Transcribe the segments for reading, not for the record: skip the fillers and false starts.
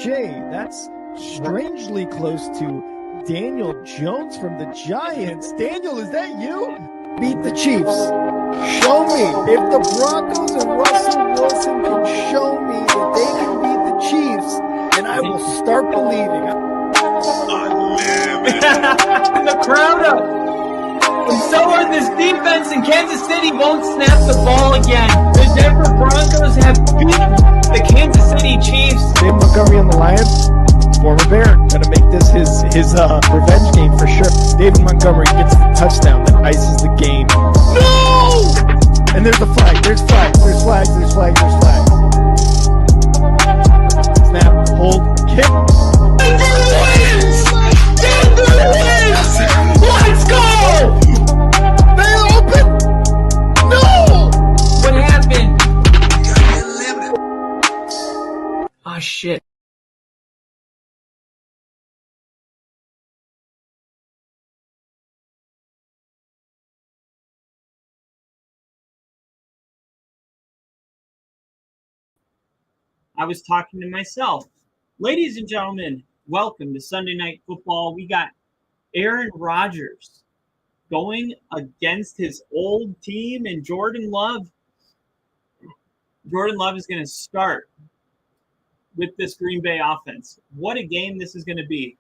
OBJ. That's strangely close to Daniel Jones from the Giants. Daniel, is that you? Beat the Chiefs. Show me. If the Broncos and Russell Wilson can show me that they can beat the Chiefs, then I will start believing. The crowd up. And so are this defense, and Kansas City won't snap the ball again. The Denver Broncos have beaten the Kansas City Chiefs. David Montgomery on the Lions, former Bear, gonna make this his revenge game for sure. David Montgomery gets the touchdown that ices the game. No! And there's a flag. There's flags. There's flags. There's flags. There's flags. Snap. Hold. Kick. Denver wins! Denver wins! Let's go! They open. No! What happened? Oh, shit. I was talking to myself. Ladies and gentlemen, welcome to Sunday Night Football. We got Aaron Rodgers going against his old team and Jordan Love. Jordan Love is going to start with this Green Bay offense. What a game this is going to be.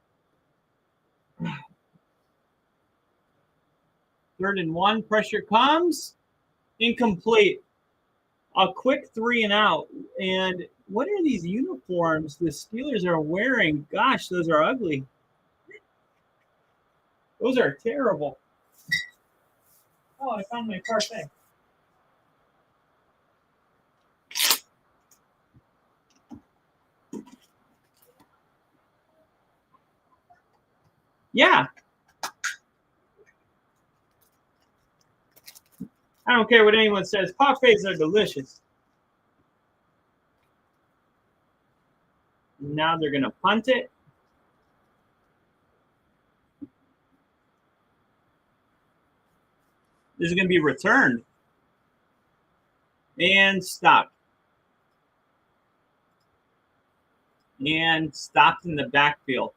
3rd and 1, pressure comes. Incomplete. A quick 3 and out. And what are these uniforms the Steelers are wearing? Gosh, those are ugly. Those are terrible. Oh, I found my parfait. Yeah. I don't care what anyone says. Parfaits are delicious. Now they're going to punt it. This is going to be returned. And stopped. And stopped in the backfield.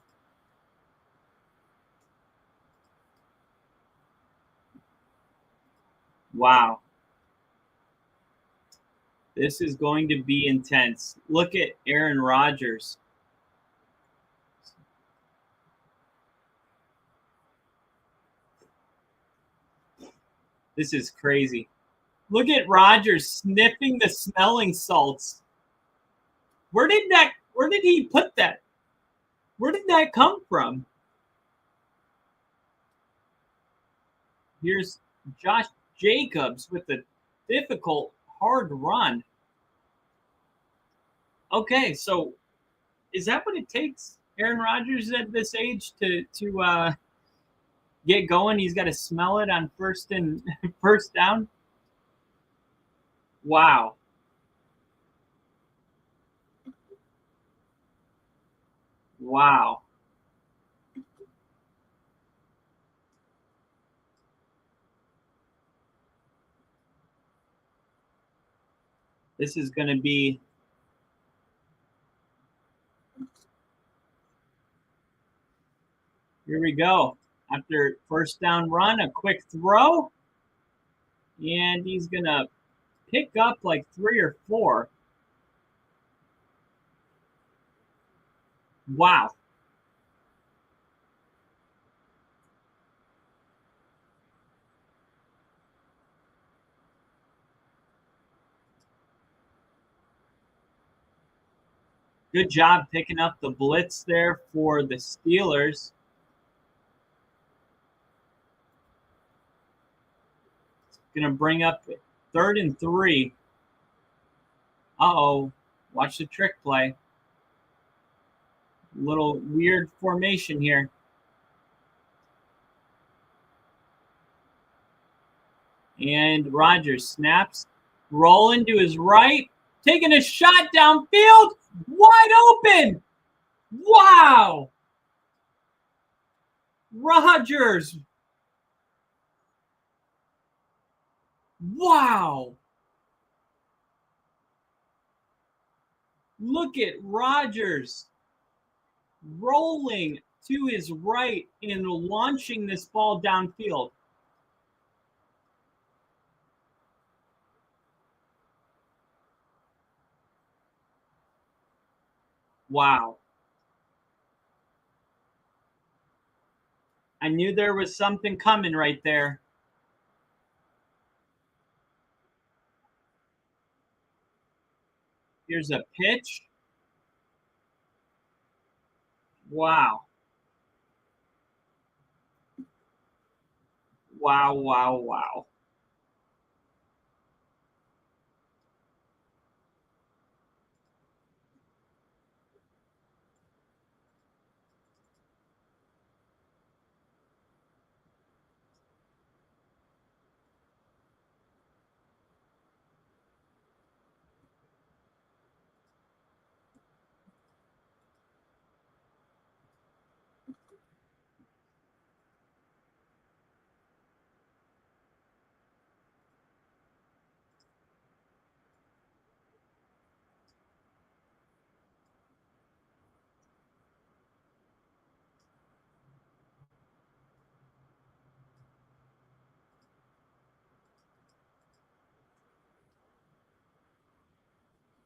Wow. This is going to be intense. Look at Aaron Rodgers. This is crazy. Look at Rodgers sniffing the smelling salts. Where did he put that? Where did that come from? Here's Josh Jacobs with a difficult, hard run. Okay, so is that what it takes, Aaron Rodgers at this age to get going? He's got to smell it on first down. Wow. Wow. This is going to be here we go. After first down run, a quick throw. And he's going to pick up like 3 or 4. Wow. Good job picking up the blitz there for the Steelers. It's going to bring up 3rd and 3. Uh-oh. Watch the trick play. Little weird formation here. And Rodgers snaps. Rolling to his right. Taking a shot downfield. Wide open. Wow. Rodgers. Wow. Look at Rodgers. rolling to his right and launching this ball downfield. Wow. I knew there was something coming right there. Here's a pitch. Wow. Wow, wow, wow.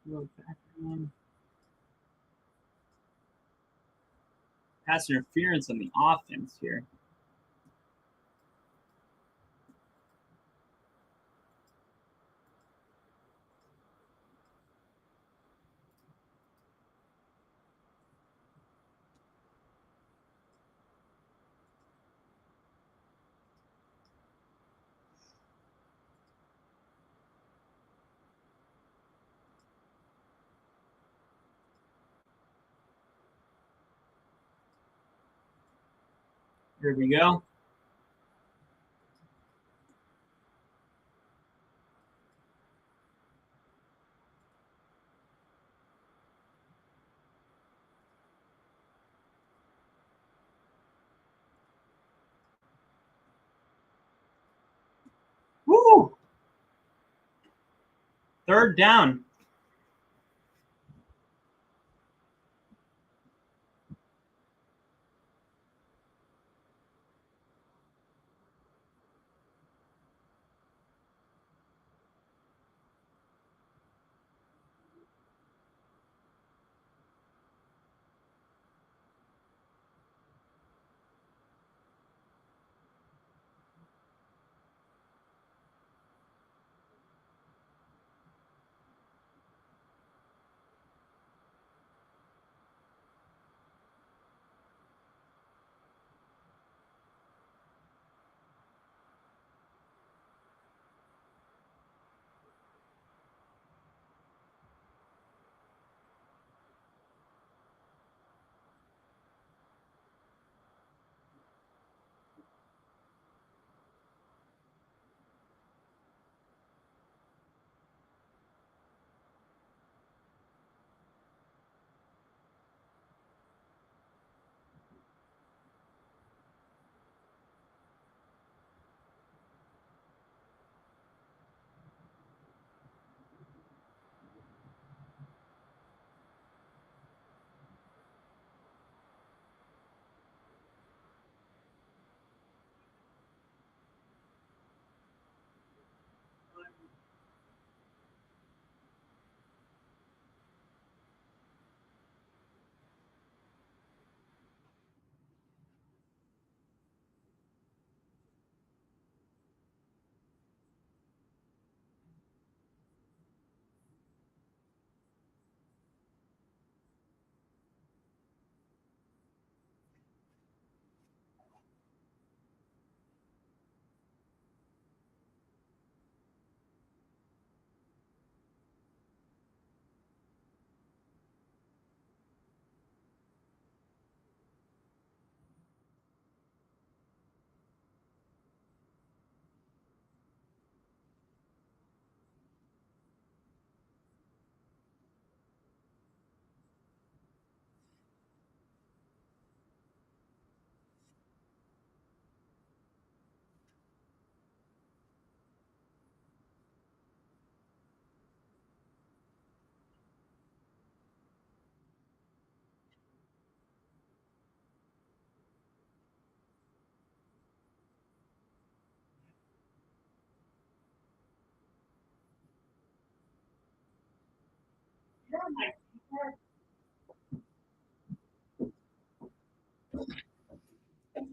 Go back on. Pass interference on the offense here. Here we go. Woo! Third down.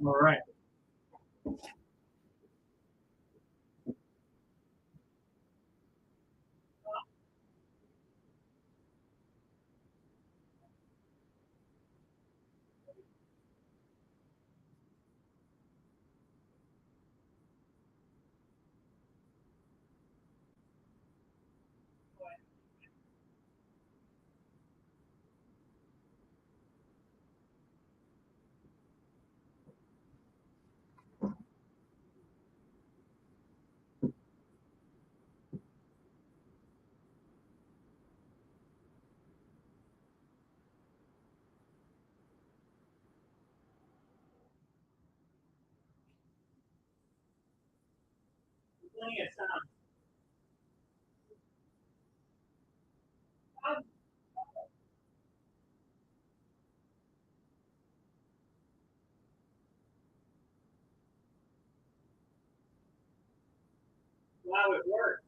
All right. Wow, it worked.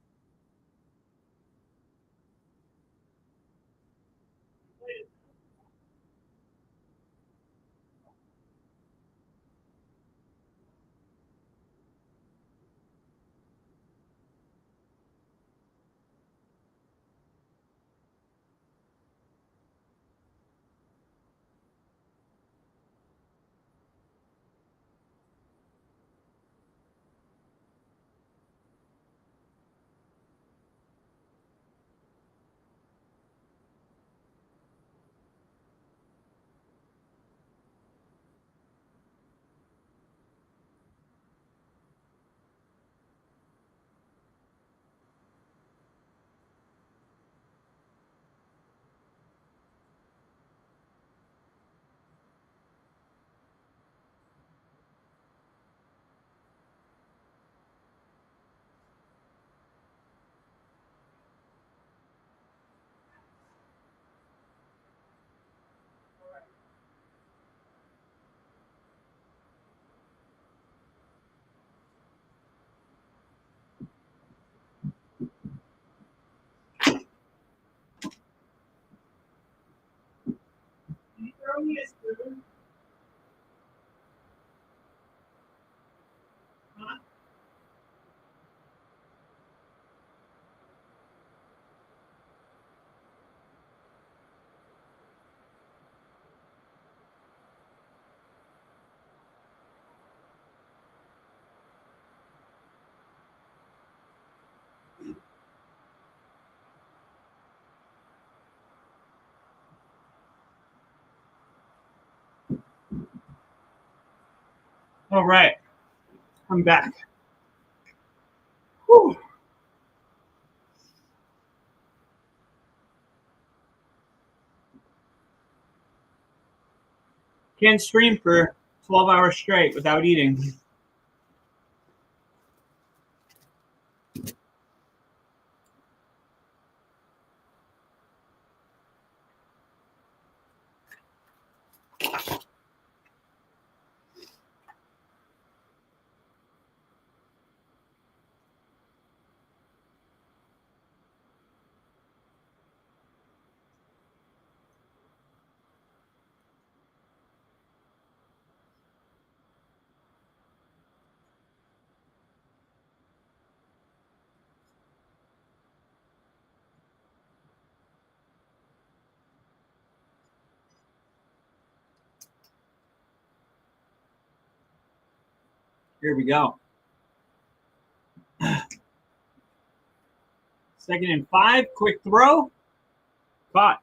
You throw me a spoon? Huh? All right. I'm back. Whew. Can't stream for 12 hours straight without eating. Here we go. 2nd and 5. Quick throw. Caught.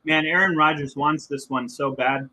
Man, Aaron Rodgers wants this one so bad.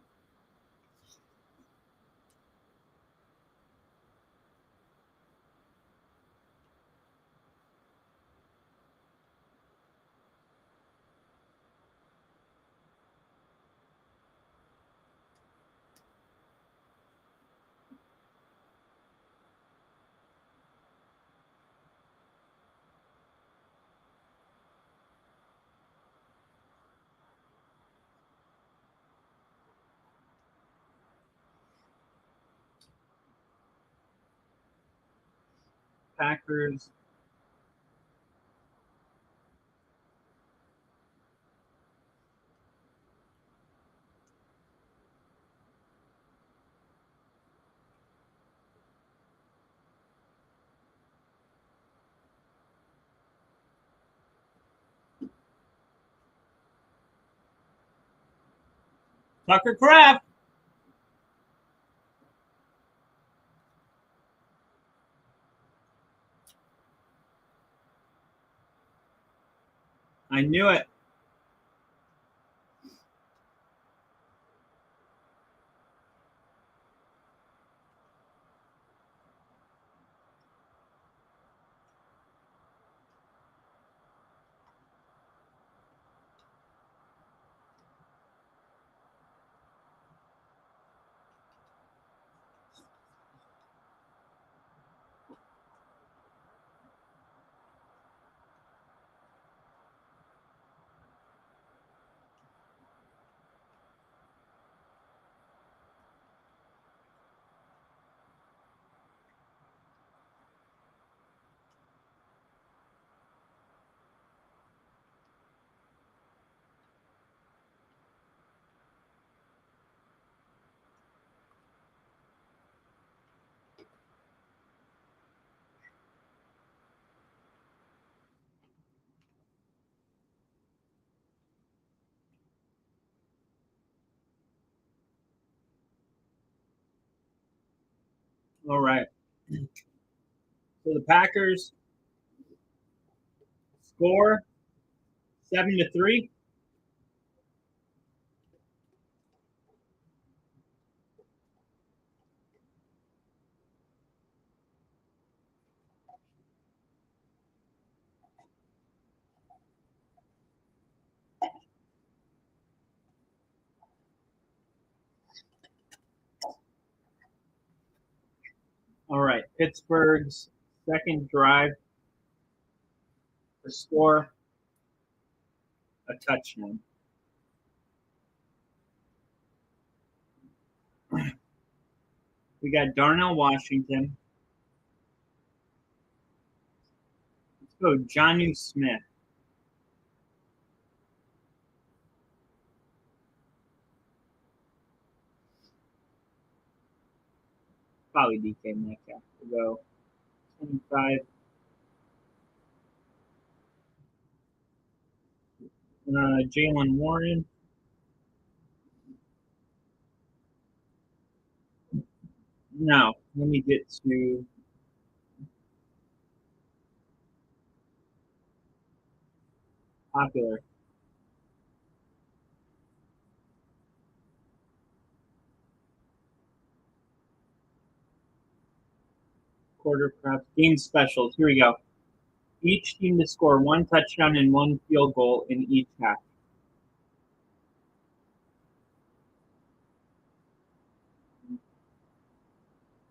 Packers. Tucker Kraft. I knew it. All right. So the Packers score 7-3. All right. Pittsburgh's second drive to score a touchdown. We got Darnell Washington. Let's go Jonnu Smith. Probably DK Metcalf to go 25. Jalen Warren. No, let me get to popular. Quarter prep game specials. Here we go. Each team to score one touchdown and one field goal in each half.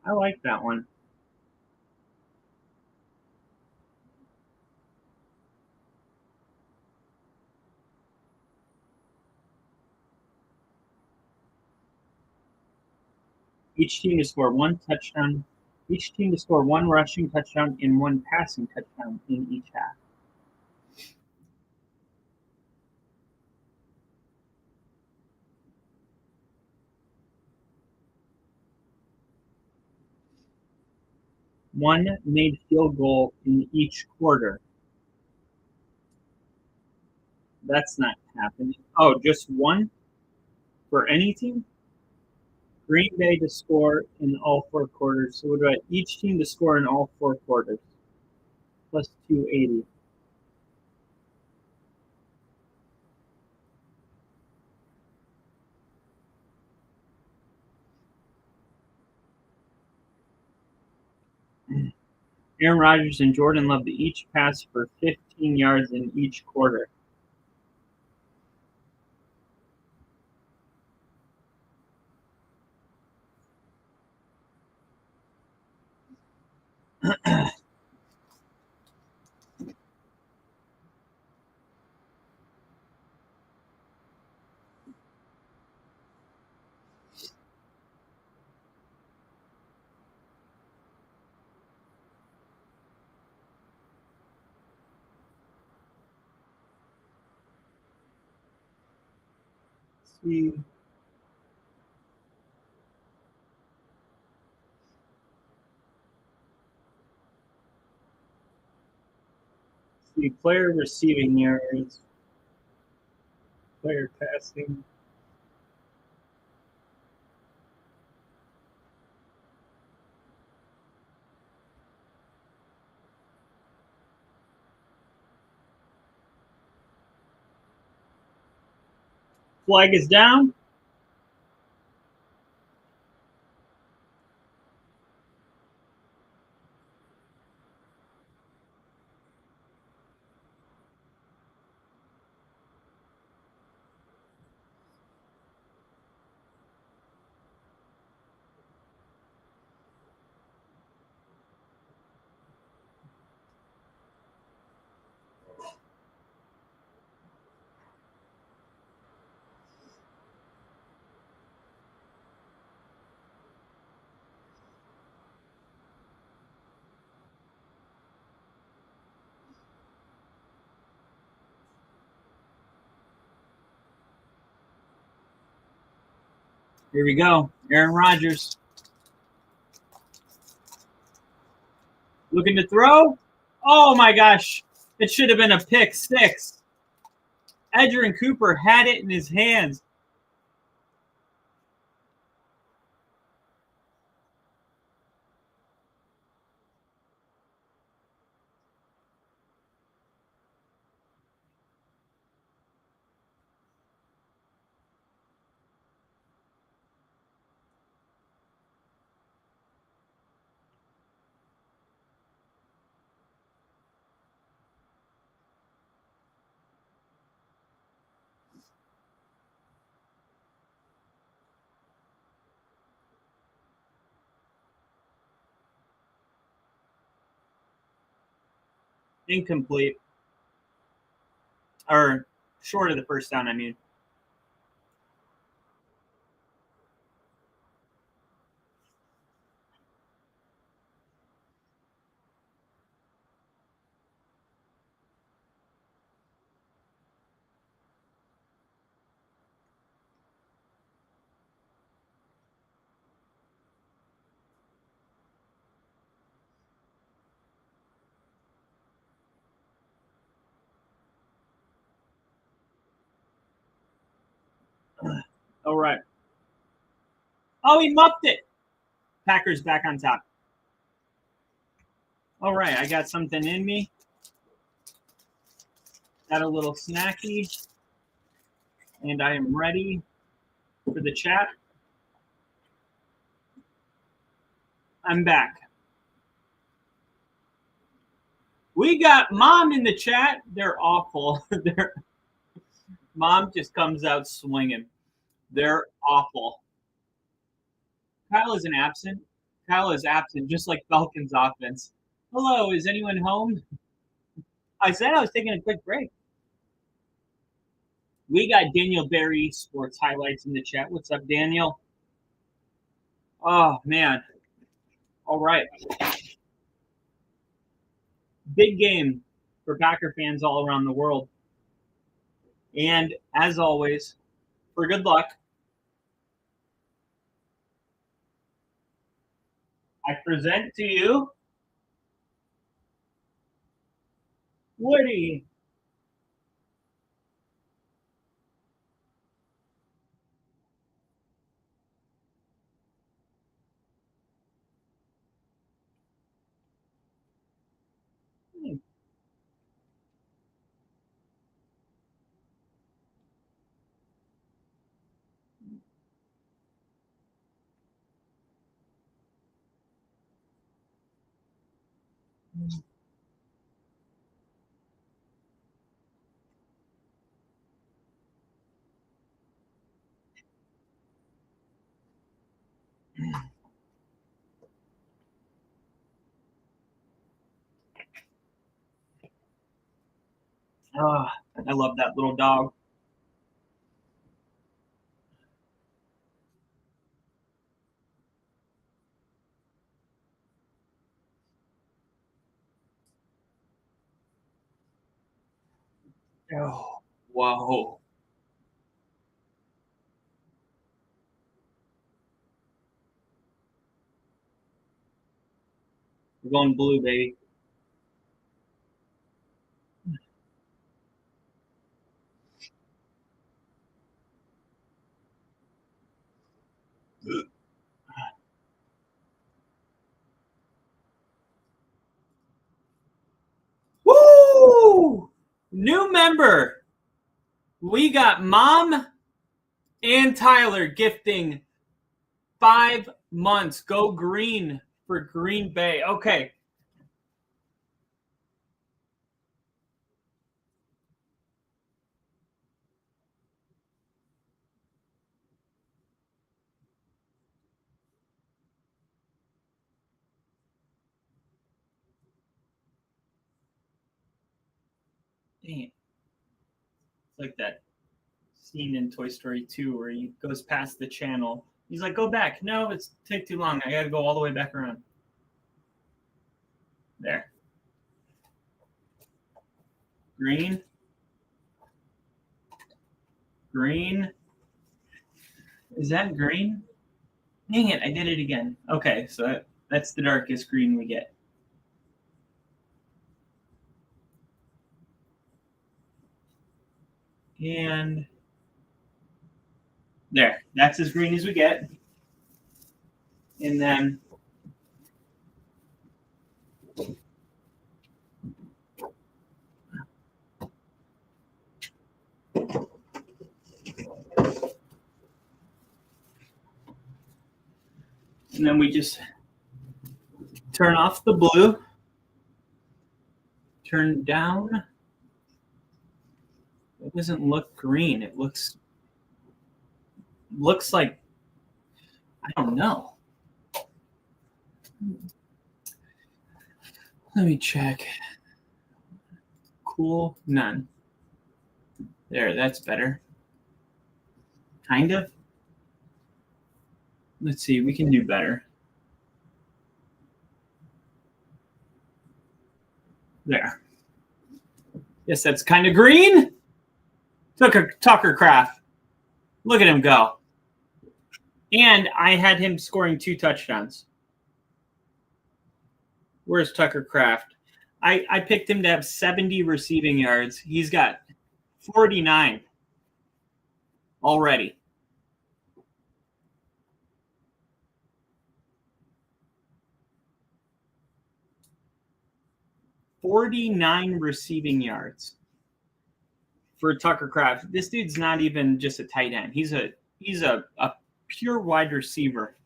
I like that one. Each team to score one touchdown. Each team to score one rushing touchdown and one passing touchdown in each half. One made field goal in each quarter. That's not happening. Oh, just one for any team? Green Bay to score in all four quarters. So what about each team to score in all four quarters? Plus 280. Aaron Rodgers and Jordan Love to each pass for 15 yards in each quarter. See. See, player receiving yards, player passing. Flag is down. Here we go. Aaron Rodgers. Looking to throw. Oh my gosh. It should have been a pick six. Edgerrin Cooper had it in his hands. Incomplete. Or short of the first down, I mean. All right. Oh, he muffed it. Packers back on top. All right, I got something in me. Got a little snacky. And I am ready for the chat. I'm back. We got Mom in the chat. They're awful. Mom just comes out swinging. They're awful. Kyle isn't absent. Kyle is absent, just like Falcons offense. Hello, is anyone home? I said I was taking a quick break. We got Daniel Berry Sports Highlights in the chat. What's up, Daniel? Oh, man. All right. Big game for Packer fans all around the world. And as always, for good luck, I present to you Woody. Oh, I love that little dog. Oh, whoa. We're going blue, baby. Woo! New member. We got Mom and Tyler gifting 5 months. Go green for Green Bay. Okay. Dang it. It's like that scene in Toy Story 2 where he goes past the channel. He's like, go back. No, it's take too long. I got to go all the way back around. There. Green. Green. Is that green? Dang it, I did it again. Okay, so that's the darkest green we get. And there, that's as green as we get. And then we just turn off the blue, turn down. It doesn't look green. It looks like, I don't know. Let me check. Cool, none. There, that's better. Kind of. Let's see, we can do better. There. Yes, that's kind of green. Tucker Craft. Look at him go. And I had him scoring 2 touchdowns. Where's Tucker Craft? I picked him to have 70 receiving yards. He's got 49 already. $49 receiving yards for Tucker Craft. This dude's not even just a tight end. He's a pure wide receiver.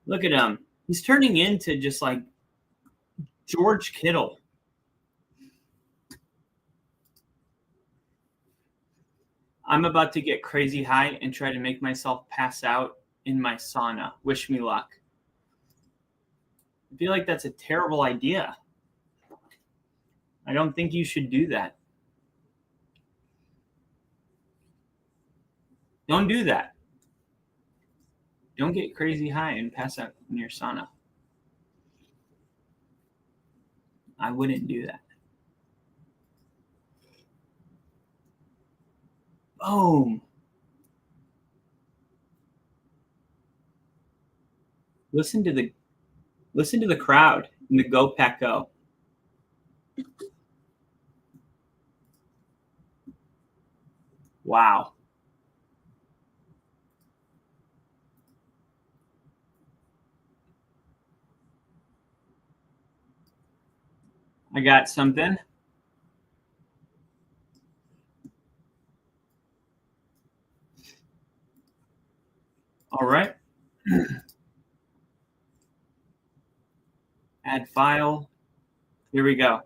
Look at him. He's turning into just like George Kittle. I'm about to get crazy high and try to make myself pass out in my sauna. Wish me luck. I feel like that's a terrible idea. I don't think you should do that. Don't do that. Don't get crazy high and pass out in your sauna. I wouldn't do that. Boom. Listen to the crowd in the Go Pack Go. Wow. I got something. All right. Add file. Here we go.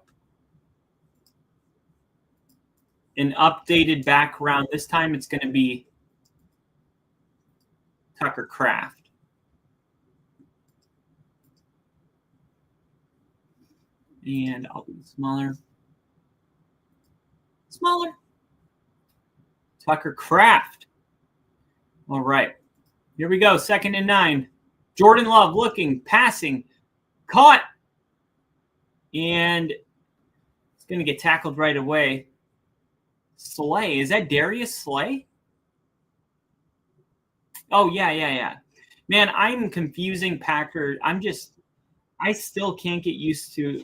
An updated background. This time it's going to be Tucker Craft. And I'll be smaller. Smaller. Tucker Craft. All right. Here we go. 2nd and 9. Jordan Love looking, passing, caught. And it's going to get tackled right away. Slay. Is that Darius Slay? Oh, yeah. Man, I'm confusing Packers. I still can't get used to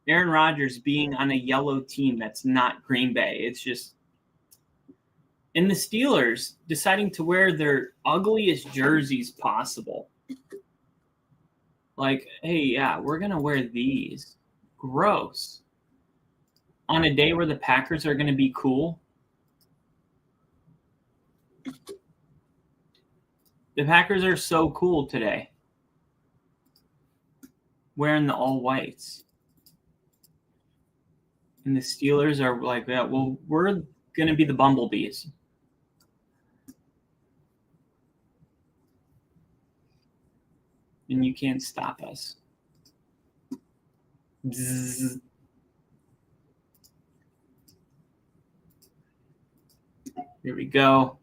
Aaron Rodgers being on a yellow team that's not Green Bay. It's just, and the Steelers deciding to wear their ugliest jerseys possible. Like, hey, yeah, we're going to wear these. Gross. On a day where the Packers are going to be cool. The Packers are so cool today. Wearing the all whites. And the Steelers are like, yeah, well, we're going to be the bumblebees. And you can't stop us. Bzzz. Here we go.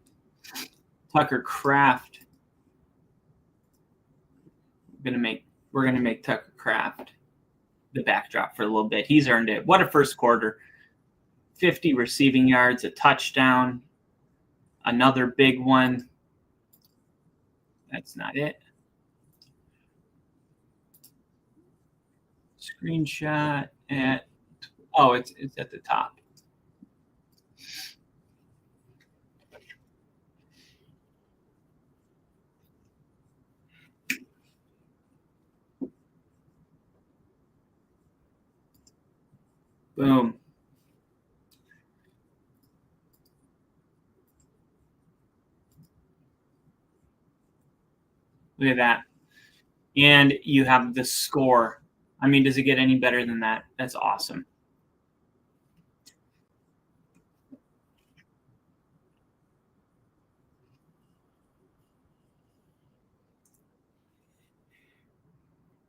Tucker Kraft. We're gonna make Tucker Kraft the backdrop for a little bit. He's earned it. What a first quarter. 50 receiving yards, a touchdown, another big one. That's not it. Screenshot at, oh, it's at the top. Boom. Look at that. And you have the score. I mean, does it get any better than that? That's awesome.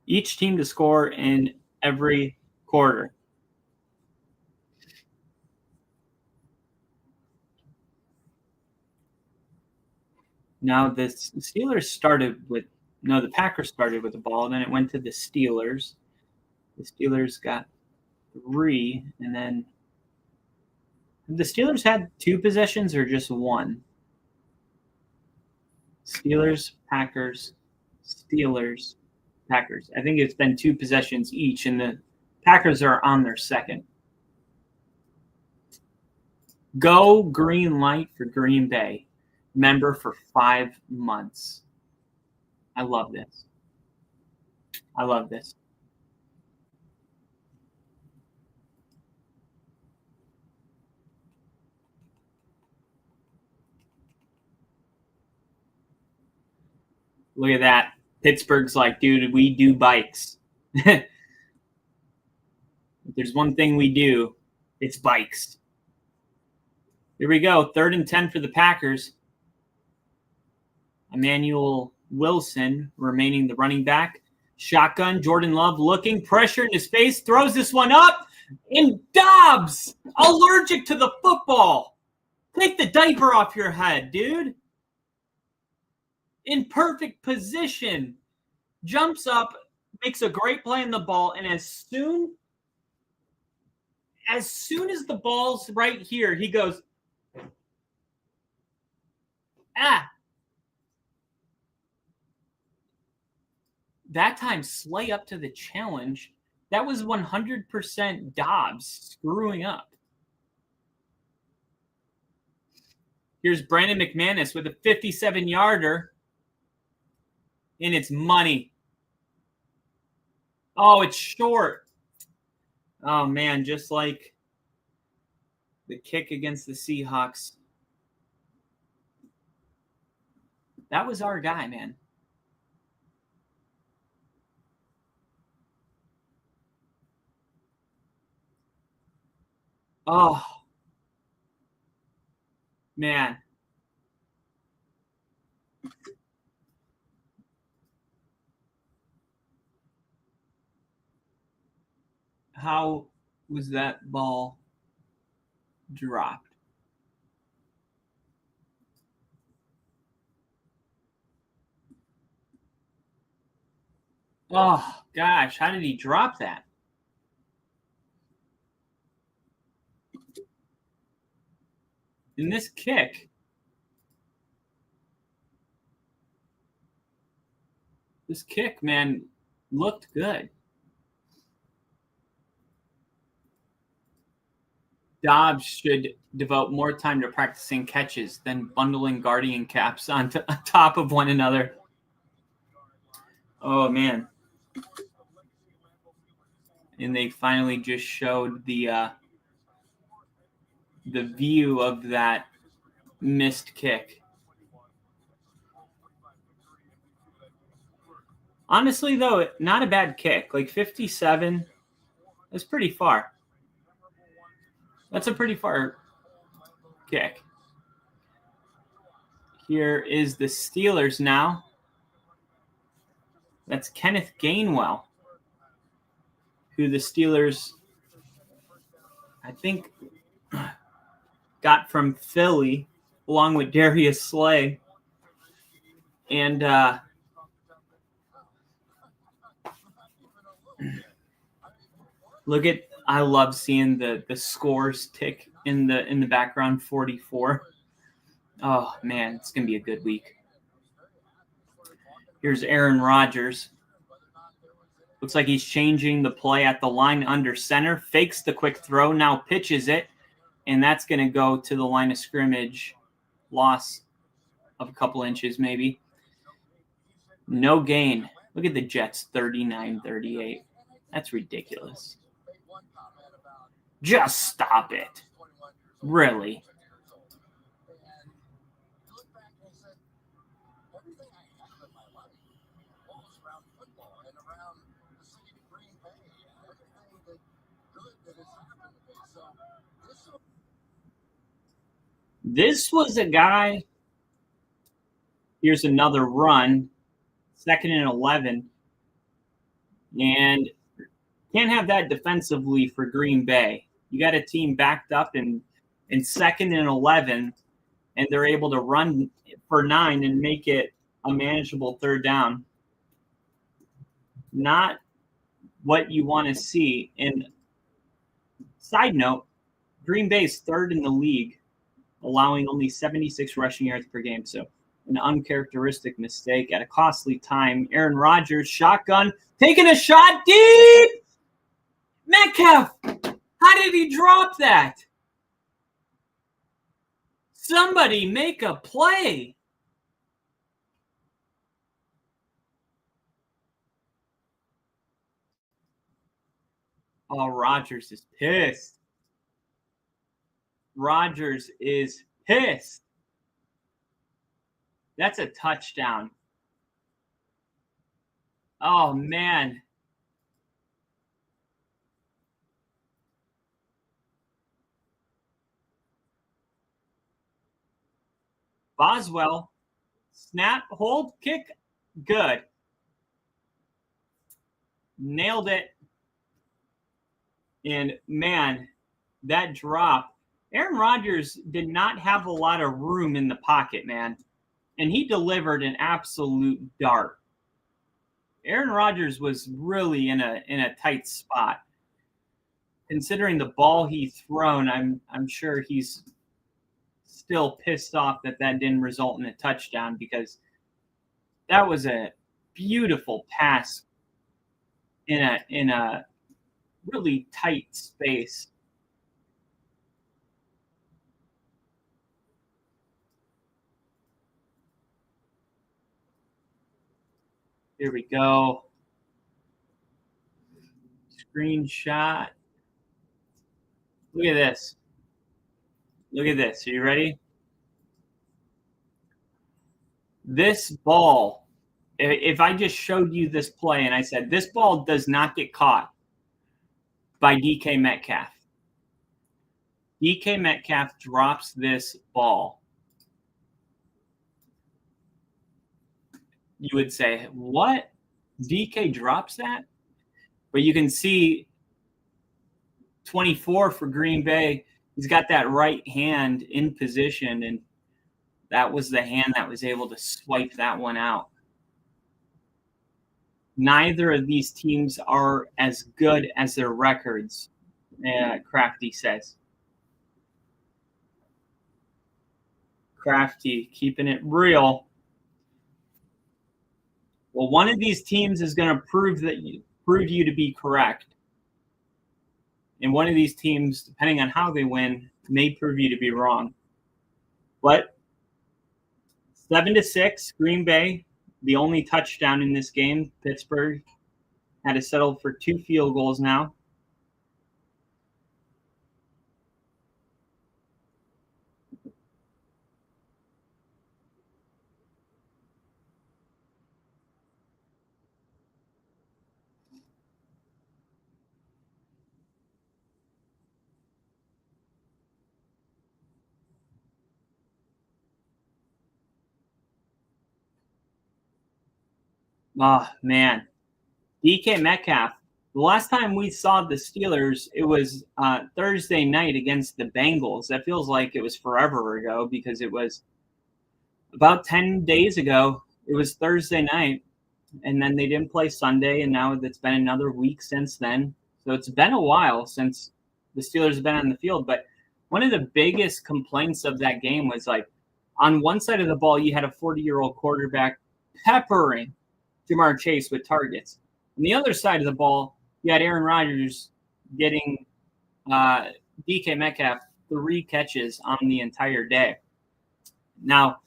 Each team to score in every quarter. Now the Steelers started with, no, the Packers started with the ball, then it went to the Steelers. The Steelers got 3, and then the Steelers had 2 possessions or just 1? Steelers, Packers, Steelers, Packers. I think it's been 2 possessions each, and the Packers are on their second. Go green light for Green Bay. Member for 5 months. I love this. I love this. Look at that. Pittsburgh's like, dude, we do bikes. If there's one thing we do, it's bikes. Here we go. 3rd and 10 for the Packers. Emmanuel Wilson remaining the running back. Shotgun. Jordan Love looking. Pressure in his face. Throws this one up. And Dobbs, allergic to the football. Take the diaper off your head, dude. In perfect position. Jumps up. Makes a great play on the ball. And as soon as the ball's right here, he goes, ah. That time, Slay up to the challenge. That was 100% Dobbs screwing up. Here's Brandon McManus with a 57-yarder. And it's money. Oh, it's short. Oh, man, just like the kick against the Seahawks. That was our guy, man. Oh, man. How was that ball dropped? Oh, gosh. How did he drop that? In this kick, man, looked good. Dobbs should devote more time to practicing catches than bundling guardian caps on top of one another. Oh, man. And they finally just showed the view of that missed kick. Honestly, though, not a bad kick. Like 57 is pretty far. That's a pretty far kick. Here is the Steelers now. That's Kenneth Gainwell, who the Steelers, I think, got from Philly, along with Darius Slay. And I love seeing the scores tick in the background. 44. Oh man, it's gonna be a good week. Here's Aaron Rodgers. Looks like he's changing the play at the line under center. Fakes the quick throw, now pitches it, and that's gonna go to the line of scrimmage. Loss of a couple inches maybe. No gain. Look at the Jets, 39-38. That's ridiculous. Just stop it. Really? This was a guy. Here's another run. 2nd and 11. And can't have that defensively for Green Bay. You got a team backed up in 2nd and 11, and they're able to run for 9 and make it a manageable 3rd down. Not what you want to see. And side note, Green Bay's 3rd in the league, allowing only 76 rushing yards per game. So an uncharacteristic mistake at a costly time. Aaron Rodgers, shotgun, taking a shot deep. Metcalf, how did he drop that? Somebody make a play. Oh, Rodgers is pissed. Rodgers is pissed. That's a touchdown. Oh, man. Boswell, snap, hold, kick, good. Nailed it. And, man, that drop. Aaron Rodgers did not have a lot of room in the pocket, man. And he delivered an absolute dart. Aaron Rodgers was really in a tight spot. Considering the ball he thrown, I'm sure he's still pissed off that didn't result in a touchdown, because that was a beautiful pass in a really tight space. Here we go. Screenshot. Look at this. Look at this. Are you ready? This ball, if I just showed you this play and I said, this ball does not get caught by DK Metcalf. DK Metcalf drops this ball. You would say, what? DK drops that? But you can see 24 for Green Bay. He's got that right hand in position, and that was the hand that was able to swipe that one out. Neither of these teams are as good as their records, Crafty says. Crafty, keeping it real. Well, one of these teams is going to prove you to be correct. And one of these teams, depending on how they win, may prove you to be wrong. But 7-6, Green Bay, the only touchdown in this game. Pittsburgh had to settle for 2 field goals now. Oh, man. DK Metcalf. The last time we saw the Steelers, it was Thursday night against the Bengals. That feels like it was forever ago because it was about 10 days ago. It was Thursday night, and then they didn't play Sunday, and now it's been another week since then. So it's been a while since the Steelers have been on the field. But one of the biggest complaints of that game was, like, on one side of the ball, you had a 40-year-old quarterback peppering Jamar Chase with targets. On the other side of the ball, you had Aaron Rodgers getting DK Metcalf 3 catches on the entire day. Now,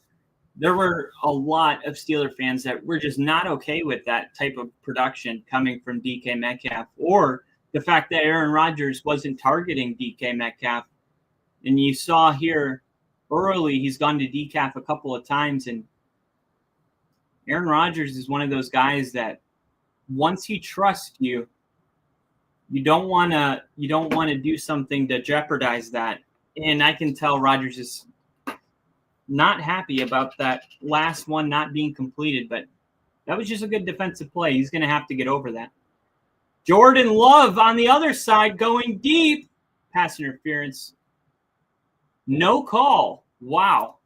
there were a lot of Steeler fans that were just not okay with that type of production coming from DK Metcalf, or the fact that Aaron Rodgers wasn't targeting DK Metcalf. And you saw here early, he's gone to DK a couple of times, and Aaron Rodgers is one of those guys that once he trusts you, you don't want to do something to jeopardize that. And I can tell Rodgers is not happy about that last one not being completed, but that was just a good defensive play. He's going to have to get over that. Jordan Love on the other side going deep. Pass interference. No call. Wow.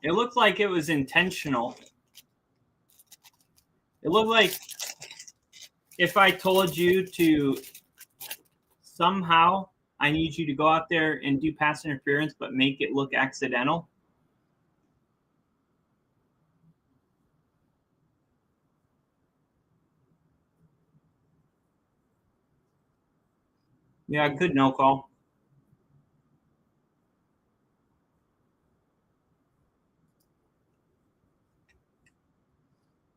It looked like it was intentional. It looked like if I told you to somehow, I need you to go out there and do pass interference, but make it look accidental. Yeah, good no call.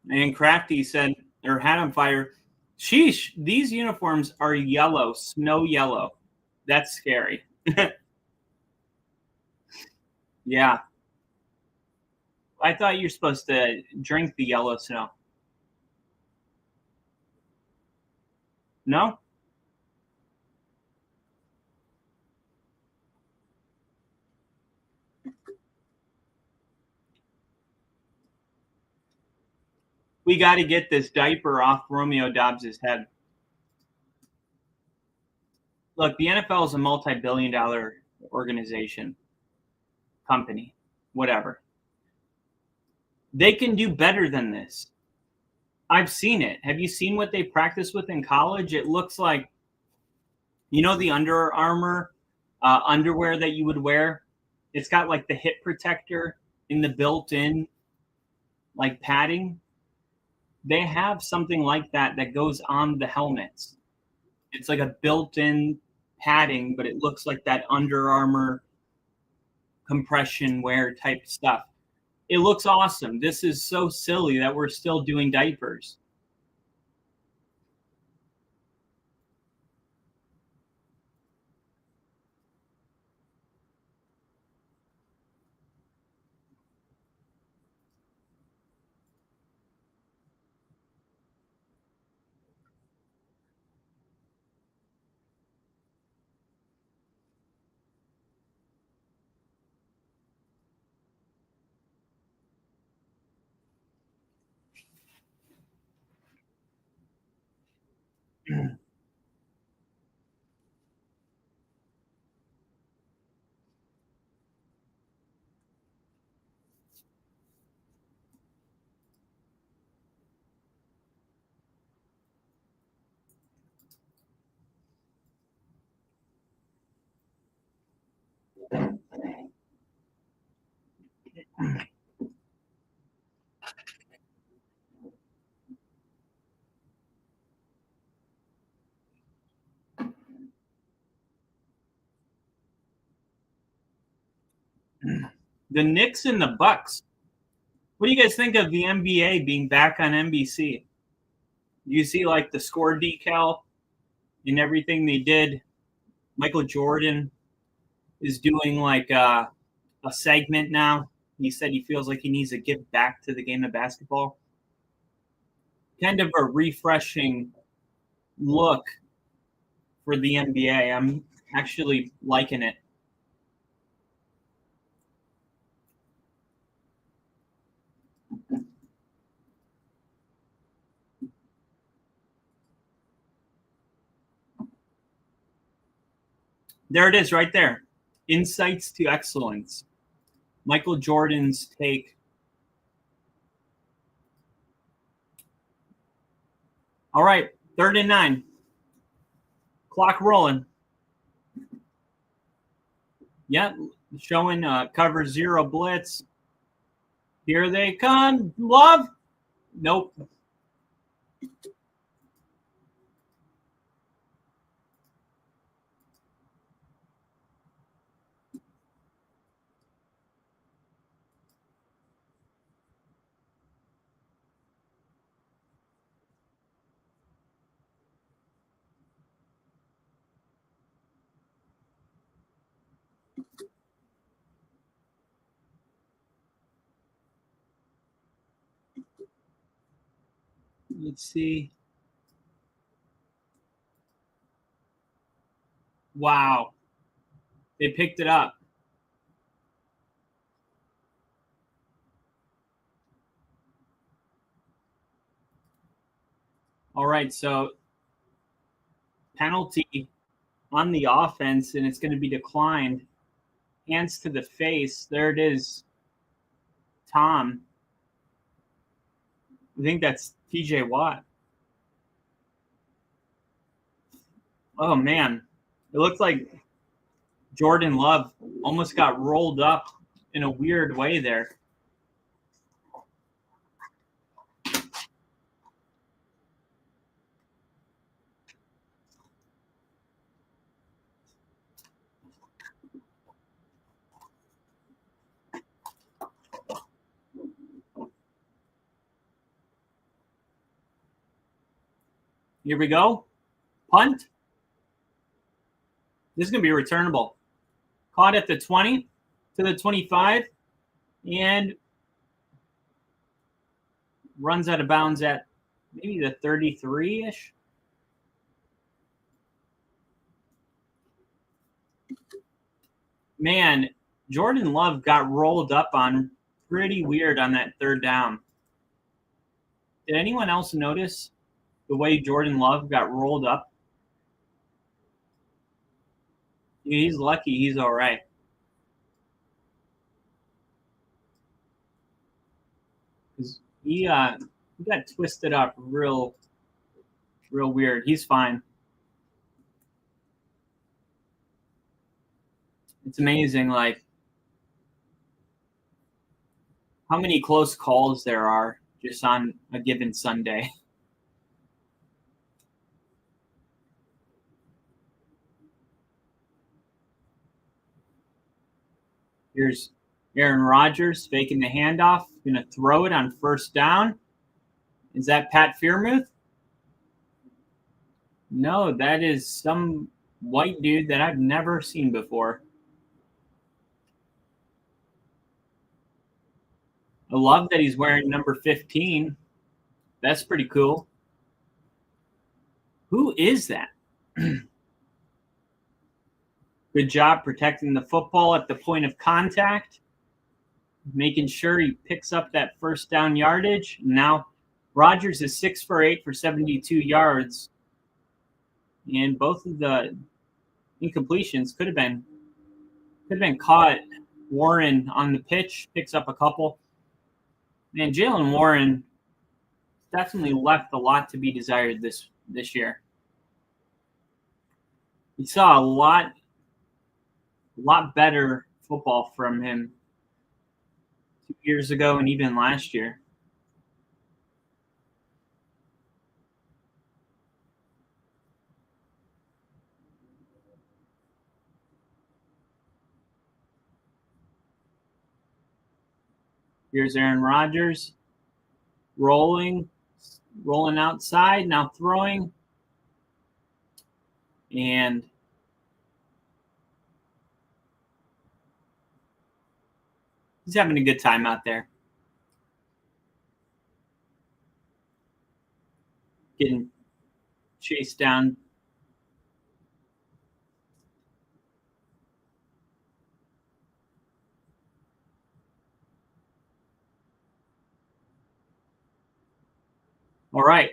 And Crafty said, or had on fire, sheesh, these uniforms are yellow, snow yellow. That's scary. Yeah. I thought you're supposed to drink the yellow snow. No? We got to get this diaper off Romeo Dobbs' head. Look, the NFL is a multi-billion-dollar organization, company, whatever. They can do better than this. I've seen it. Have you seen what they practice with in college? It looks like, the Under Armour underwear that you would wear? It's got like the hip protector in the built-in like padding. They have something like that goes on the helmets. It's like a built-in padding, but it looks like that Under Armour compression wear type stuff. It looks awesome. This is so silly that we're still doing diapers. The Knicks and the Bucks. What do you guys think of the NBA being back on NBC? You see, like, the score decal and everything they did. Michael Jordan is doing like a segment now. He said he feels like he needs to give back to the game of basketball. Kind of a refreshing look for the NBA. I'm actually liking it. There it is right there. Insights to Excellence. Michael Jordan's take. All right, 3rd and 9. Clock rolling. Yep, showing cover 0 blitz. Here they come. Love. Nope. Let's see. Wow. They picked it up. All right, so penalty on the offense, and it's going to be declined. Hands to the face. There it is. Tom. I think that's TJ Watt. Oh, man. It looks like Jordan Love almost got rolled up in a weird way there. Here we go. Punt. This is going to be returnable. Caught at the 20 to the 25 and runs out of bounds at maybe the 33-ish. Man, Jordan Love got rolled up on pretty weird on that 3rd down. Did anyone else notice the way Jordan Love got rolled up? He's lucky he's all right. He got twisted up real weird. He's fine. It's amazing, like, how many close calls there are just on a given Sunday. Here's Aaron Rodgers faking the handoff. Going to throw it on 1st down. Is that Pat Freiermuth? No, that is some white dude that I've never seen before. I love that he's wearing number 15. That's pretty cool. Who is that? Good job protecting the football at the point of contact, making sure he picks up that 1st down yardage. Now Rodgers is 6 for 8 for 72 yards. And both of the incompletions could have been caught. Warren on the pitch picks up a couple. Man, Jaylen Warren definitely left a lot to be desired this year. We saw a lot better football from him 2 years ago and even last year. Here's Aaron Rodgers rolling outside, now throwing. And he's having a good time out there. Getting chased down. All right.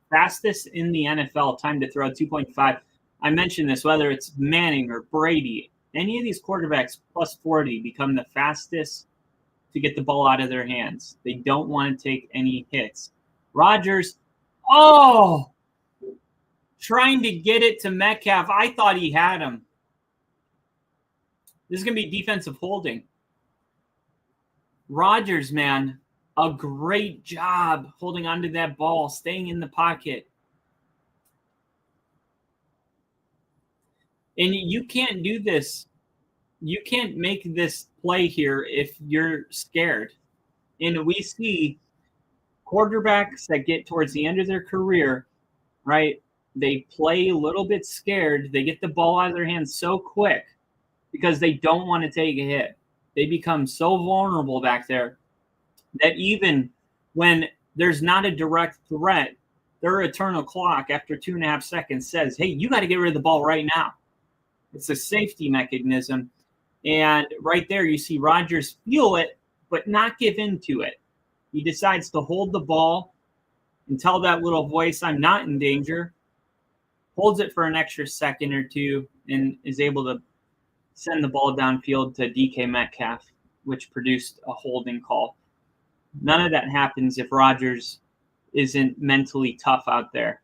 Fastest in the NFL, time to throw 2.5. I mentioned this, whether it's Manning or Brady, any of these quarterbacks plus 40 become the fastest to get the ball out of their hands. They don't want to take any hits. Rodgers, trying to get it to Metcalf. I thought he had him. This is going to be defensive holding. Rodgers, man, a great job holding onto that ball, staying in the pocket. And you can't do this. You can't make this play here if you're scared. And we see quarterbacks that get towards the end of their career, right? They play a little bit scared. They get the ball out of their hands so quick because they don't want to take a hit. They become so vulnerable back there that even when there's not a direct threat, their eternal clock after 2.5 seconds says, hey, you got to get rid of the ball right now. It's a safety mechanism. And right there, you see Rodgers feel it, but not give in to it. He decides to hold the ball and tell that little voice, I'm not in danger. Holds it for an extra second or two and is able to send the ball downfield to DK Metcalf, which produced a holding call. None of that happens if Rodgers isn't mentally tough out there.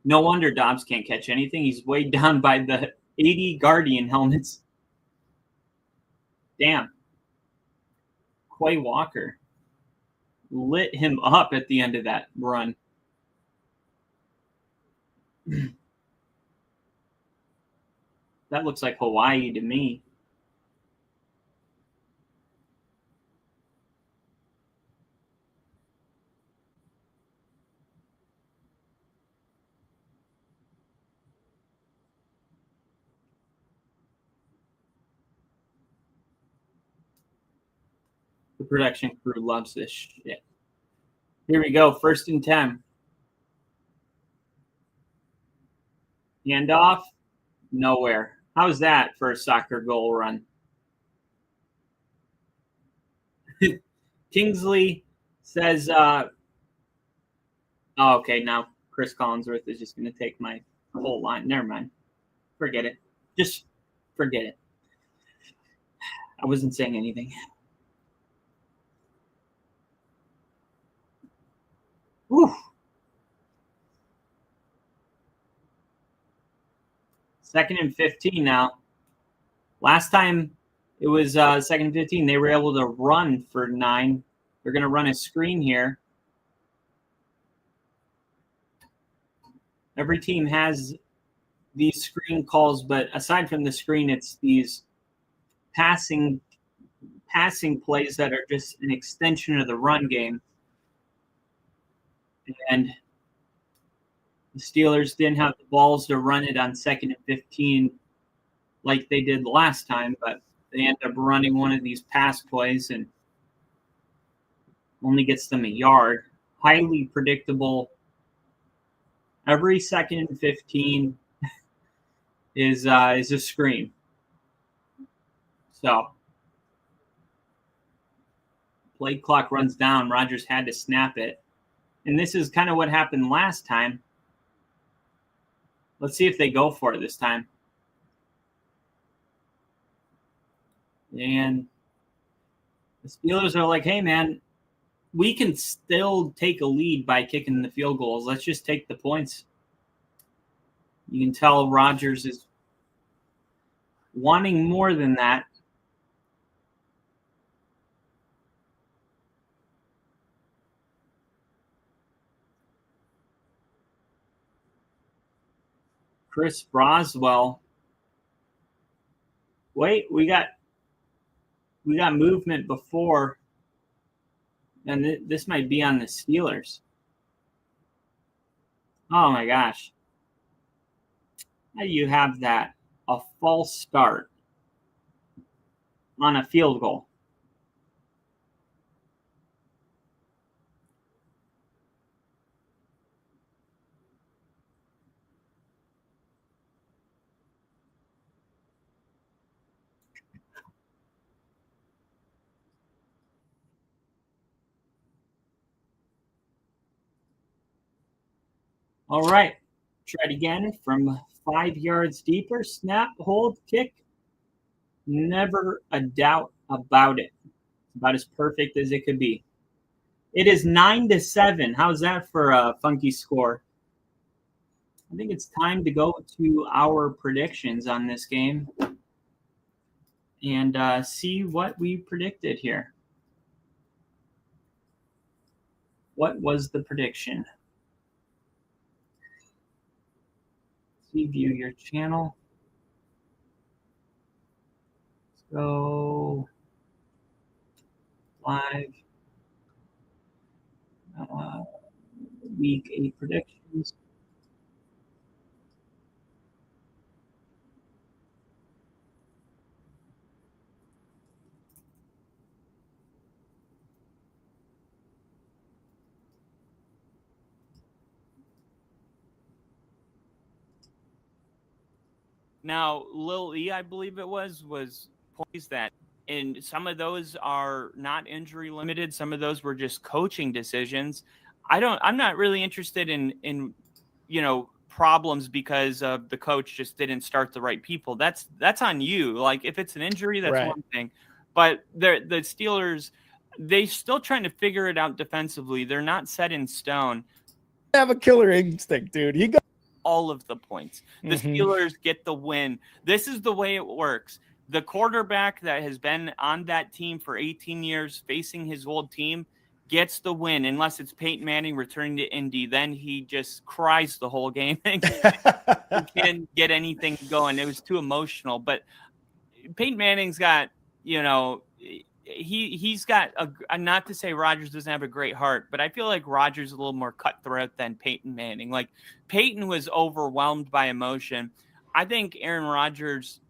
No wonder Dobbs can't catch anything. He's weighed down by the 80 Guardian helmets. Damn. Quay Walker lit him up at the end of that run. That looks like Hawaii to me. The production crew loves this shit. Here we go. 1st and 10. Handoff. Nowhere. How's that for a soccer goal run? Kingsley says, okay, now Chris Collinsworth is just going to take my whole line. Never mind. Forget it. Just forget it. I wasn't saying anything. Whew. 2nd and 15 now. Last time it was 2nd and 15. They were able to run for 9. They're going to run a screen here. Every team has these screen calls, but aside from the screen, it's these passing plays that are just an extension of the run game. And the Steelers didn't have the balls to run it on 2nd and 15 like they did last time, but they end up running one of these pass plays and only gets them a yard. Highly predictable. Every 2nd and 15 is a screen. So play clock runs down. Rodgers had to snap it. And this is kind of what happened last time. Let's see if they go for it this time. And the Steelers are like, hey, man, we can still take a lead by kicking the field goals. Let's just take the points. You can tell Rodgers is wanting more than that. Chris Broswell. Wait, we got movement before, and this might be on the Steelers. Oh my gosh. How do you have that? A false start on a field goal. All right. Try it again from 5 yards deeper. Snap, hold, kick. Never a doubt about it. About as perfect as it could be. It is 9-7. How's that for a funky score? I think it's time to go to our predictions on this game and see what we predicted here. What was the prediction? Let's view your channel. Let's go live. Week 8 predictions. Now, Lil E, I believe it was poised that, and some of those are not injury limited. Some of those were just coaching decisions. I'm not really interested in problems because the coach just didn't start the right people. That's on you. Like if it's an injury, that's Right. one thing. But the Steelers, they still trying to figure it out defensively. They're not set in stone. Have a killer instinct, dude. He got all of the points. The Steelers get the win. This is the way it works. The quarterback that has been on that team for 18 years facing his old team gets the win, unless it's Peyton Manning returning to Indy. Then he just cries the whole game. He can't get anything going. It was too emotional. But Peyton Manning's got, he's got not to say Rodgers doesn't have a great heart, but I feel like Rodgers is a little more cutthroat than Peyton Manning. Like Peyton was overwhelmed by emotion. I think Aaron Rodgers,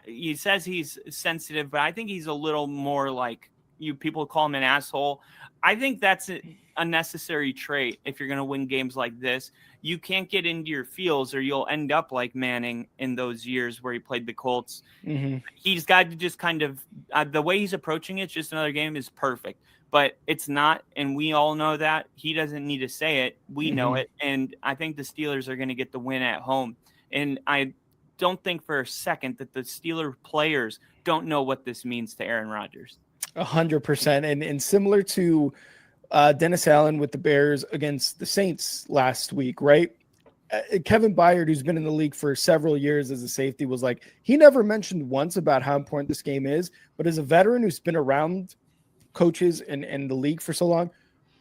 he says he's sensitive, but I think he's a little more like people call him an asshole. I think that's a necessary trait if you're going to win games like this. You can't get into your feels or you'll end up like Manning in those years where he played the Colts. Mm-hmm. He's got to just kind of the way he's approaching it's just another game is perfect, but it's not. And we all know that. He doesn't need to say it. We know it. And I think the Steelers are going to get the win at home. And I don't think for a second that the Steeler players don't know what this means to Aaron Rodgers. 100%. And similar to Dennis Allen with the Bears against the Saints last week, right? Kevin Byard, who's been in the league for several years as a safety, was like, he never mentioned once about how important this game is. But as a veteran who's been around coaches and the league for so long,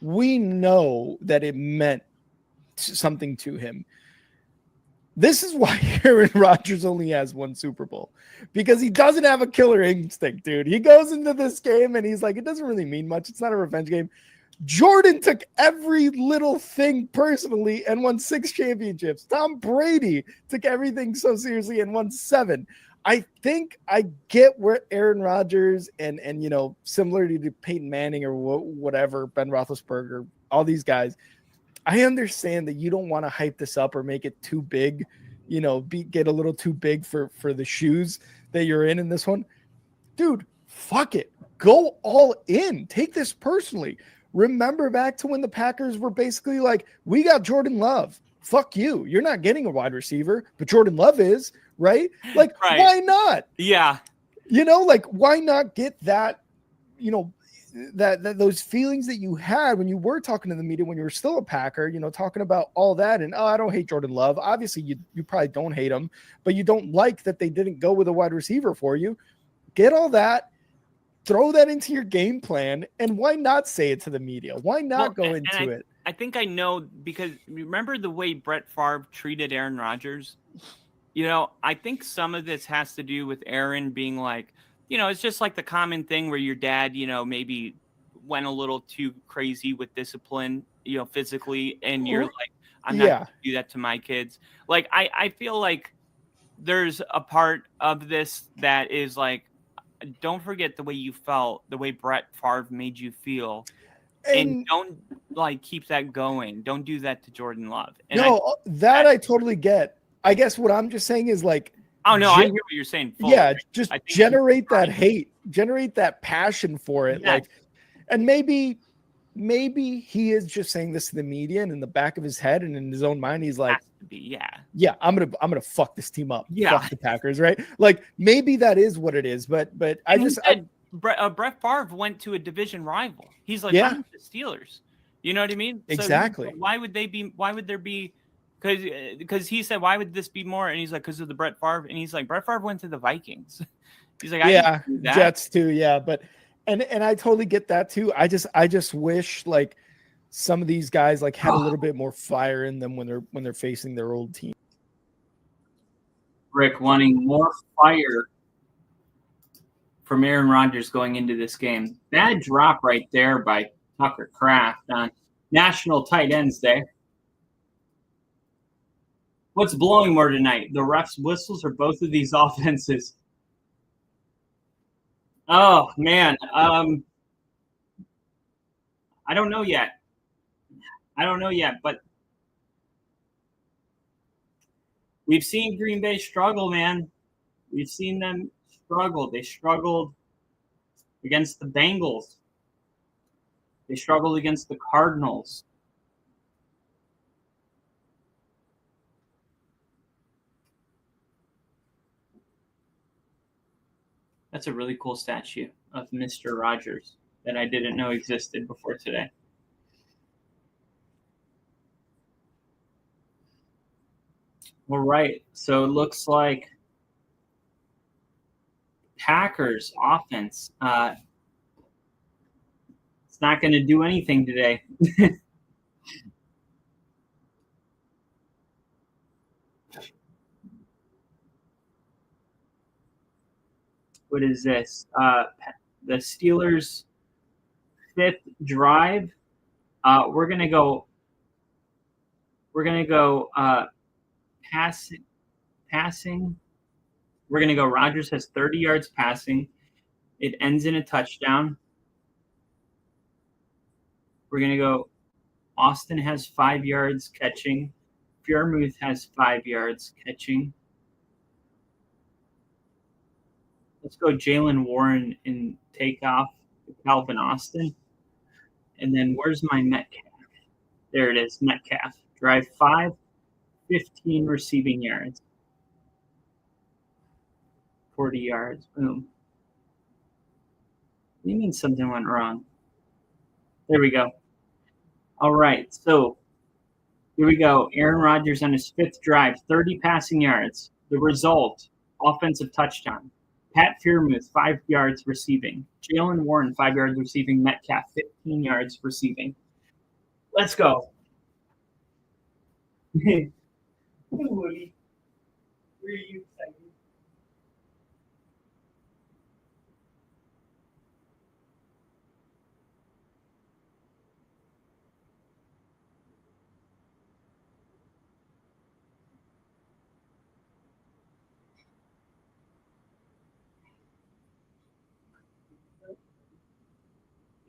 we know that it meant something to him. This is why Aaron Rodgers only has one Super Bowl, because he doesn't have a killer instinct, dude. He goes into this game and he's like, it doesn't really mean much. It's not a revenge game. Jordan took every little thing personally and won 6 championships. Tom Brady took everything so seriously and won 7. I think I get where Aaron Rodgers and similar to Peyton Manning or whatever, Ben Roethlisberger, all these guys, I understand that you don't want to hype this up or make it too big, get a little too big for the shoes that you're in this one. Dude, fuck it. Go all in. Take this personally. Remember back to when the Packers were basically like, we got Jordan Love. Fuck you. You're not getting a wide receiver, but Jordan Love is, right? Like, right. Why not? Yeah. Like why not get that, that those feelings that you had when you were talking to the media when you were still a Packer, talking about all that and I don't hate Jordan Love. Obviously you probably don't hate him, but you don't like that they didn't go with a wide receiver for you. Get all that, throw that into your game plan, and why not say it to the media? Why not go into it? I think I know, because remember the way Brett Favre treated Aaron Rodgers? I think some of this has to do with Aaron being like, it's just like the common thing where your dad, maybe went a little too crazy with discipline, physically, and you're like, I'm not going to do that to my kids. Like, I feel like there's a part of this that is like, don't forget the way you felt, the way Brett Favre made you feel. And don't keep that going. Don't do that to Jordan Love. And I totally get. I guess what I'm just saying is like, oh no, I hear what you're saying. Fully. Yeah, just generate that hate, generate that passion for it. Yes. Like, and maybe he is just saying this to the media, and in the back of his head and in his own mind, he's like, I'm gonna fuck this team up. Fuck the Packers, right? Like maybe that is what it is, but Brett Favre went to a division rival. He's like, I'm the Steelers. You know what I mean? Exactly. So why would there be? Because he said, why would this be more? And he's like, because of the Brett Favre. And he's like, Brett Favre went to the Vikings. He's like, Jets too. Yeah. But, and I totally get that too. I just wish like some of these guys like had a little bit more fire in them when they're facing their old team. Rick wanting more fire from Aaron Rodgers going into this game. Bad drop right there by Tucker Kraft on National Tight Ends Day. What's blowing more tonight? The refs' whistles or both of these offenses? Oh, man. I don't know yet. But we've seen Green Bay struggle, man. We've seen them struggle. They struggled against the Bengals. They struggled against the Cardinals. That's a really cool statue of Mr. Rogers that I didn't know existed before today. All right, so it looks like Packers offense. It's not going to do anything today. What is this? The Steelers' fifth drive. We're gonna go passing. We're gonna go. Rodgers has 30 yards passing. It ends in a touchdown. We're gonna go. Austin has 5 yards catching. Fiermuth has 5 yards catching. Let's go Jalen Warren and take off Calvin Austin. And then where's my Metcalf? There it is, Metcalf. Drive 5, 15 receiving yards. 40 yards. Boom. What do you mean something went wrong? There we go. All right, so here we go. Aaron Rodgers on his fifth drive, 30 passing yards. The result, offensive touchdown. Pat Fiermuth, 5 yards receiving. Jalen Warren, 5 yards receiving. Metcalf, 15 yards receiving. Let's go. Hey, Woody. Where are you excited?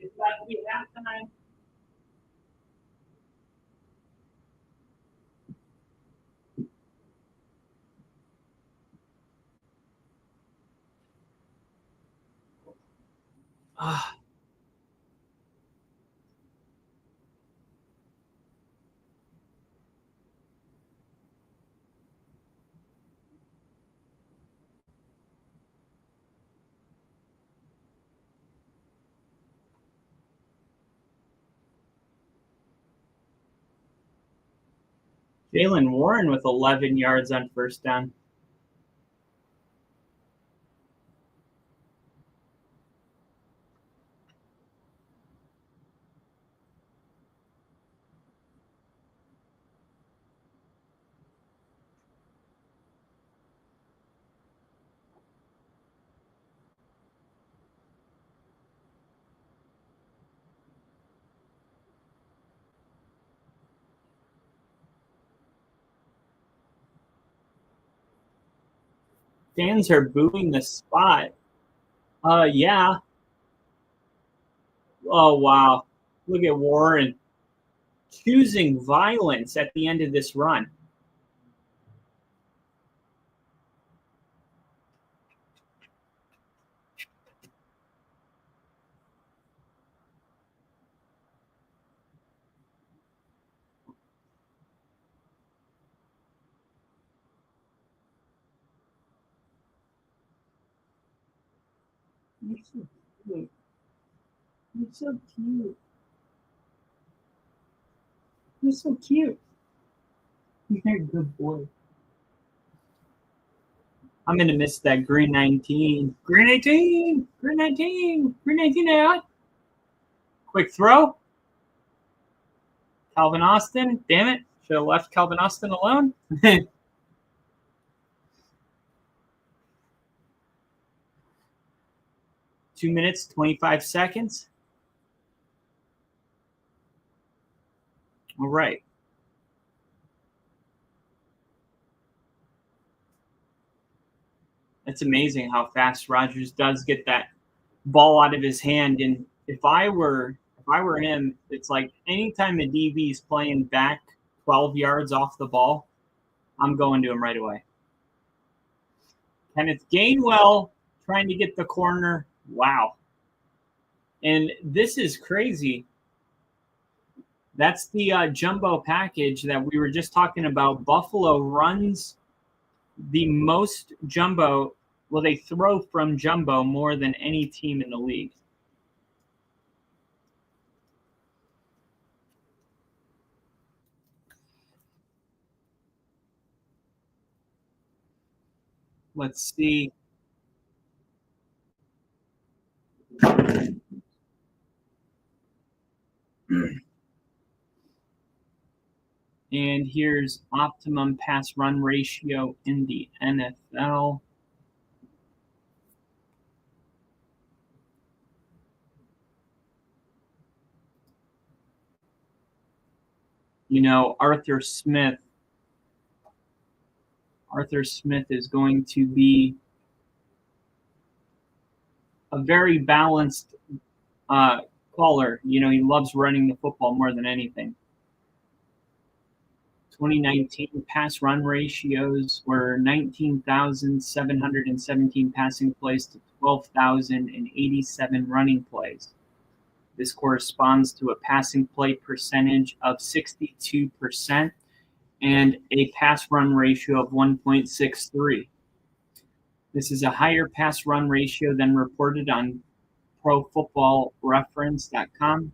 It's about to be halftime. Jalen Warren with 11 yards on first down. Fans are booing the spot. Yeah. Oh, wow. Look at Warren choosing violence at the end of this run. You're so cute. You're so cute. You're so cute. You're a good boy. I'm going to miss that green 19. Green 18. Green 19. Green 19 out. Quick throw. Calvin Austin. Damn it. Should have left Calvin Austin alone. 2 minutes, 25 seconds. All right. It's amazing how fast Rodgers does get that ball out of his hand. And if I were him, it's like anytime a DB is playing back 12 yards off the ball, I'm going to him right away. Kenneth Gainwell trying to get the corner. Wow. And this is crazy. That's the jumbo package that we were just talking about. Buffalo runs the most jumbo. Well, they throw from jumbo more than any team in the league. Let's see. And here's optimum pass run ratio in the NFL. You know, Arthur Smith is going to be a very balanced caller. You know, he loves running the football more than anything. 2019 pass run ratios were 19,717 passing plays to 12,087 running plays. This corresponds to a passing play percentage of 62% and a pass run ratio of 1.63. This is a higher pass run ratio than reported on ProFootballReference.com.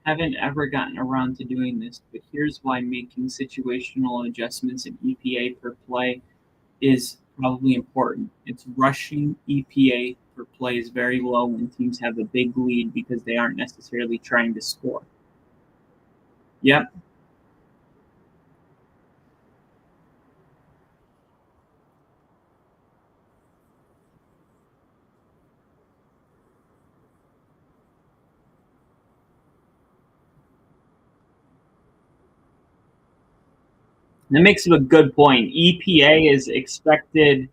Haven't ever gotten around to doing this, but here's why making situational adjustments in EPA per play is probably important. It's rushing EPA per play is very low when teams have a big lead because they aren't necessarily trying to score. Yep. That makes a good point. EPA is expected,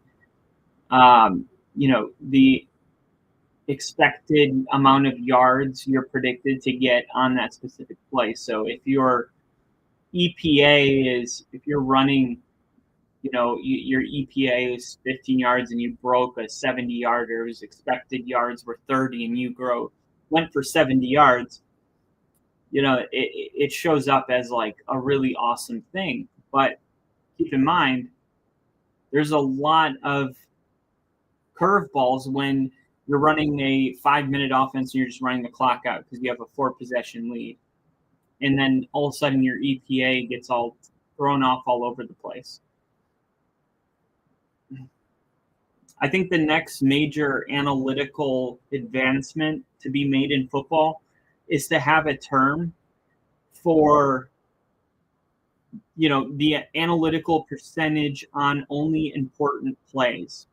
the expected amount of yards you're predicted to get on that specific play. So if your EPA is, if you're running, your EPA is 15 yards and you broke a 70-yarder, whose expected yards were 30 and you went for 70 yards, it shows up as like a really awesome thing. But keep in mind, there's a lot of curveballs when you're running a 5-minute offense and you're just running the clock out because you have a 4-possession lead. And then all of a sudden your EPA gets all thrown off all over the place. I think the next major analytical advancement to be made in football is to have a term for, the analytical percentage on only important plays.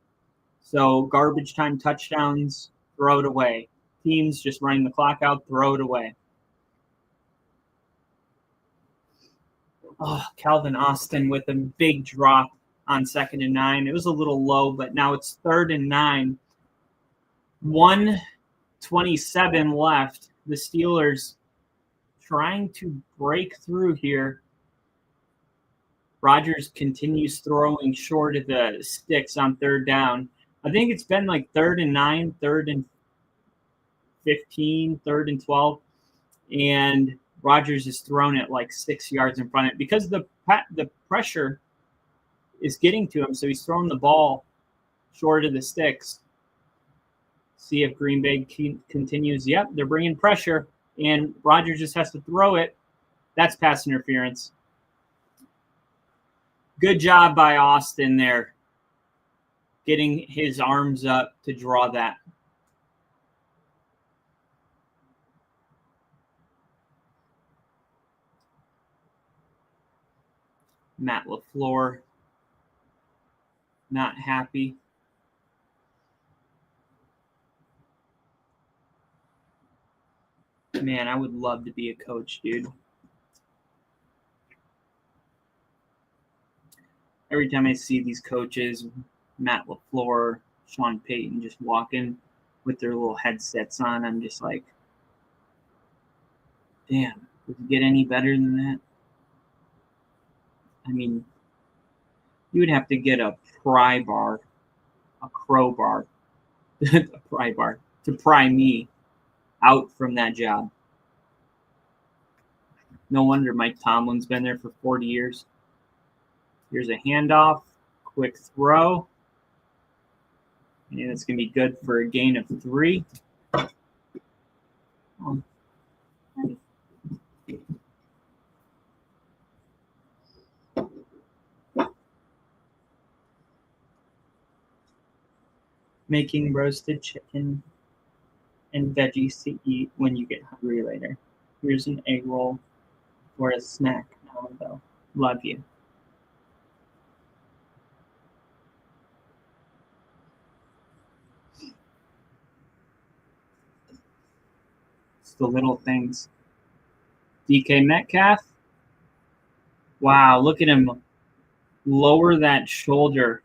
So garbage time touchdowns, throw it away. Teams just running the clock out, throw it away. Oh, Calvin Austin with a big drop on 2nd and 9. It was a little low, but now it's 3rd and 9. 1:27 left. The Steelers trying to break through here. Rodgers continues throwing short of the sticks on 3rd down. I think it's been like 3rd and 9, 3rd and 15, 3rd and 12. And Rodgers is thrown it like 6 yards in front of it because the pressure is getting to him. So he's throwing the ball short of the sticks. See if Green Bay continues. Yep, they're bringing pressure, and Rodgers just has to throw it. That's pass interference. Good job by Austin there, getting his arms up to draw that. Matt LaFleur, not happy. Man, I would love to be a coach, dude. Every time I see these coaches, Matt LaFleur, Sean Payton, just walking with their little headsets on, I'm just like, damn, does it get any better than that? I mean, you would have to get a crowbar, a pry bar, to pry me out from that job. No wonder Mike Tomlin's been there for 40 years. Here's a handoff, quick throw. And it's going to be good for a gain of 3. Making roasted chicken and veggies to eat when you get hungry later. Here's an egg roll or a snack now, though. Love you. It's the little things. DK Metcalf. Wow, look at him lower that shoulder.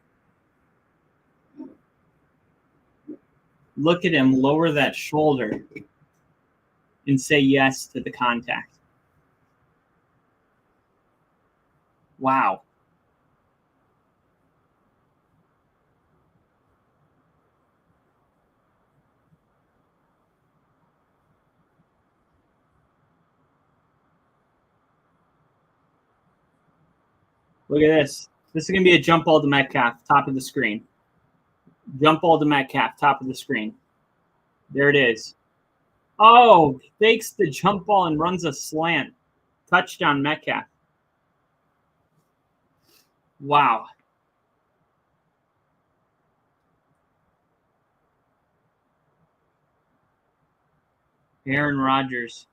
Look at him lower that shoulder and say yes to the contact. Wow. Look at this. This is going to be a jump ball to Metcalf, top of the screen. Jump ball to Metcalf, top of the screen. There it is. Oh, fakes the jump ball and runs a slant. Touchdown, Metcalf. Wow. Aaron Rodgers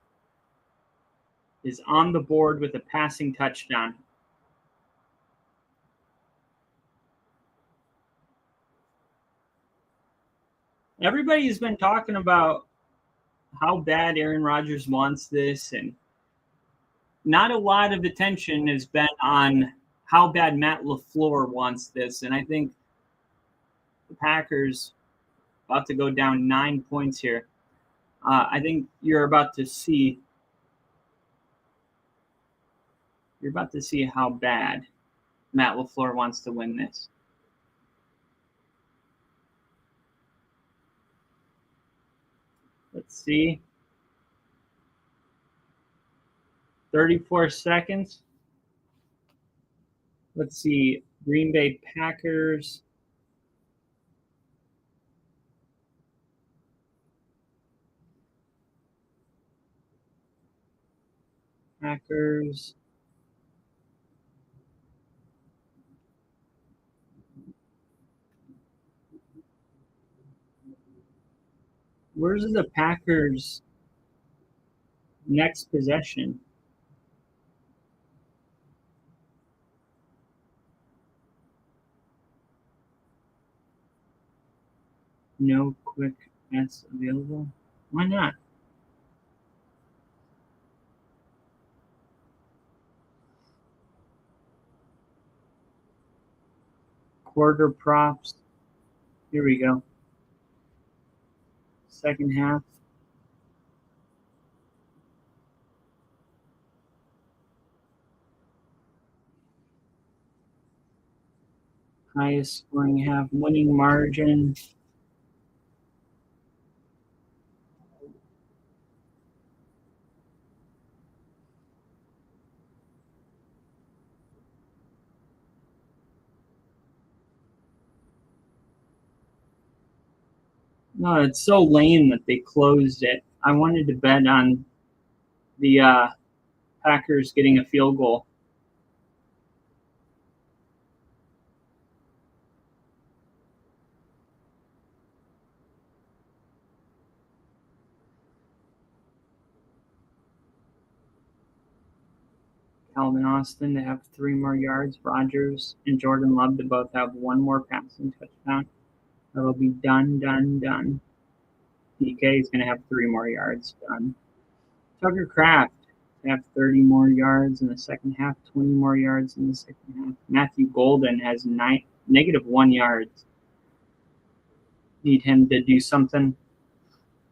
is on the board with a passing touchdown. Everybody's been talking about how bad Aaron Rodgers wants this, and not a lot of attention has been on how bad Matt LaFleur wants this. And I think the Packers about to go down 9 points here. I think you're about to see how bad Matt LaFleur wants to win this. Let's see. 34 seconds. Let's see. Green Bay Packers. Packers. Where's the Packers' next possession? No quick pass available. Why not? Quarter props. Here we go. Second half. Highest scoring half. Winning margin. No, it's so lame that they closed it. I wanted to bet on the Packers getting a field goal. Calvin Austin to have 3 more yards. Rodgers and Jordan Love to both have 1 more passing touchdown. That'll be done. DK is going to have 3 more yards. Done. Tucker Kraft to have 30 more yards in the second half, 20 more yards in the second half. Matthew Golden has -1 yards. Need him to do something.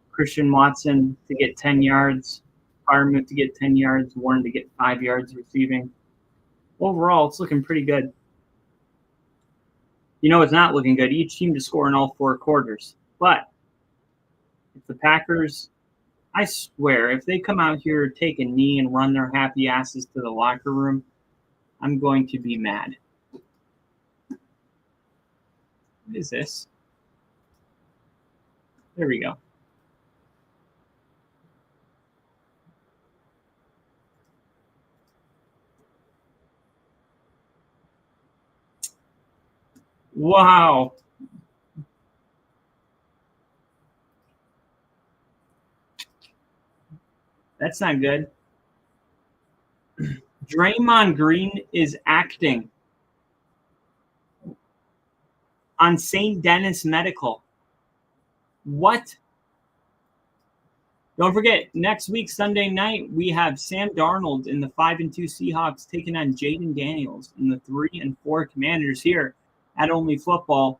Christian Watson to get 10 yards. Fireman to get 10 yards. Warren to get 5 yards receiving. Overall, it's looking pretty good. You know it's not looking good. Each team to score in all 4 quarters. But if the Packers, I swear, if they come out here, take a knee, and run their happy asses to the locker room, I'm going to be mad. What is this? There we go. Wow. That's not good. Draymond Green is acting on St. Denis Medical. What? Don't forget, next week, Sunday night, we have Sam Darnold in the 5-2 Seahawks taking on Jaden Daniels in the 3-4 Commanders here at Only Football.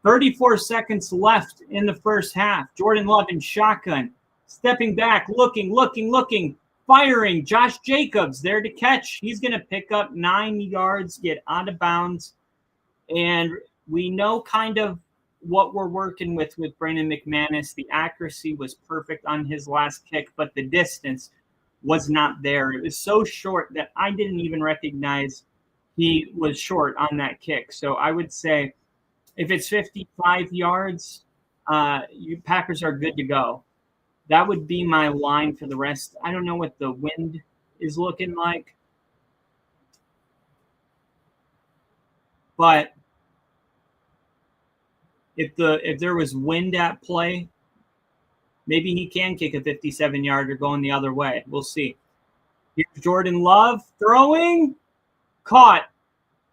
34 seconds left in the first half. Jordan Love in shotgun, stepping back, looking, firing. Josh Jacobs there to catch. He's going to pick up 9 yards, get out of bounds, and we know kind of what we're working with Brandon McManus. The accuracy was perfect on his last kick, but the distance was not there. It was so short that I didn't even recognize he was short on that kick. So I would say if it's 55 yards, you Packers are good to go. That would be my line for the rest. I don't know what the wind is looking like, but if there was wind at play, maybe he can kick a 57-yarder going the other way. We'll see. Here's Jordan Love throwing. Caught.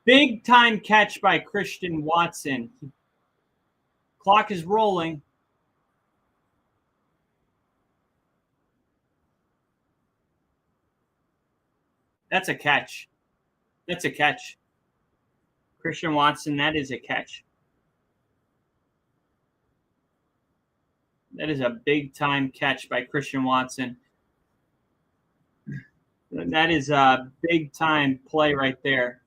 Big time catch by Christian Watson. Clock is rolling. That's a catch. That's a catch. Christian Watson, that is a catch. That is a big time catch by Christian Watson. That is a big time play right there.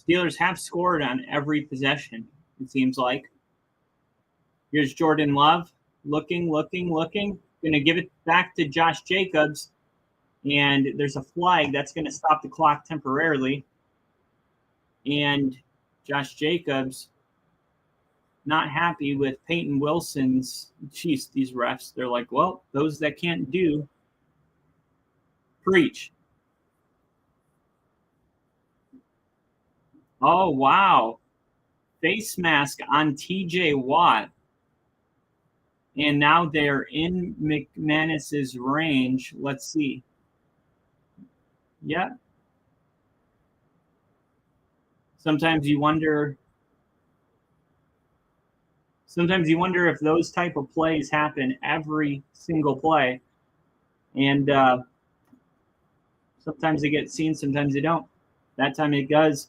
Steelers have scored on every possession, it seems like. Here's Jordan Love. Looking. Going to give it back to Josh Jacobs. And there's a flag that's going to stop the clock temporarily. And Josh Jacobs not happy with Peyton Wilson's. Jeez, these refs, they're like, well, those that can't do, preach. Oh, wow. Face mask on TJ Watt. And now they're in McManus's range. Let's see. Yeah. Sometimes you wonder if those type of plays happen every single play. And sometimes they get seen, sometimes they don't. That time it does.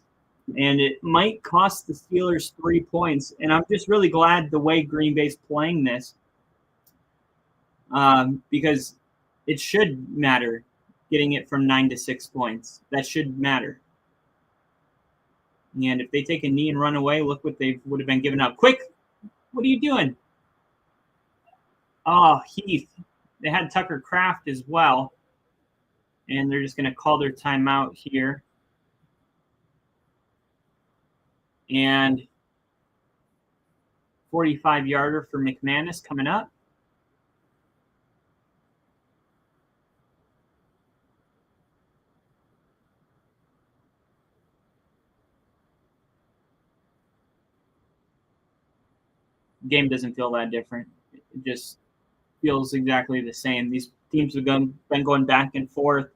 And it might cost the Steelers 3 points. And I'm just really glad the way Green Bay's playing this. Because it should matter getting it from 9 to 6 points. That should matter. And if they take a knee and run away, look what they would have been giving up. Quick! What are you doing? Oh, Heath. They had Tucker Kraft as well. And they're just going to call their timeout here. And 45-yarder for McManus coming up. Game doesn't feel that different. It just feels exactly the same. These teams have been going back and forth.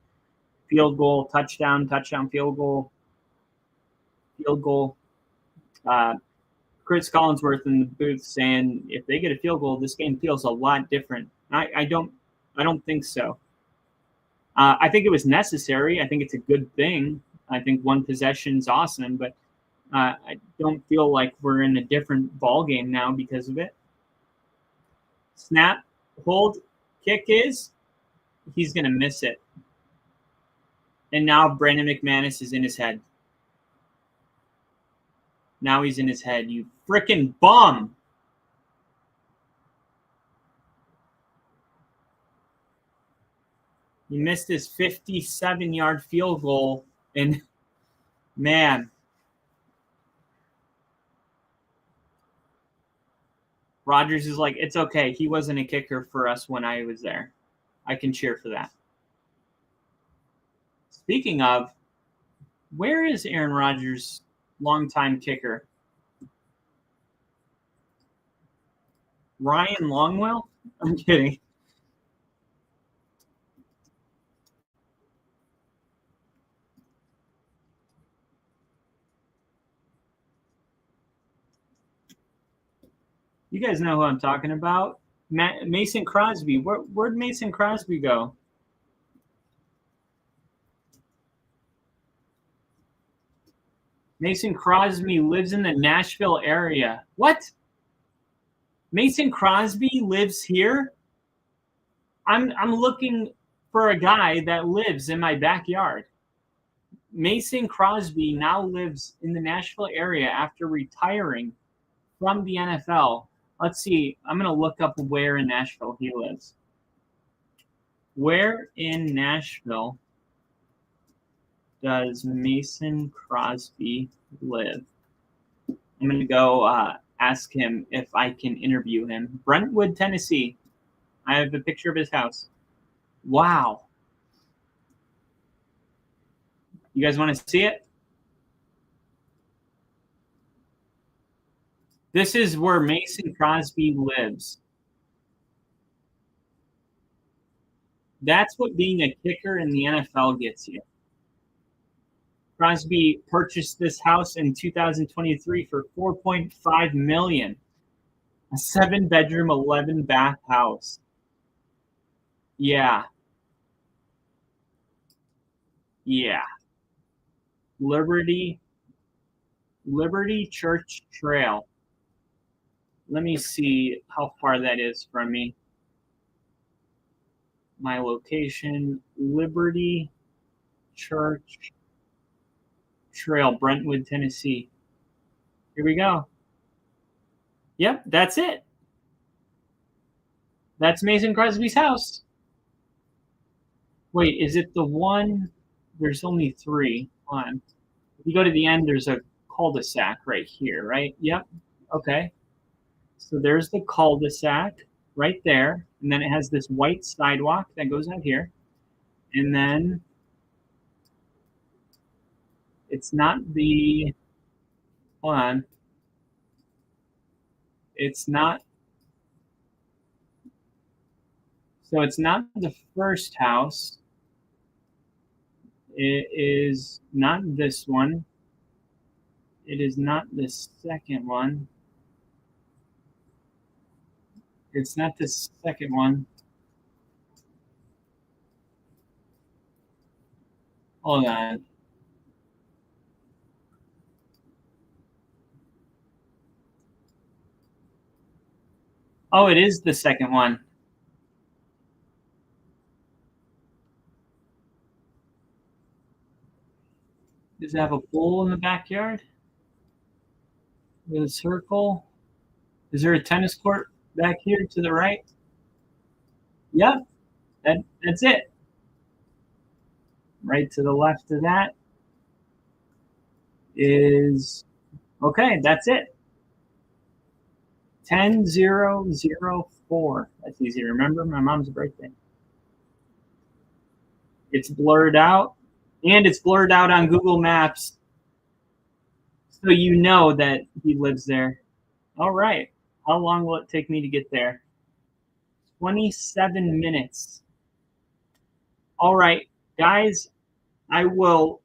Field goal, touchdown, field goal, field goal. Chris Collinsworth in the booth saying if they get a field goal, this game feels a lot different. I don't think so. I think it was necessary. I think it's a good thing. I think one possession's awesome, but I don't feel like we're in a different ball game now because of it. Snap, hold, kick is. He's going to miss it. And now Brandon McManus is in his head. Now he's in his head. You frickin' bum. He missed his 57-yard field goal. And, man. Rodgers is like, it's okay. He wasn't a kicker for us when I was there. I can cheer for that. Speaking of, where is Aaron Rodgers' longtime kicker? Ryan Longwell? I'm kidding. You guys know who I'm talking about. Mason Crosby. Where'd Mason Crosby go? Mason Crosby lives in the Nashville area. What? Mason Crosby lives here? I'm looking for a guy that lives in my backyard. Mason Crosby now lives in the Nashville area after retiring from the NFL. Let's see. I'm going to look up where in Nashville he lives. Where in Nashville does Mason Crosby live? I'm going to go ask him if I can interview him. Brentwood, Tennessee. I have a picture of his house. Wow. You guys want to see it? This is where Mason Crosby lives. That's what being a kicker in the NFL gets you. Crosby purchased this house in 2023 for $4.5 million. A 7-bedroom, 11-bath house. Yeah. Liberty Church Trail. Let me see how far that is from me. My location, Liberty Church Trail, Brentwood, Tennessee. Here we go. Yep, that's it. That's Mason Crosby's house. Wait, is it the one? There's only 3. Hold on. If you go to the end, there's a cul-de-sac right here, right? Yep. Okay. So there's the cul-de-sac right there. And then it has this white sidewalk that goes out here. And then it's not the, hold on. It's not, so it's not the first house. It is not this one. It is not the second one. It's not the second one. Hold on. Oh, it is the second one. Does it have a pool in the backyard? With a circle? Is there a tennis court back here to the right? Yep, that's it. Right to the left of that is, okay, that's it. 10004. That's easy to remember. My mom's birthday. It's blurred out, and it's blurred out on Google Maps, so you know that he lives there. All right. How long will it take me to get there? 27 minutes. All right, guys, I will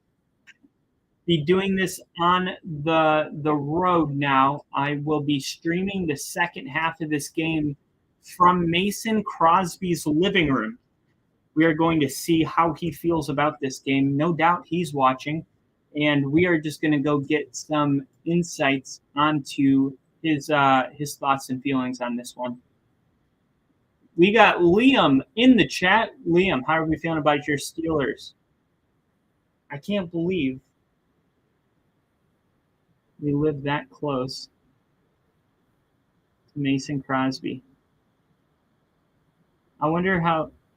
be doing this on the road now. I will be streaming the second half of this game from Mason Crosby's living room. We are going to see how he feels about this game. No doubt he's watching, and we are just going to go get some insights onto his thoughts and feelings on this one. We got Liam in the chat. Liam, how are we feeling about your Steelers? I can't believe we live that close to Mason Crosby. I wonder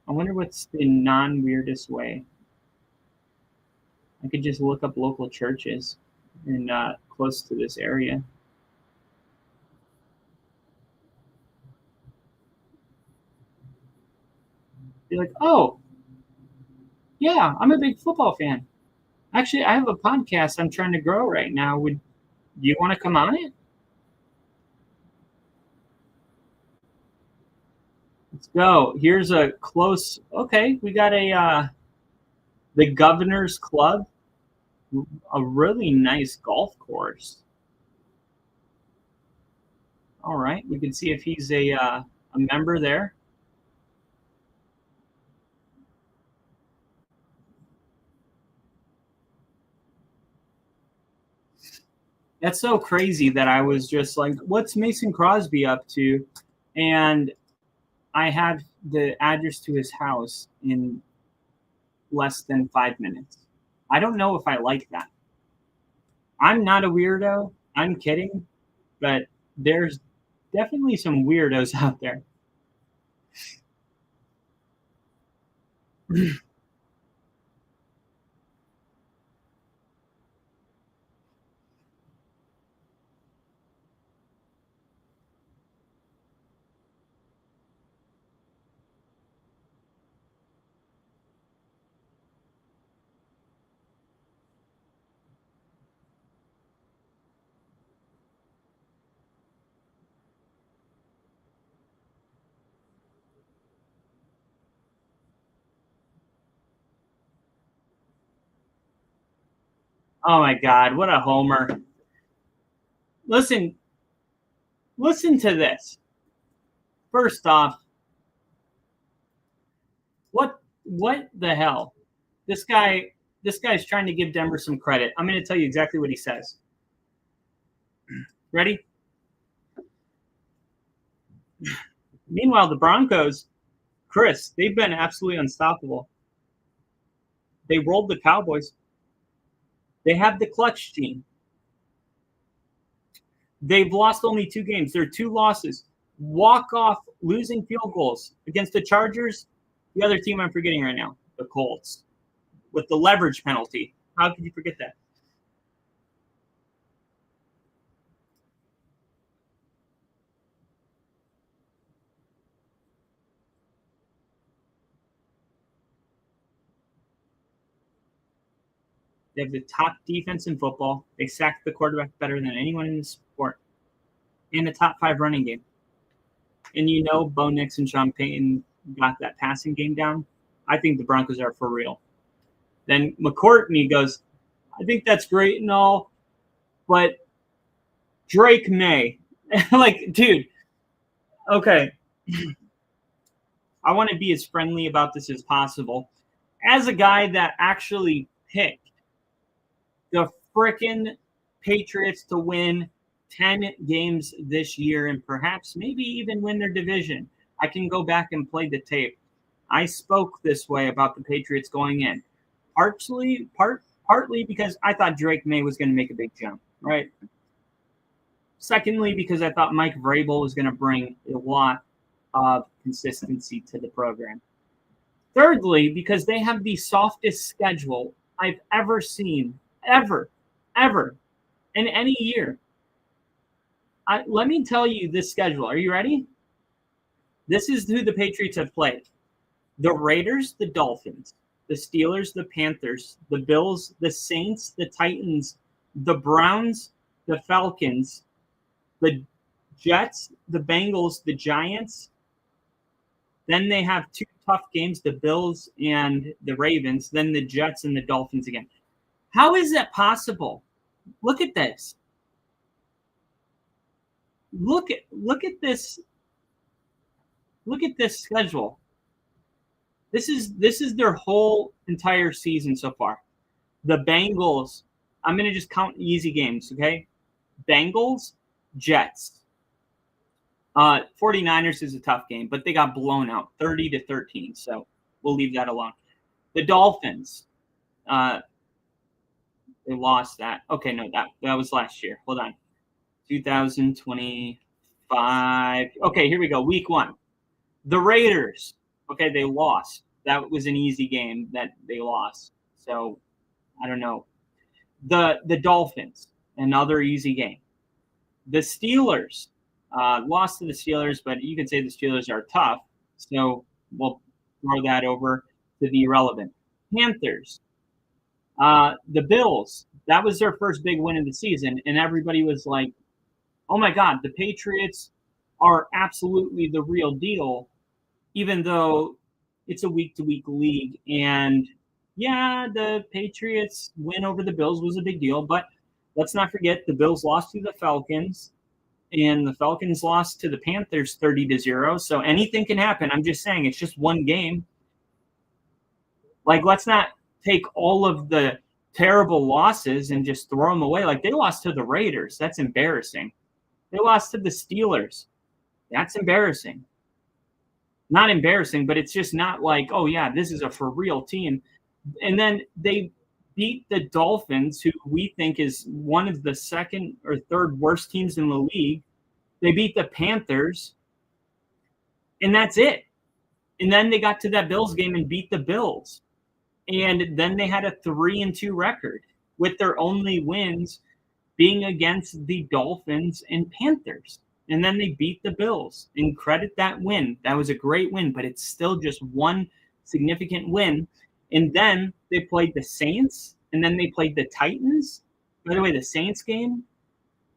what's the non-weirdest way. I could just look up local churches in close to this area. Be like, oh, yeah, I'm a big football fan. Actually, I have a podcast I'm trying to grow right now. Do you want to come on it? Let's go. Here's a close. Okay, we got the Governor's Club, a really nice golf course. All right, we can see if he's a member there. That's so crazy that I was just like, what's Mason Crosby up to? And I had the address to his house in less than 5 minutes. I don't know if I like that. I'm not a weirdo. I'm kidding. But there's definitely some weirdos out there. Oh my God, what a homer. Listen to this. First off, what the hell? This guy's trying to give Denver some credit. I'm going to tell you exactly what he says. Ready? Meanwhile, the Broncos, Chris, they've been absolutely unstoppable. They rolled the Cowboys. They have the clutch team. They've lost only 2 games. There are 2 losses. Walk-off losing field goals against the Chargers. The other team I'm forgetting right now, the Colts, with the leverage penalty. How could you forget that? They have the top defense in football. They sack the quarterback better than anyone in the sport. And the top 5 running game. And you know Bo Nix and Sean Payton got that passing game down. I think the Broncos are for real. Then McCourtney goes, I think that's great and all, but Drake May. Like, dude, okay. I want to be as friendly about this as possible. As a guy that actually picked the frickin' Patriots to win 10 games this year and perhaps maybe even win their division, I can go back and play the tape. I spoke this way about the Patriots going in. Partly because I thought Drake May was going to make a big jump, right? Secondly, because I thought Mike Vrabel was going to bring a lot of consistency to the program. Thirdly, because they have the softest schedule I've ever seen, ever, in any year. Let me tell you this schedule. Are you ready? This is who the Patriots have played. The Raiders, the Dolphins, the Steelers, the Panthers, the Bills, the Saints, the Titans, the Browns, the Falcons, the Jets, the Bengals, the Giants. Then they have 2 tough games, the Bills and the Ravens, then the Jets and the Dolphins again. How is that possible? Look at this. Look at this. Look at this schedule. This is their whole entire season so far. The Bengals, I'm going to just count easy games, okay? Bengals, Jets. 49ers is a tough game, but they got blown out 30-13, so we'll leave that alone. The Dolphins, they lost that. Okay, no, that was last year. Hold on. 2025. Okay, here we go. Week 1. The Raiders. Okay, they lost. That was an easy game that they lost. So, I don't know. The Dolphins, another easy game. The Steelers, lost to the Steelers, but you could say the Steelers are tough. So, we'll throw that over to the irrelevant. Panthers. The Bills, that was their first big win of the season, and everybody was like, oh my God, the Patriots are absolutely the real deal, even though it's a week-to-week league. And yeah, the Patriots win over the Bills was a big deal, but let's not forget the Bills lost to the Falcons, and the Falcons lost to the Panthers 30-0. So anything can happen. I'm just saying it's just one game. Like, let's not take all of the terrible losses and just throw them away. Like, they lost to the Raiders. That's embarrassing. They lost to the Steelers. That's embarrassing. Not embarrassing, but it's just not like, oh, yeah, this is a for real team. And then they beat the Dolphins, who we think is one of the second or third worst teams in the league. They beat the Panthers, and that's it. And then they got to that Bills game and beat the Bills. And then they had a 3-2 record, with their only wins being against the Dolphins and Panthers. And then they beat the Bills. And credit that win. That was a great win, but it's still just one significant win. And then they played the Saints, and then they played the Titans. By the way, the Saints game,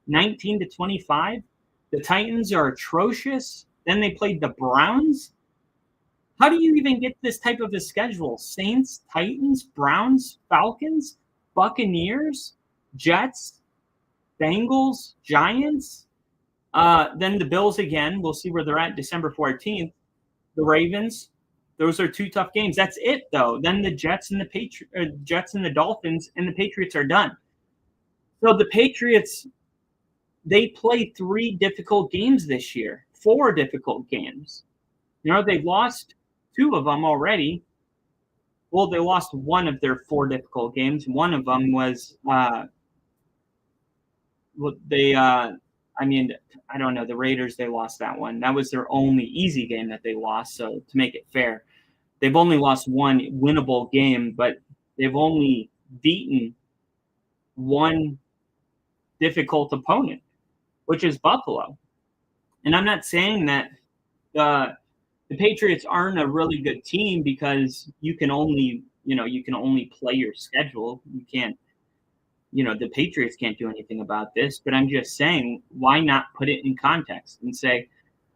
19-25. The Titans are atrocious. Then they played the Browns. How do you even get this type of a schedule? Saints, Titans, Browns, Falcons, Buccaneers, Jets, Bengals, Giants. Then the Bills again. We'll see where they're at December 14th. The Ravens. Those are 2 tough games. That's it, though. Then the Jets and the Dolphins and the Patriots are done. So the Patriots, they played 3 difficult games this year. 4 difficult games. You know, they've lost 2 of them already. Well, they lost one of their 4 difficult games. One of them was I don't know, the Raiders, they lost that one. That was their only easy game that they lost. So to make it fair, they've only lost one winnable game, but they've only beaten one difficult opponent, which is Buffalo. And I'm not saying that the Patriots aren't a really good team because you can only play your schedule. You can't, the Patriots can't do anything about this, but I'm just saying, why not put it in context and say,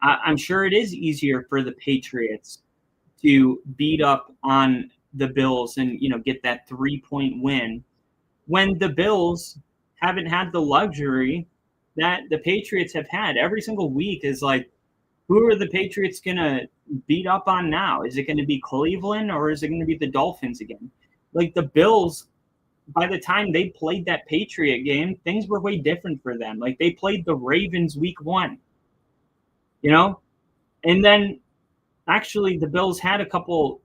I'm sure it is easier for the Patriots to beat up on the Bills and, get that 3-point win when the Bills haven't had the luxury that the Patriots have had. Every single week is like, who are the Patriots going to beat up on now? Is it going to be Cleveland or is it going to be the Dolphins again? Like the Bills, by the time they played that Patriot game, things were way different for them. Like they played the Ravens week 1, and then actually the Bills had a couple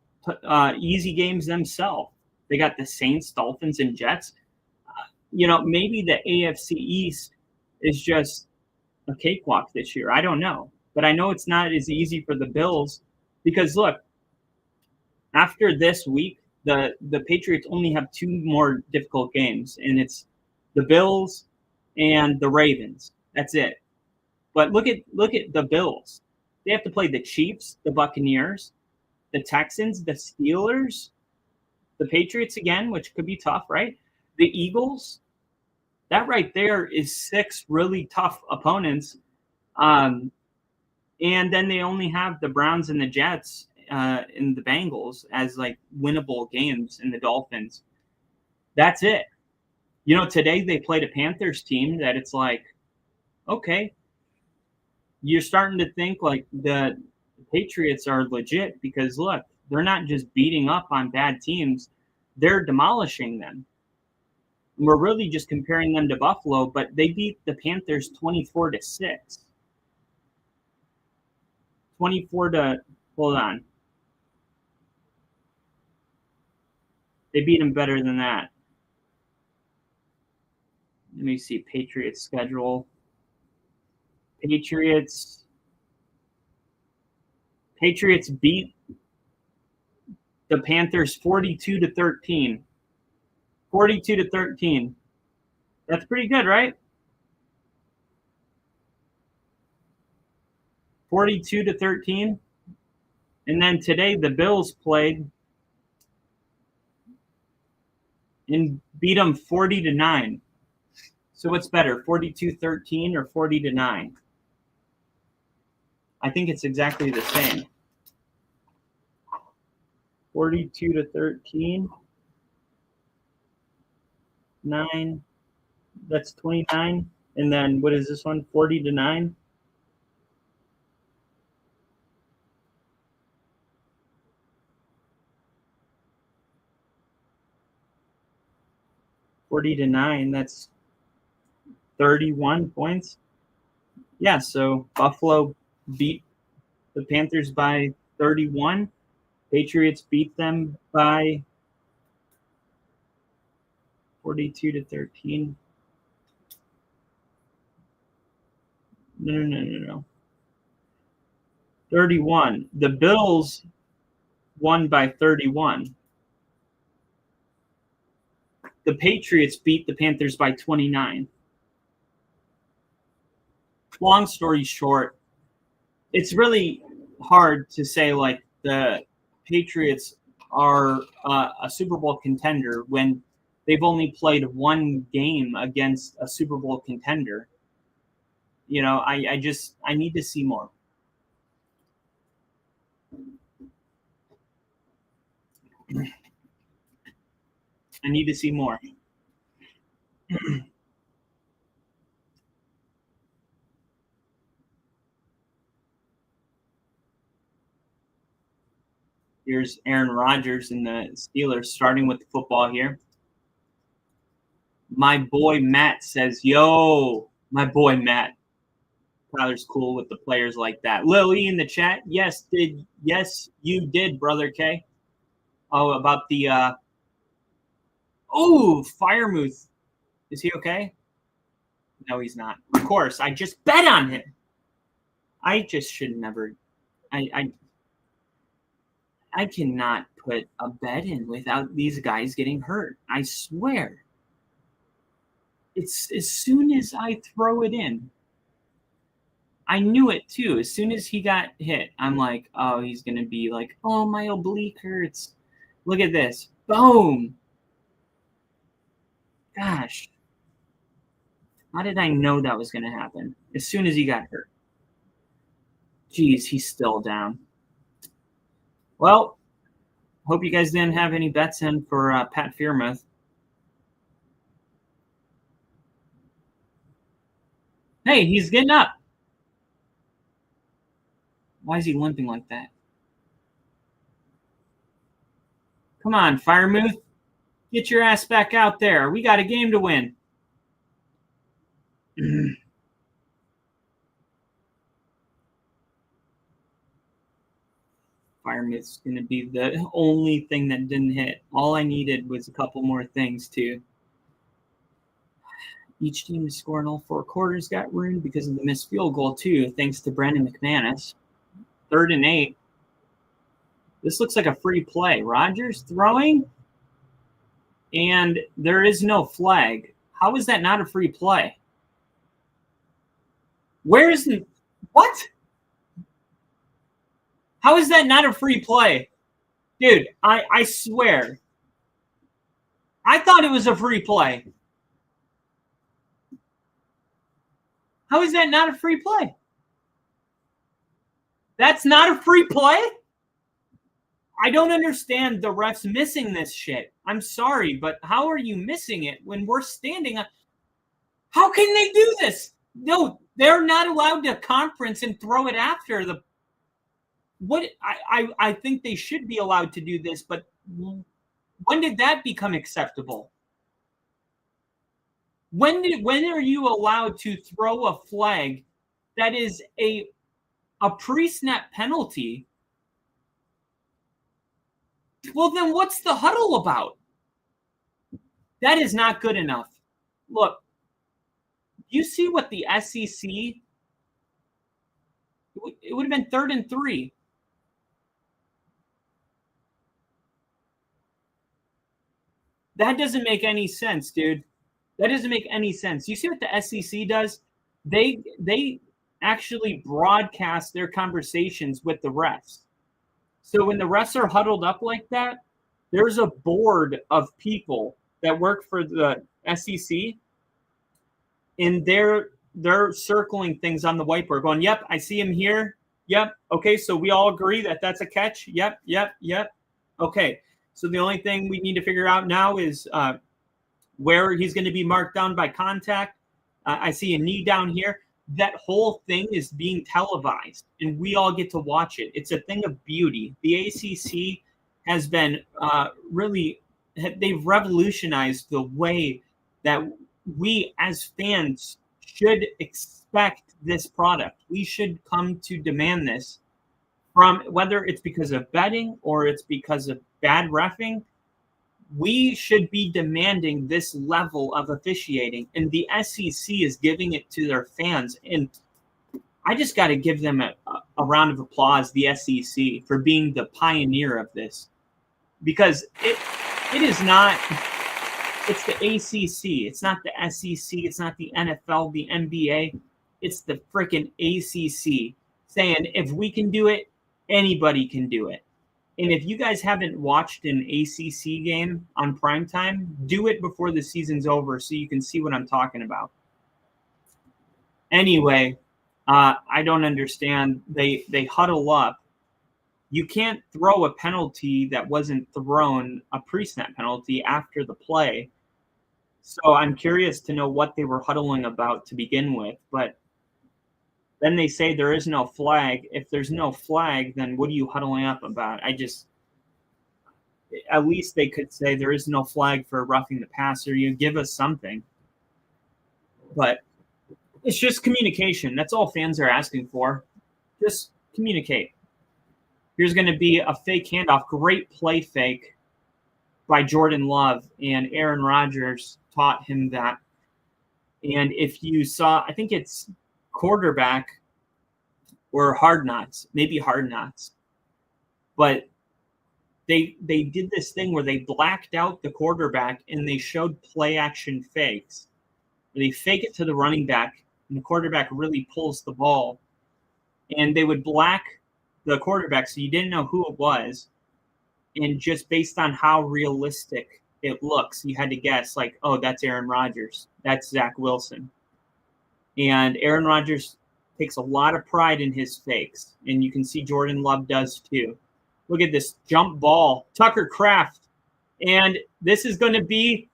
easy games themselves. They got the Saints, Dolphins, and Jets. Maybe the AFC East is just a cakewalk this year. I don't know. But I know it's not as easy for the Bills because, look, after this week, the Patriots only have 2 more difficult games, and it's the Bills and the Ravens. That's it. But look at the Bills. They have to play the Chiefs, the Buccaneers, the Texans, the Steelers, the Patriots again, which could be tough, right? The Eagles. That right there is 6 really tough opponents. And then they only have the Browns and the Jets and the Bengals as like winnable games, and the Dolphins. That's it. Today they played a Panthers team that it's like, okay, you're starting to think like the Patriots are legit because look, they're not just beating up on bad teams, they're demolishing them. And we're really just comparing them to Buffalo, but they beat the Panthers 24-6. hold on. They beat them better than that. Let me see Patriots schedule. Patriots beat the Panthers 42-13. 42-13. That's pretty good, right? 42-13. And then today the Bills played and beat them 40-9. So what's better, 42-13 or 40-9? I think it's exactly the same. 42-13. 9. That's 29. And then what is this one? 40-9. That's 31 points. Yeah, so Buffalo beat the Panthers by 31. Patriots beat them by 42-13. No. 31. The Bills won by 31. The Patriots beat the Panthers by 29. Long story short, it's really hard to say like the Patriots are a Super Bowl contender when they've only played one game against a Super Bowl contender. I need to see more. I need to see more. Here's Aaron Rodgers and the Steelers starting with the football here. My boy Matt says, yo, my boy Matt. Tyler's cool with the players like that. Lily in the chat. Yes, you did, brother K. about the Firemouth. Is he okay? No, he's not. Of course, I just bet on him. I just should never. I cannot put a bet in without these guys getting hurt. I swear. It's as soon as I throw it in. I knew it too. As soon as he got hit, I'm like, oh, he's going to be like, oh, my oblique hurts. Look at this. Boom. Gosh. How did I know that was going to happen? As soon as he got hurt. Jeez, he's still down. Well, hope you guys didn't have any bets in for Pat Freiermuth. Hey, he's getting up. Why is he limping like that? Come on, Freiermuth. Get your ass back out there. We got a game to win. Freiermuth's going to be the only thing that didn't hit. All I needed was a couple more things, too. Each team to score in all 4 quarters got ruined because of the missed field goal, too, thanks to Brandon McManus. 3rd and 8. This looks like a free play. Rodgers throwing, and there is no flag. How is that not a free play? Where is the – what? How is that not a free play? Dude, I swear. I thought it was a free play. How is that not a free play? That's not a free play? I don't understand the refs missing this shit. I'm sorry, but how are you missing it when we're standing on? How can they do this? No, they're not allowed to conference and throw it after the. What I think they should be allowed to do this, but when did that become acceptable? When are you allowed to throw a flag that is a pre-snap penalty? Well, then what's the huddle about? That is not good enough. Look, you see what the SEC, it would have been 3rd and 3. That doesn't make any sense, dude. That doesn't make any sense. You see what the SEC does? They actually broadcast their conversations with the refs. So when the refs are huddled up like that, there's a board of people that work for the SEC, and they're circling things on the whiteboard going, yep, I see him here. Yep. Okay, so we all agree that that's a catch. Yep. Okay, so the only thing we need to figure out now is where he's going to be marked down by contact. I see a knee down here. That whole thing is being televised, and we all get to watch it. It's a thing of beauty. The ACC has been they've revolutionized the way that we as fans should expect this product. We should come to demand this from, whether it's because of betting or it's because of bad reffing. We should be demanding this level of officiating, and the SEC is giving it to their fans. And I just got to give them a round of applause, the SEC, for being the pioneer of this, because it is not. It's the ACC. It's not the SEC. It's not the NFL, the NBA. It's the freaking ACC saying, if we can do it, anybody can do it. And if you guys haven't watched an ACC game on primetime, do it before the season's over so you can see what I'm talking about. Anyway, I don't understand. They huddle up. You can't throw a penalty that wasn't thrown, a pre-snap penalty, after the play. So I'm curious to know what they were huddling about to begin with. But then they say there is no flag. If there's no flag, then what are you huddling up about? At least they could say there is no flag for roughing the passer. You give us something. But it's just communication. That's all fans are asking for. Just communicate. Here's going to be a fake handoff. Great play fake by Jordan Love, and Aaron Rodgers taught him that. And if you saw, I think it's Quarterback or Hard Knocks, maybe Hard Knocks, but they did this thing where they blacked out the quarterback and they showed play action fakes. They fake it to the running back, and the quarterback really pulls the ball. And they would black the quarterback so you didn't know who it was. And just based on how realistic it looks, you had to guess, like, oh, that's Aaron Rodgers. That's Zach Wilson. And Aaron Rodgers takes a lot of pride in his fakes. And you can see Jordan Love does too. Look at this jump ball. Tucker Kraft. And this is going to be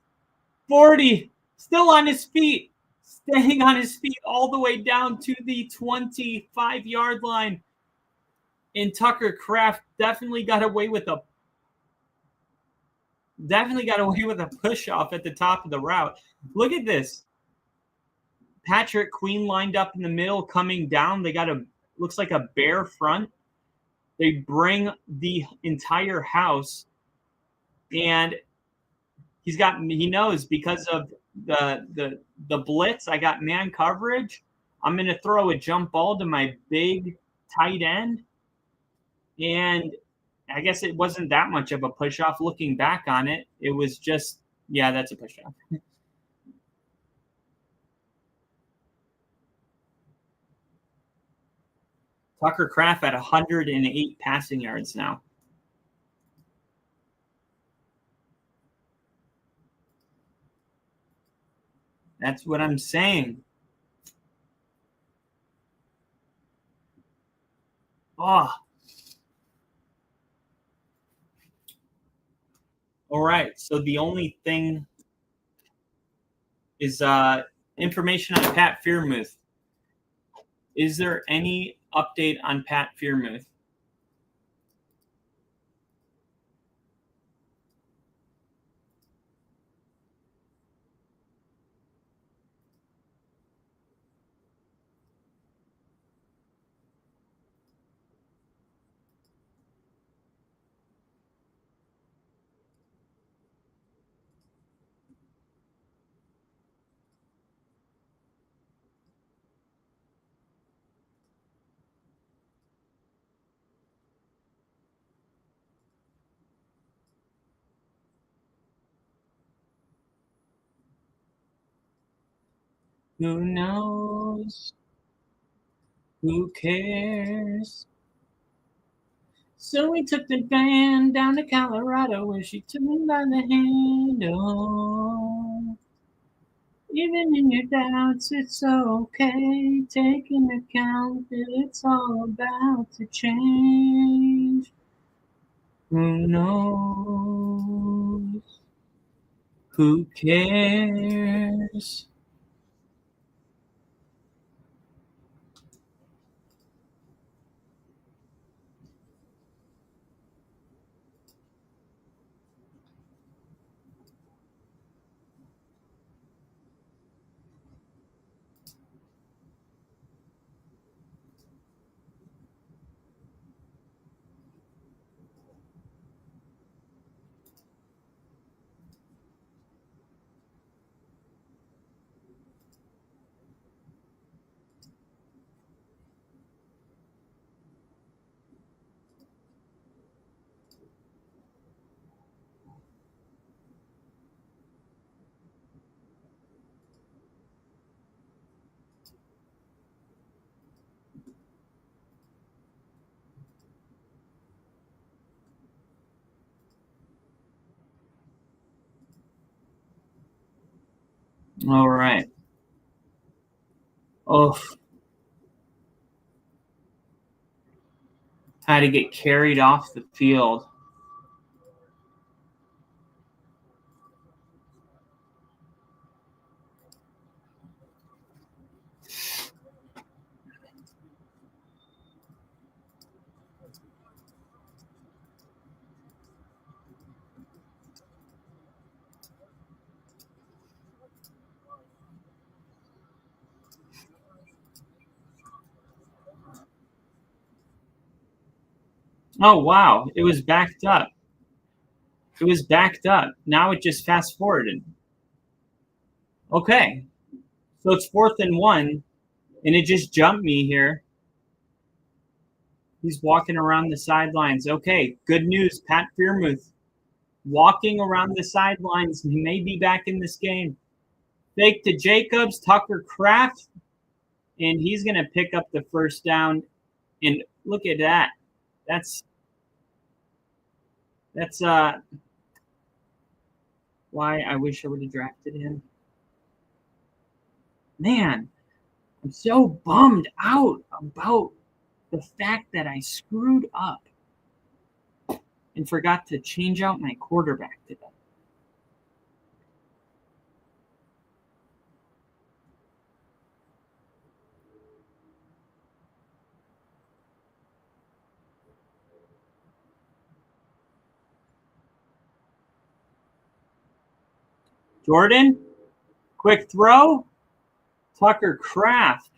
40. Still on his feet. Staying on his feet all the way down to the 25-yard line. And Tucker Kraft definitely got away with a push-off at the top of the route. Look at this. Patrick Queen lined up in the middle, coming down. They got looks like a bear front. They bring the entire house, and he knows because of the blitz, I got man coverage. I'm going to throw a jump ball to my big tight end. And I guess it wasn't that much of a push-off looking back on it. It was just, yeah, that's a push-off. Tucker Kraft at 108 passing yards now. That's what I'm saying. Oh. All right. So the only thing is information on Pat Freiermuth. Is there any update on Pat Freiermuth? Who knows? Who cares? So we took the band down to Colorado where she took me by the hand. Oh, even in your doubts, it's okay. Take into account that it's all about to change. Who knows? Who cares? All right. Oh, had to get carried off the field. Oh, wow. It was backed up. It was backed up. Now it just fast forwarded. Okay. So it's 4th and 1, and it just jumped me here. He's walking around the sidelines. Okay, good news. Pat Freiermuth walking around the sidelines. He may be back in this game. Fake to Jacobs, Tucker Kraft, and he's going to pick up the first down. And look at that. That's why I wish I would have drafted him. Man, I'm so bummed out about the fact that I screwed up and forgot to change out my quarterback today. Jordan, quick throw. Tucker Kraft.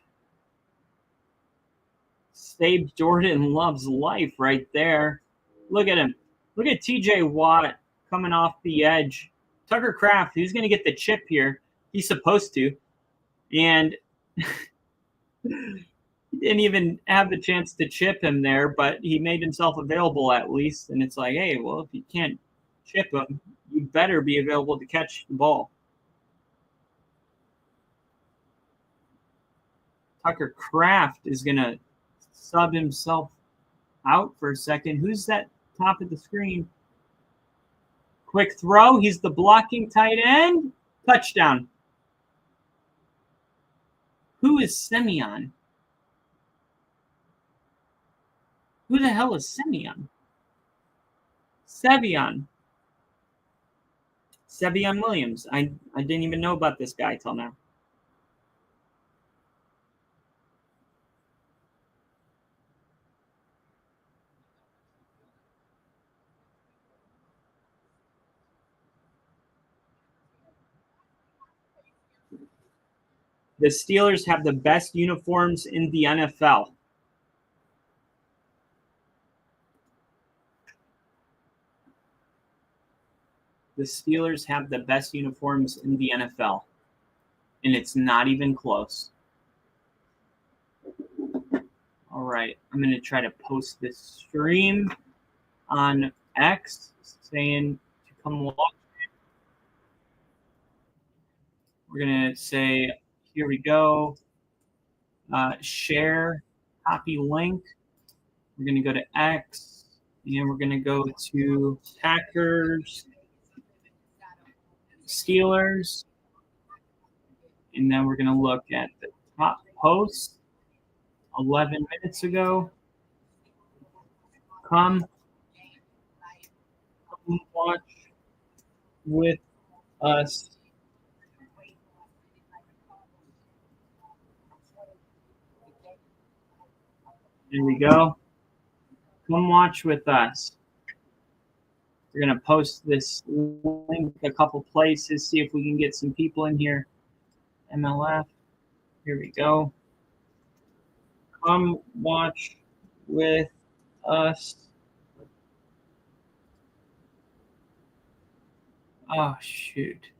Saved Jordan Love's life right there. Look at him. Look at TJ Watt coming off the edge. Tucker Kraft, he's going to get the chip here. He's supposed to. And he didn't even have the chance to chip him there, but he made himself available at least. And it's like, hey, well, if you can't chip him, you better be available to catch the ball. Tucker Kraft is going to sub himself out for a second. Who's that top of the screen? Quick throw. He's the blocking tight end. Touchdown. Who is Semyon? Who the hell is Semyon? Sevion Williams. I didn't even know about this guy till now. The Steelers have the best uniforms in the NFL. The Steelers have the best uniforms in the NFL. And it's not even close. All right. I'm going to try to post this stream on X saying to come watch. We're going to say, here we go. Share, copy link. We're going to go to X, and we're going to go to Packers Steelers. And then we're going to look at the top post 11 minutes ago. Come watch with us. Here we go. Come watch with us. We're going to post this link a couple places, see if we can get some people in here. MLF. Here we go. Come watch with us. Oh, shoot.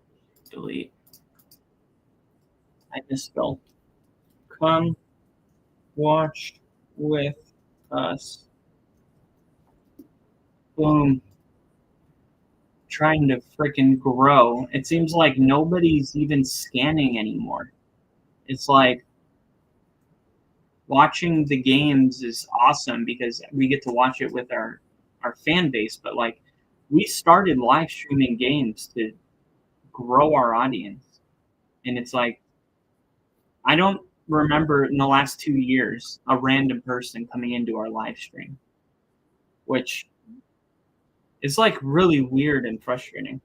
Delete. I misspelled. Come watch with us. Boom. Trying to freaking grow. It seems like nobody's even scanning anymore. It's like watching the games is awesome because we get to watch it with our fan base, but like we started live streaming games to grow our audience. And it's like I don't remember in the last 2 years a random person coming into our live stream, which is like really weird and frustrating.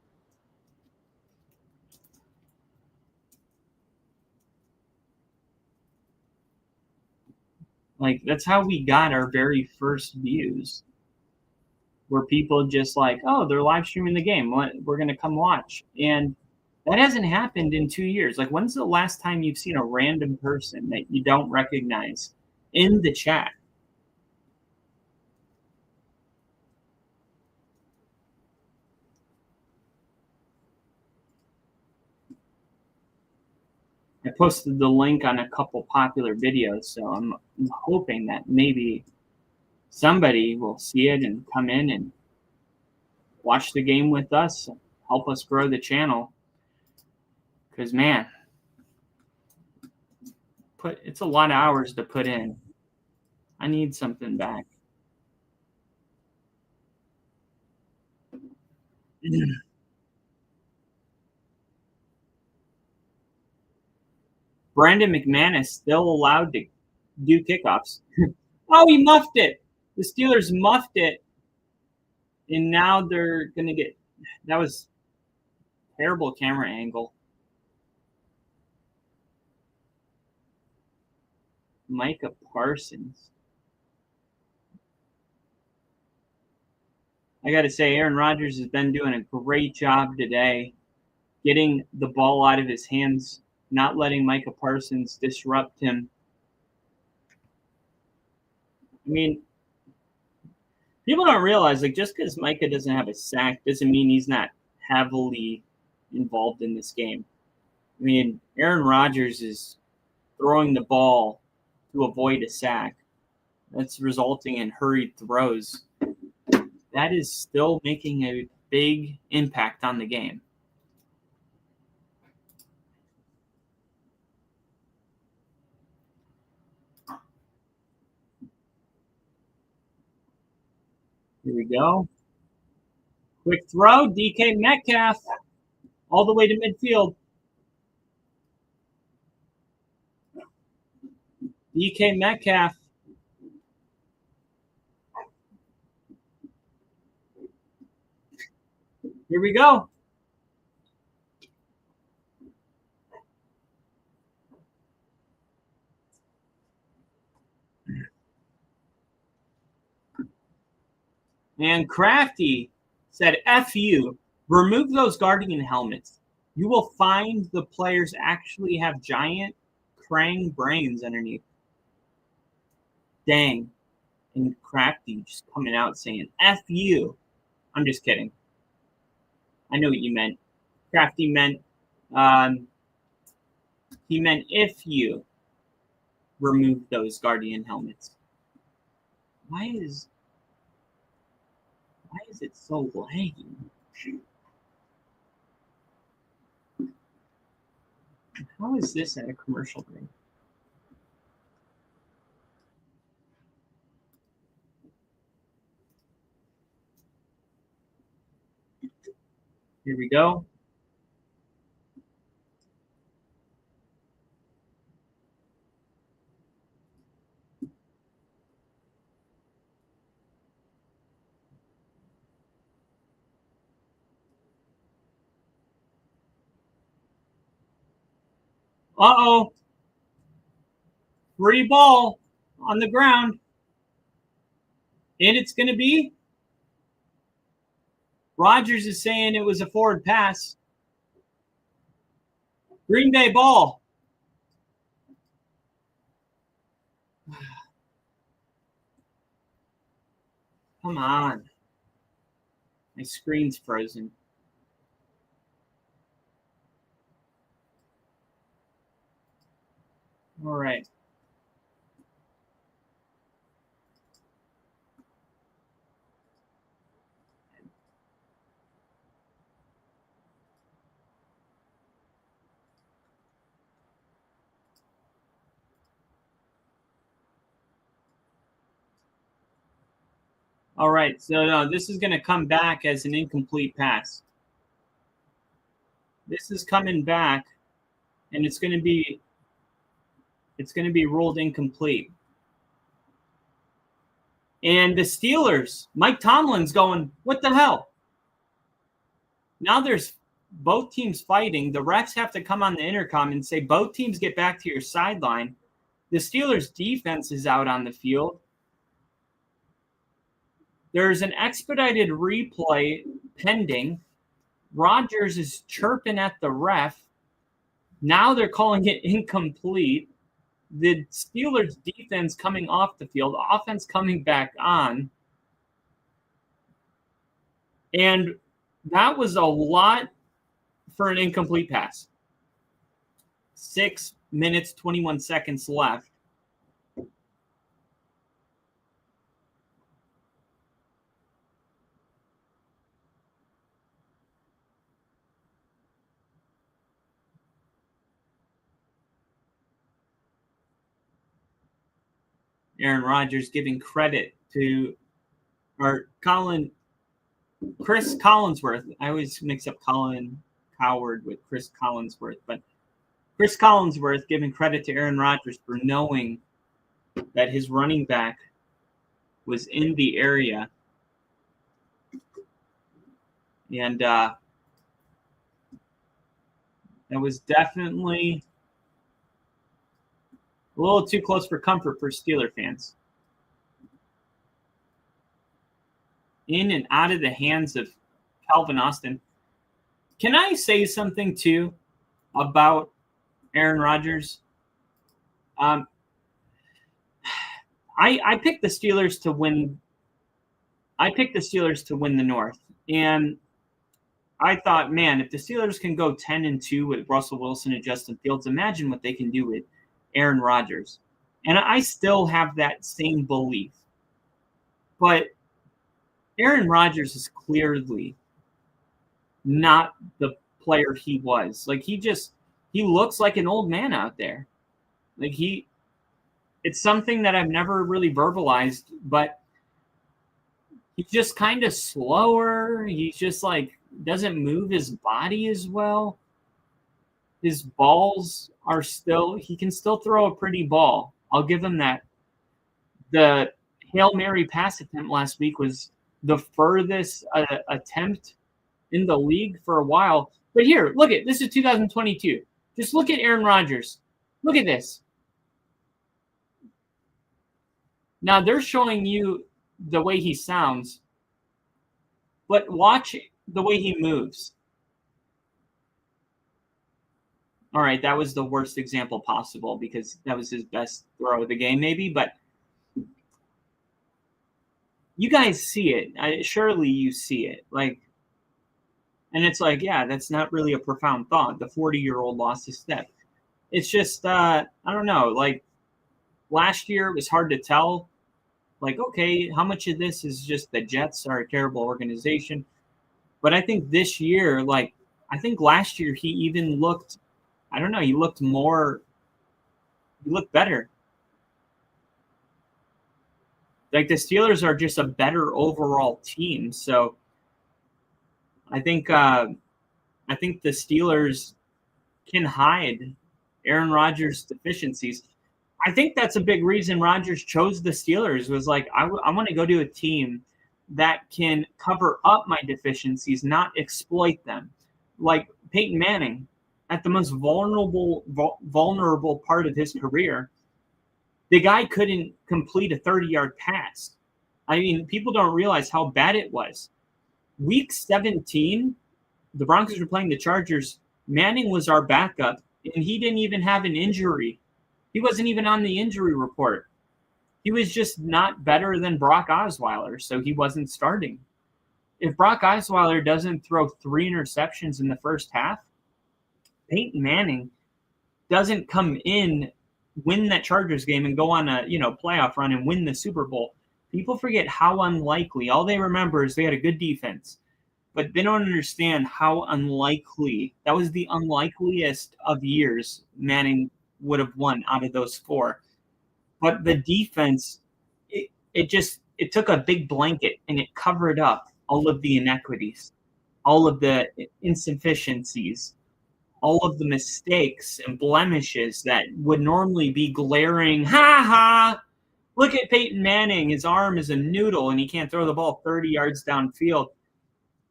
Like that's how we got our very first views, where people just like, oh, they're live streaming the game, we're going to come watch. And that hasn't happened in 2 years. Like, when's the last time you've seen a random person that you don't recognize in the chat? posted the link on a couple popular videos, so I'm hoping that maybe somebody will see it and come in and watch the game with us, help us grow the channel. Because, man, it's a lot of hours to put in. I need something back. Brandon McManus still allowed to do kickoffs. Oh, he muffed it. The Steelers muffed it. And now they're going to get – that was terrible camera angle. Micah Parsons. I got to say, Aaron Rodgers has been doing a great job today getting the ball out of his hands, not letting Micah Parsons disrupt him. I mean, people don't realize, like, just because Micah doesn't have a sack doesn't mean he's not heavily involved in this game. I mean, Aaron Rodgers is throwing the ball to avoid a sack. That's resulting in hurried throws. That is still making a big impact on the game. Here we go. Quick throw, DK Metcalf, all the way to midfield. DK Metcalf. Here we go. And Crafty said, F you, remove those Guardian helmets. You will find the players actually have giant Krang brains underneath. Dang. And Crafty just coming out saying, F you. I'm just kidding. I know what you meant. Crafty meant, he meant if you remove those Guardian helmets. Why is it so laggy? How is this at a commercial break? Here we go. Uh-oh. Free ball on the ground. And it's going to be? Rodgers is saying it was a forward pass. Green Bay ball. Come on. My screen's frozen. All right. All right, so no, this is going to come back as an incomplete pass. This is coming back, and it's going to be ruled incomplete. And the Steelers, Mike Tomlin's going, what the hell? Now there's both teams fighting. The refs have to come on the intercom and say, both teams get back to your sideline. The Steelers' defense is out on the field. There's an expedited replay pending. Rodgers is chirping at the ref. Now they're calling it incomplete. The Steelers' defense coming off the field, offense coming back on. And that was a lot for an incomplete pass. 6 minutes, 21 seconds left. Aaron Rodgers giving credit to Chris Collinsworth. I always mix up Colin Coward with Chris Collinsworth, but Chris Collinsworth giving credit to Aaron Rodgers for knowing that his running back was in the area. And that was definitely a little too close for comfort for Steeler fans. In and out of the hands of Calvin Austin. Can I say something, too, about Aaron Rodgers? I picked the Steelers to win. I picked the Steelers to win the North. And I thought, man, if the Steelers can go 10-2 with Russell Wilson and Justin Fields, imagine what they can do with Aaron Rodgers. And I still have that same belief. But Aaron Rodgers is clearly not the player he was. Like, he looks like an old man out there. Like, it's something that I've never really verbalized, but he's just kind of slower. He's just like, doesn't move his body as well. His balls are he can still throw a pretty ball. I'll give him that. The Hail Mary pass attempt last week was the furthest attempt in the league for a while. But here, look at this is 2022. Just look at Aaron Rodgers. Look at this. Now they're showing you the way he sounds, but watch the way he moves. All right, that was the worst example possible because that was his best throw of the game, maybe, but you guys see it. Surely you see it. Like, and it's like, yeah, that's not really a profound thought. The 40-year-old lost his step. It's just, I don't know. Like, last year it was hard to tell. Like, okay, how much of this is just the Jets are a terrible organization? But I think this year, like, I think last year he even looked, I don't know, he looked better. Like, the Steelers are just a better overall team. So I think the Steelers can hide Aaron Rodgers' deficiencies. I think that's a big reason Rodgers chose the Steelers was like, I want to go to a team that can cover up my deficiencies, not exploit them. Like Peyton Manning, at the most vulnerable part of his career, the guy couldn't complete a 30-yard pass. I mean, people don't realize how bad it was. Week 17, the Broncos were playing the Chargers. Manning was our backup, and he didn't even have an injury. He wasn't even on the injury report. He was just not better than Brock Osweiler, so he wasn't starting. If Brock Osweiler doesn't throw 3 interceptions in the first half, Peyton Manning doesn't come in, win that Chargers game, and go on a playoff run and win the Super Bowl. People forget how unlikely. All they remember is they had a good defense, but they don't understand how unlikely. That was the unlikeliest of years Manning would have won out of those 4. But the defense, it took a big blanket and it covered up all of the inequities, all of the insufficiencies, all of the mistakes and blemishes that would normally be glaring. Ha ha! Look at Peyton Manning. His arm is a noodle and he can't throw the ball 30 yards downfield.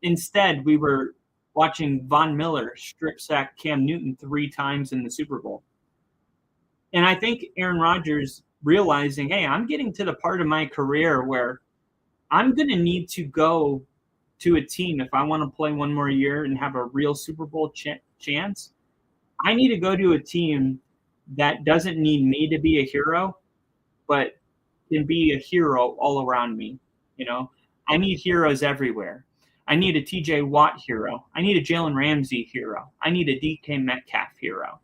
Instead, we were watching Von Miller strip sack Cam Newton 3 times in the Super Bowl. And I think Aaron Rodgers realizing, hey, I'm getting to the part of my career where I'm going to need to go to a team if I want to play one more year and have a real Super Bowl chance. I need to go to a team that doesn't need me to be a hero, but can be a hero all around me. I need heroes everywhere. I need a TJ Watt hero. I need a Jalen Ramsey hero. I need a DK Metcalf hero.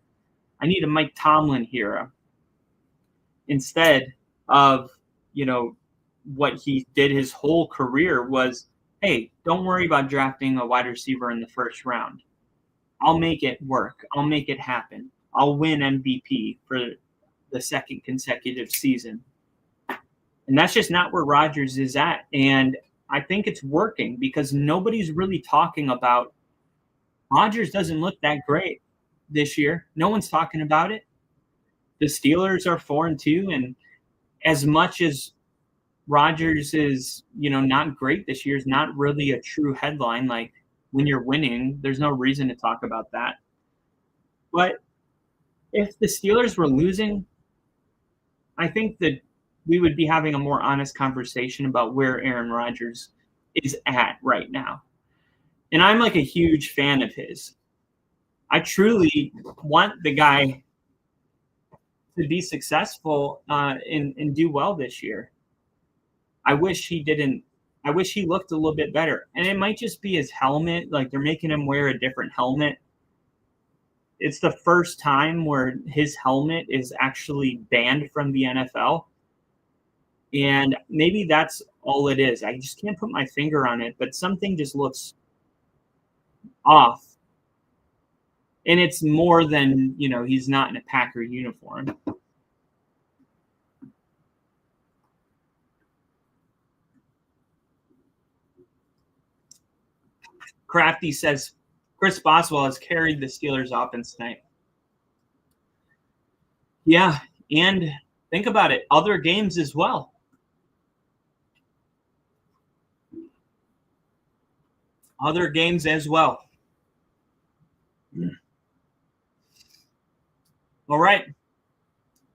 I need a Mike Tomlin hero instead of, what he did his whole career was, hey, don't worry about drafting a wide receiver in the first round. I'll make it work. I'll make it happen. I'll win MVP for the second consecutive season. And that's just not where Rodgers is at. And I think it's working because nobody's really talking about Rodgers doesn't look that great this year. No one's talking about it. The Steelers are 4-2, and as much as Rodgers is, not great this year, is not really a true headline. Like when you're winning, there's no reason to talk about that. But if the Steelers were losing, I think that we would be having a more honest conversation about where Aaron Rodgers is at right now. And I'm like a huge fan of his. I truly want the guy to be successful and do well this year. I wish he didn't. I wish he looked a little bit better. And it might just be his helmet. Like they're making him wear a different helmet. It's the first time where his helmet is actually banned from the NFL. And maybe that's all it is. I just can't put my finger on it, but something just looks off. And it's more than, he's not in a Packer uniform. Crafty says Chris Boswell has carried the Steelers offense tonight. Yeah, and think about it, other games as well. Other games as well. All right.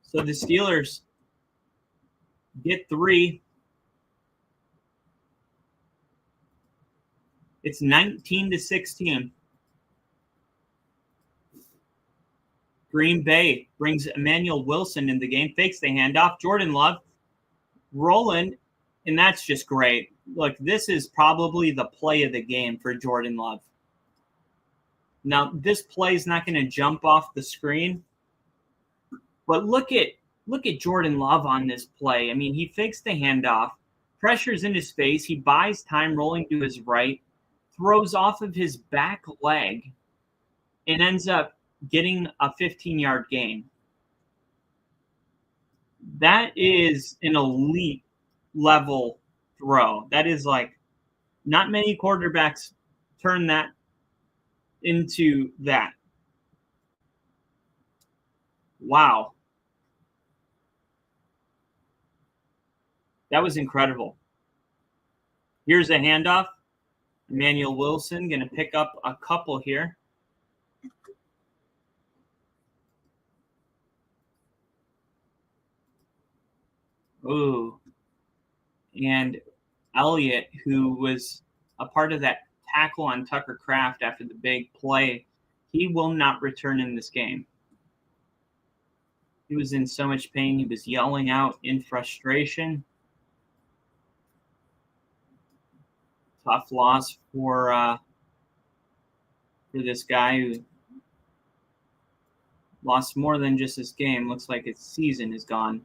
So the Steelers get 3. It's 19-16. Green Bay brings Emmanuel Wilson in the game, fakes the handoff. Jordan Love rolling, and that's just great. Look, this is probably the play of the game for Jordan Love. Now, this play is not going to jump off the screen, but look at Jordan Love on this play. I mean, he fakes the handoff, pressure's in his face, he buys time rolling to his right, throws off of his back leg, and ends up getting a 15-yard gain. That is an elite level throw. That is like not many quarterbacks turn that into that. Wow. That was incredible. Here's a handoff. Emmanuel Wilson going to pick up a couple here. Ooh. And Elliott, who was a part of that tackle on Tucker Kraft after the big play, he will not return in this game. He was in so much pain. He was yelling out in frustration. Tough loss for this guy who lost more than just this game. Looks like his season is gone.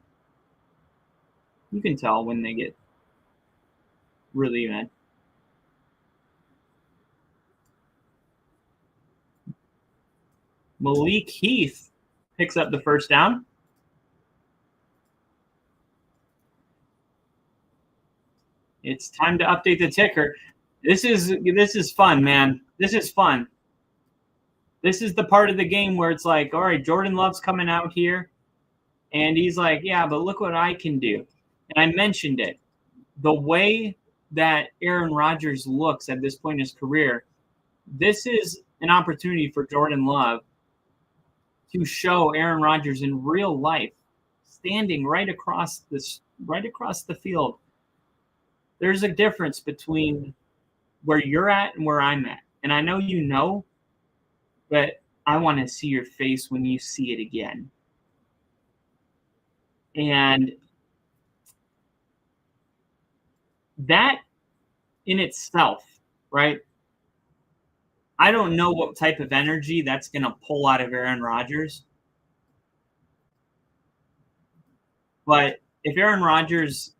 You can tell when they get really mad. Malik Heath picks up the first down. It's time to update the ticker. This is fun, man. This is fun. This is the part of the game where it's like, all right, Jordan Love's coming out here, and he's like, yeah, but look what I can do. And I mentioned it. The way that Aaron Rodgers looks at this point in his career, this is an opportunity for Jordan Love to show Aaron Rodgers in real life, standing right across the field. There's a difference between where you're at and where I'm at. And I know you know, but I want to see your face when you see it again. And that in itself, right? I don't know what type of energy that's going to pull out of Aaron Rodgers, But if Aaron Rodgers,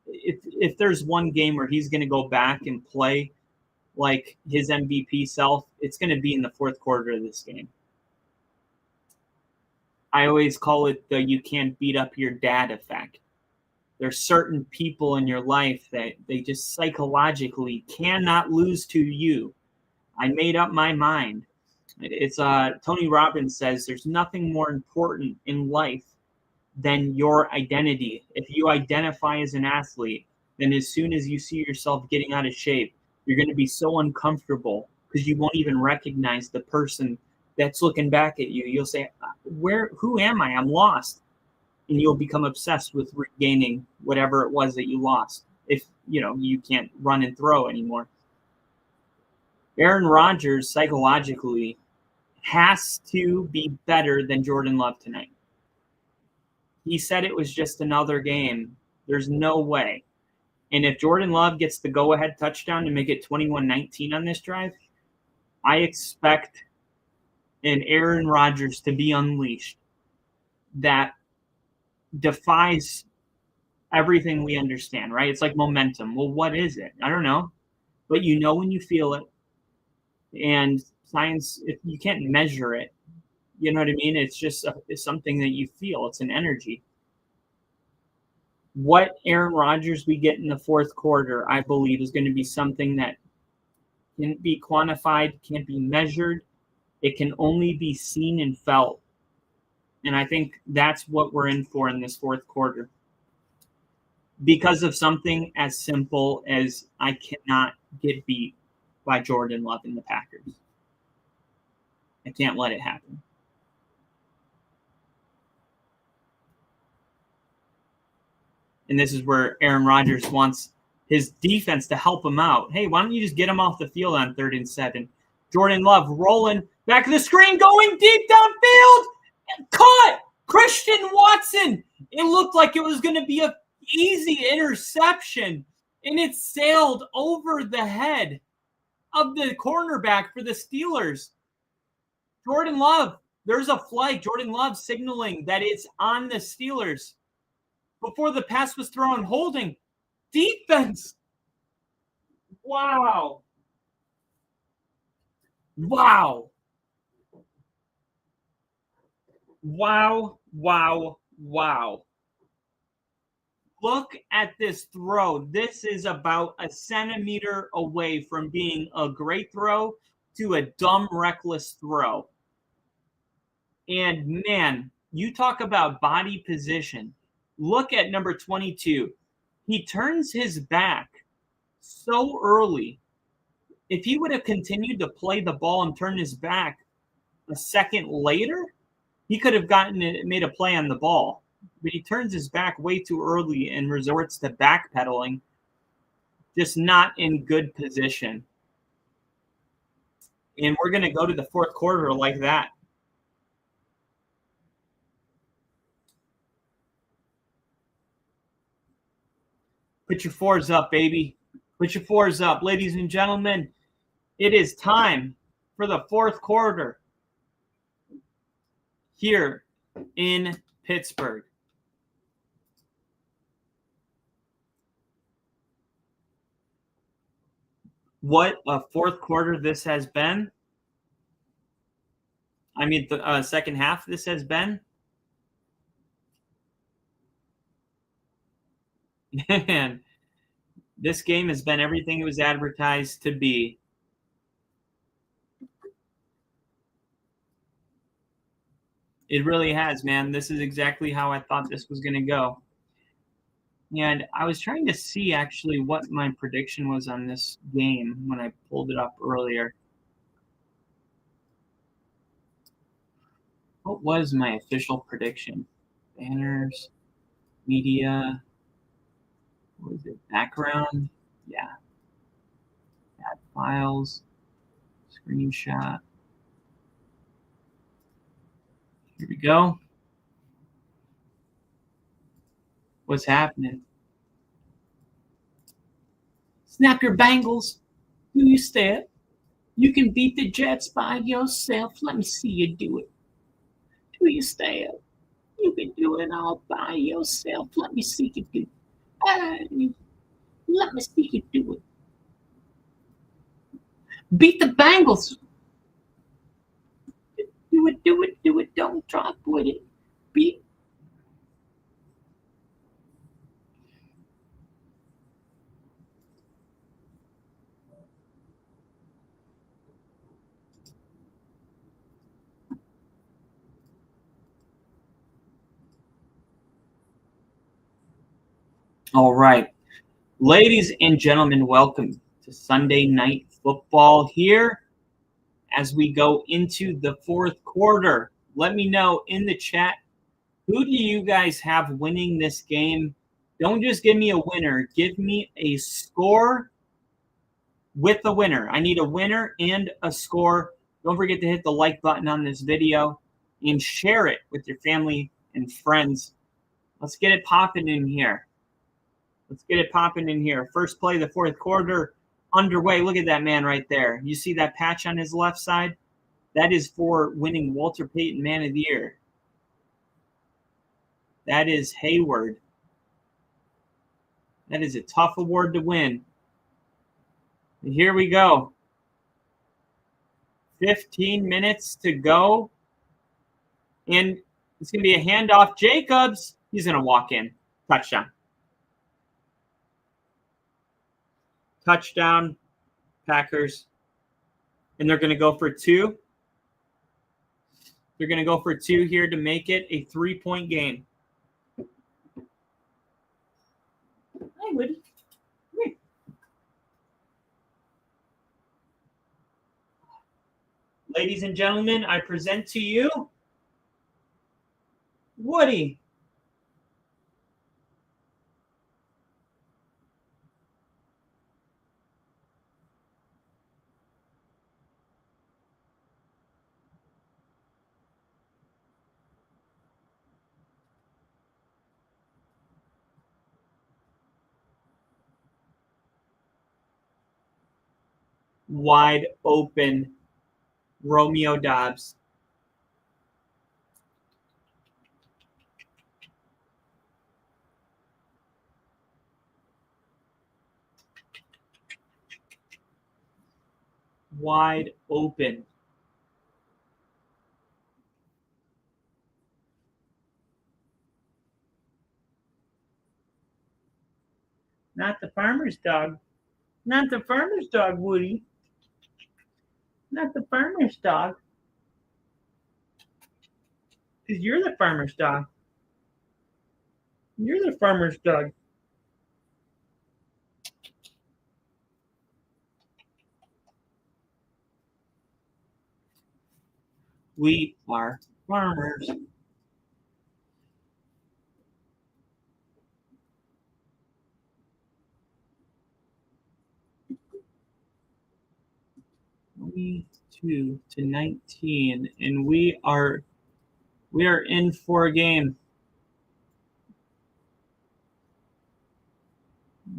if there's one game where he's going to go back and play like his MVP self, it's going to be in the fourth quarter of this game. I always call it the you can't beat up your dad effect. There's certain people in your life that they just psychologically cannot lose to you. I made up my mind. It's Tony Robbins says there's nothing more important in life than your identity. If you identify as an athlete, then as soon as you see yourself getting out of shape, you're going to be so uncomfortable because you won't even recognize the person that's looking back at you. You'll say, who am I? I'm lost. And you'll become obsessed with regaining whatever it was that you lost if, you can't run and throw anymore. Aaron Rodgers psychologically has to be better than Jordan Love tonight. He said it was just another game. There's no way. And if Jordan Love gets the go-ahead touchdown to make it 21-19 on this drive, I expect an Aaron Rodgers to be unleashed that defies everything we understand, right? It's like momentum. Well, what is it? I don't know. But when you feel it. And science, you can't measure it. You know what I mean? It's just it's something that you feel. It's an energy. What Aaron Rodgers we get in the fourth quarter, I believe, is going to be something that can't be quantified, can't be measured. It can only be seen and felt. And I think that's what we're in for in this fourth quarter. Because of something as simple as I cannot get beat by Jordan Love and the Packers. I can't let it happen. And this is where Aaron Rodgers wants his defense to help him out. Hey, why don't you just get him off the field on 3rd and 7? Jordan Love rolling back of the screen, going deep downfield. Caught Christian Watson. It looked like it was going to be an easy interception, and it sailed over the head of the cornerback for the Steelers. Jordan Love, there's a flag. Jordan Love signaling that it's on the Steelers. Before the pass was thrown, holding. Defense. Wow. Wow. Wow, wow, wow. Look at this throw. This is about a centimeter away from being a great throw to a dumb, reckless throw. And, man, you talk about body position. Look at number 22. He turns his back so early. If he would have continued to play the ball and turn his back a second later, he could have made a play on the ball. But he turns his back way too early and resorts to backpedaling, just not in good position. And we're going to go to the fourth quarter like that. Put your fours up, baby. Put your fours up. Ladies and gentlemen, it is time for the fourth quarter here in Pittsburgh. What a fourth quarter this has been. I mean, the second half this has been. Man, this game has been everything it was advertised to be. It really has, man. This is exactly how I thought this was going to go. And I was trying to see actually what my prediction was on this game when I pulled it up earlier. What was my official prediction? Banners, media, what was it? Background? Yeah. Add files, screenshot. Here we go. What's happening? Snap your bangles. Do you step? You can beat the Jets by yourself. Let me see you do it. Do you step? You can do it all by yourself. Let me see you do it. Let me see you do it. Beat the Bengals. Do it, do it, do it. Don't drop with it. Beat. All right. Ladies and gentlemen, welcome to Sunday Night Football here as we go into the fourth quarter. Let me know in the chat, who do you guys have winning this game? Don't just give me a winner. Give me a score with a winner. I need a winner and a score. Don't forget to hit the like button on this video and share it with your family and friends. Let's get it popping in here. Let's get it popping in here. First play of the fourth quarter underway. Look at that man right there. You see that patch on his left side? That is for winning Walter Payton Man of the Year. That is Hayward. That is a tough award to win. And here we go. 15 minutes to go. And it's going to be a handoff. Jacobs, he's going to walk in. Touchdown. Touchdown, Packers. And they're going to go for 2. They're going to go for 2 here to make it a 3-point game. Hi, Woody. Ladies and gentlemen, I present to you Woody. Wide open Romeo Doubs. Wide open. Not the farmer's dog. Not the farmer's dog, Woody. Not the farmer's dog. Because you're the farmer's dog. You're the farmer's dog. We are farmers. We 2 to 19, and we are in for a game.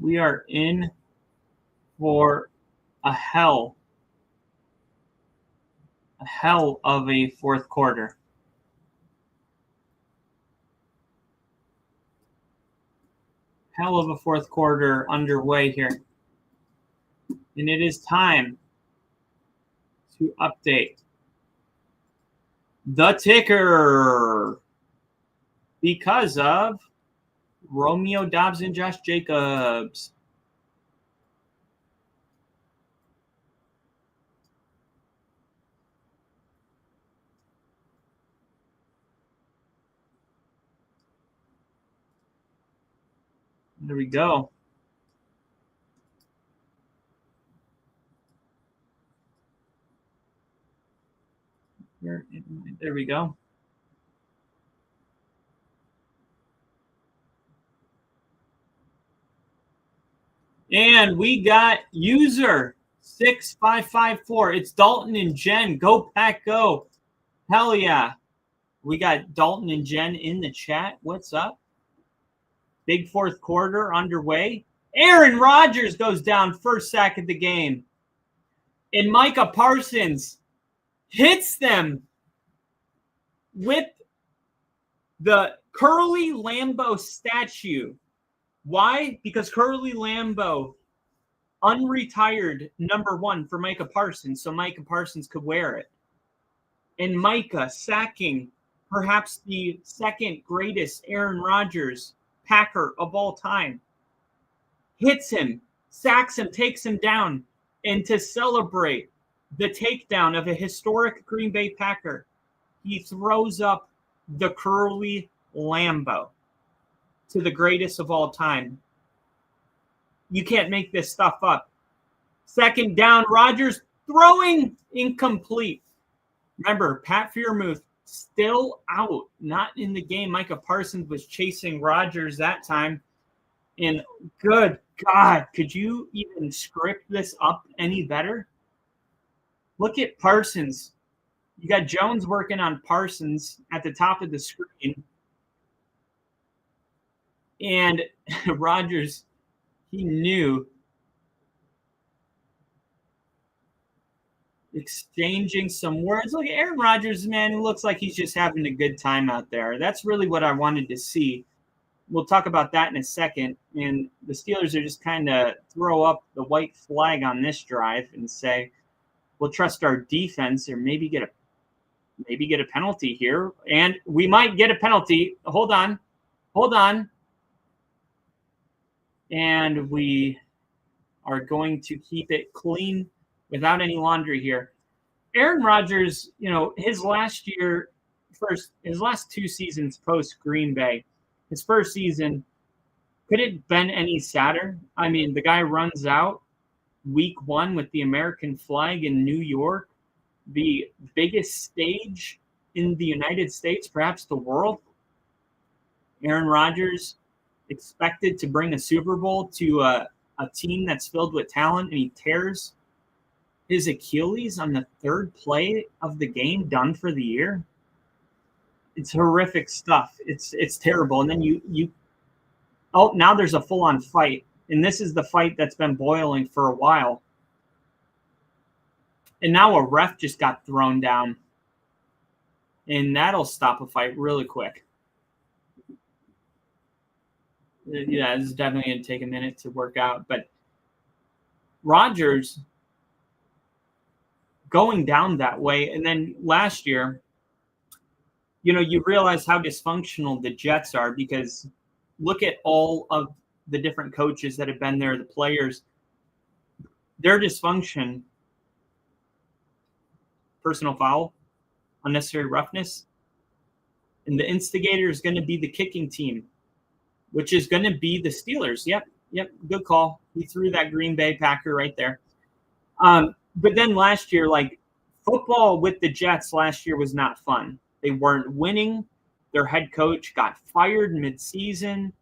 We are in for a hell of a fourth quarter. Hell of a fourth quarter underway here. And it is time to update the ticker because of Romeo Doubs and Josh Jacobs. There we go. There we go. And we got user 6554. It's Dalton and Jen. Go Pack Go. Hell yeah. We got Dalton and Jen in the chat. What's up? Big fourth quarter underway. Aaron Rodgers goes down, first sack of the game. And Micah Parsons hits them with The Curly Lambeau statue. Why? Because Curly Lambeau unretired number 1 for Micah Parsons, so Micah Parsons could wear it. And Micah sacking perhaps the second greatest Aaron Rodgers Packer of all time. Hits him, sacks him, takes him down. And to celebrate the takedown of a historic Green Bay Packer, he throws up the Curly Lambeau to the greatest of all time. You can't make this stuff up. Second down, Rodgers throwing incomplete. Remember, Pat Freiermuth still out, not in the game. Micah Parsons was chasing Rodgers that time. And good God, could you even script this up any better? Look at Parsons. You got Jones working on Parsons at the top of the screen. And Rodgers, he knew. Exchanging some words. Look at Aaron Rodgers, man. He looks like he's just having a good time out there. That's really what I wanted to see. We'll talk about that in a second. And the Steelers are just kind of throw up the white flag on this drive and say, we'll trust our defense or maybe get a penalty here. And we might get a penalty. Hold on. And we are going to keep it clean without any laundry here. Aaron Rodgers, his last 2 seasons post Green Bay, his first season, could it have been any sadder? I mean, the guy runs out week 1 with the American flag in New York, the biggest stage in the United States, perhaps the world. Aaron Rodgers expected to bring a Super Bowl to a team that's filled with talent, and he tears his Achilles on the 3rd play of the game, done for the year. It's horrific stuff. It's terrible. And then now there's a full-on fight. And this is the fight that's been boiling for a while. And now a ref just got thrown down. And that'll stop a fight really quick. Yeah, this is definitely going to take a minute to work out. But Rodgers going down that way. And then last year, you realize how dysfunctional the Jets are, because look at all of the different coaches that have been there, the players, their dysfunction, personal foul, unnecessary roughness, and the instigator is going to be the kicking team, which is going to be the Steelers. Yep, good call. He threw that Green Bay Packer right there. But then last year, football with the Jets last year was not fun. They weren't winning. Their head coach got fired mid-season.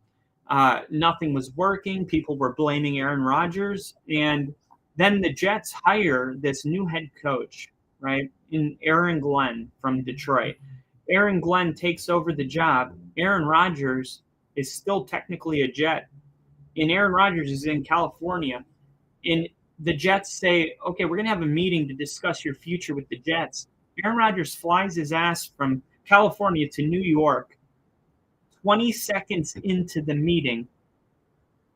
Nothing was working. People were blaming Aaron Rodgers. And then the Jets hire this new head coach, right, in Aaron Glenn from Detroit. Aaron Glenn takes over the job. Aaron Rodgers is still technically a Jet. And Aaron Rodgers is in California. And the Jets say, okay, we're going to have a meeting to discuss your future with the Jets. Aaron Rodgers flies his ass from California to New York. 20 seconds into the meeting,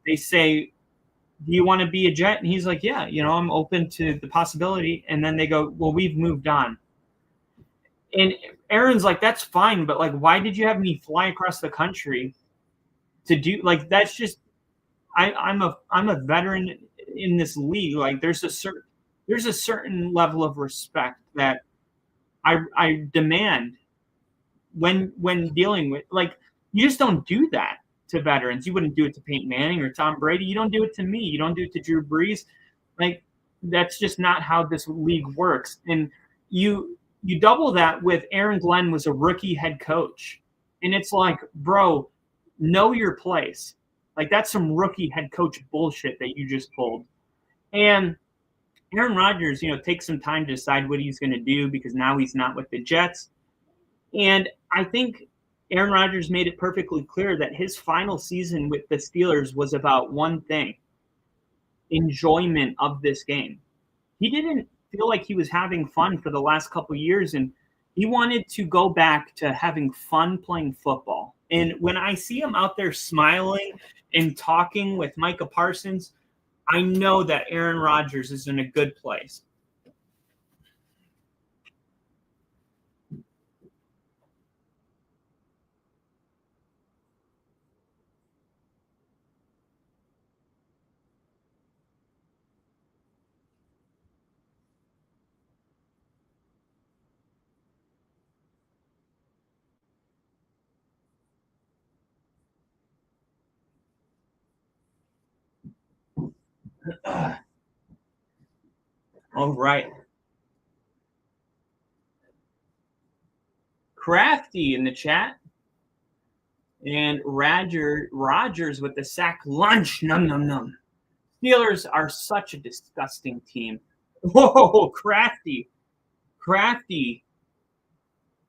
they say, do you want to be a Jet? And he's like, yeah, I'm open to the possibility. And then they go, well, we've moved on. And Aaron's like, that's fine, but why did you have me fly across the country to do that's just I'm a veteran in this league. There's a certain level of respect that I demand when dealing with you just don't do that to veterans. You wouldn't do it to Peyton Manning or Tom Brady. You don't do it to me. You don't do it to Drew Brees. That's just not how this league works. And you double that with Aaron Glenn was a rookie head coach. And it's bro, know your place. That's some rookie head coach bullshit that you just pulled. And Aaron Rodgers, takes some time to decide what he's going to do, because now he's not with the Jets. And I think Aaron Rodgers made it perfectly clear that his final season with the Steelers was about one thing: enjoyment of this game. He didn't feel like he was having fun for the last couple of years, and He wanted to go back to having fun playing football. And when I see him out there smiling and talking with Micah Parsons, I know that Aaron Rodgers is in a good place. All right. Crafty in the chat. And Rodgers with the sack lunch. Num, num, num. Steelers are such a disgusting team. Whoa, Crafty. Crafty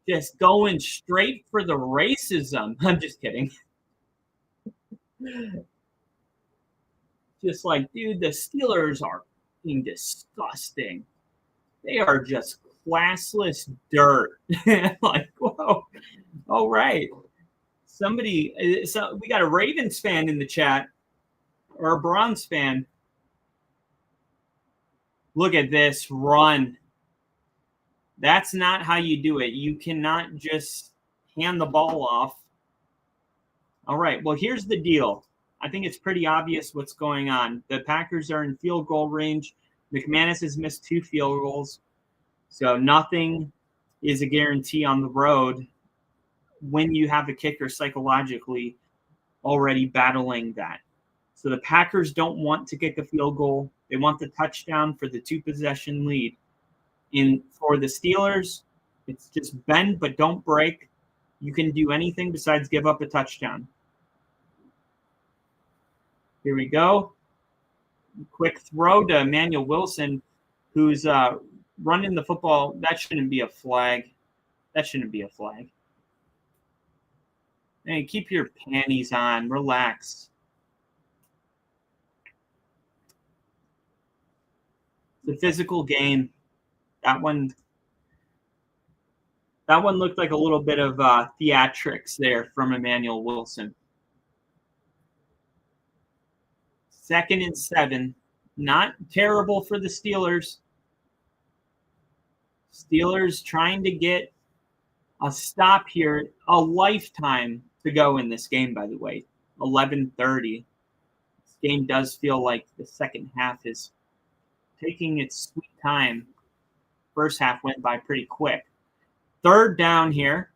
just going straight for the racism. I'm just kidding. Just like, dude, the Steelers are being disgusting. They are just classless dirt. Like, whoa. All right. Somebody, so we got a Ravens fan in the chat or a Browns fan. Look at this run. That's not how you do it. You cannot just hand the ball off. All right. Well, here's the deal. I think it's pretty obvious what's going on. The Packers are in field goal range. McManus has missed 2 field goals. So nothing is a guarantee on the road when you have the kicker psychologically already battling that. So the Packers don't want to kick a field goal. They want the touchdown for the 2-possession lead. For the Steelers, it's just bend but don't break. You can do anything besides give up a touchdown. Here we go. Quick throw to Emmanuel Wilson, who's running the football. That shouldn't be a flag. That shouldn't be a flag. Hey, keep your panties on. Relax. The physical game. That one looked like a little bit of theatrics there from Emmanuel Wilson. 2nd and 7. Not terrible for the Steelers. Steelers trying to get a stop here. A lifetime to go in this game, by the way. 11:30. This game does feel like the second half is taking its sweet time. First half went by pretty quick. 3rd down here.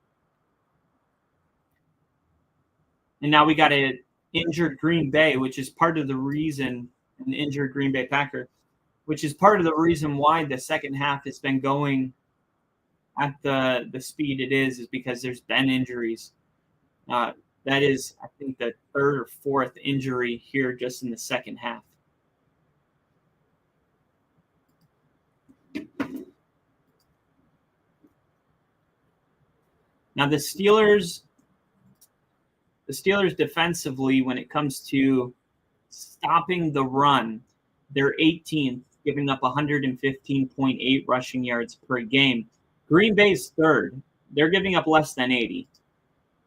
And now we got an injured Green Bay, which is part of the reason, an injured Green Bay Packer, which is part of the reason why the second half has been going at the speed it is because there's been injuries. That is, I think, the 3rd or 4th injury here just in the second half. Now the Steelers defensively, when it comes to stopping the run, they're 18th, giving up 115.8 rushing yards per game. Green Bay's 3rd. They're giving up less than 80.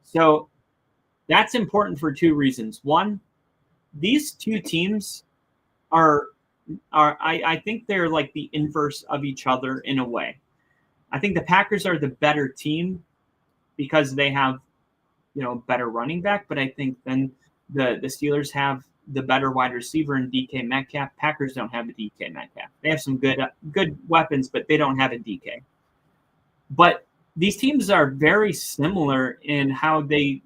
So that's important for 2 reasons. One, these 2 teams are I think they're like the inverse of each other in a way. I think the Packers are the better team because they have, better running back, but I think then the Steelers have the better wide receiver in DK Metcalf. Packers don't have a DK Metcalf. They have some good weapons, but they don't have a DK. But these teams are very similar in how they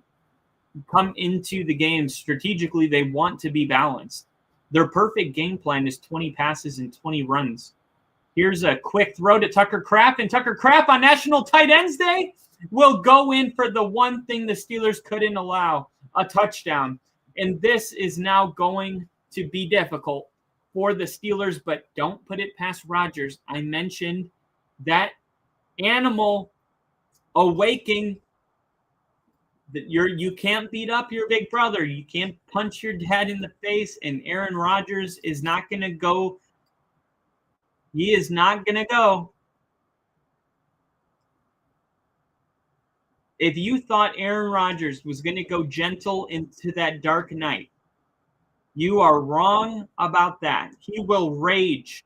come into the game. Strategically, they want to be balanced. Their perfect game plan is 20 passes and 20 runs. Here's a quick throw to Tucker Kraft, and Tucker Kraft on National Tight Ends Day will go in for the one thing the Steelers couldn't allow, a touchdown. And this is now going to be difficult for the Steelers, but don't put it past Rodgers. I mentioned that animal awaking. That you can't beat up your big brother. You can't punch your dad in the face, and Aaron Rodgers is not going to go. He is not going to go. if you thought Aaron Rodgers was going to go gentle into that dark night, you are wrong about that. He will rage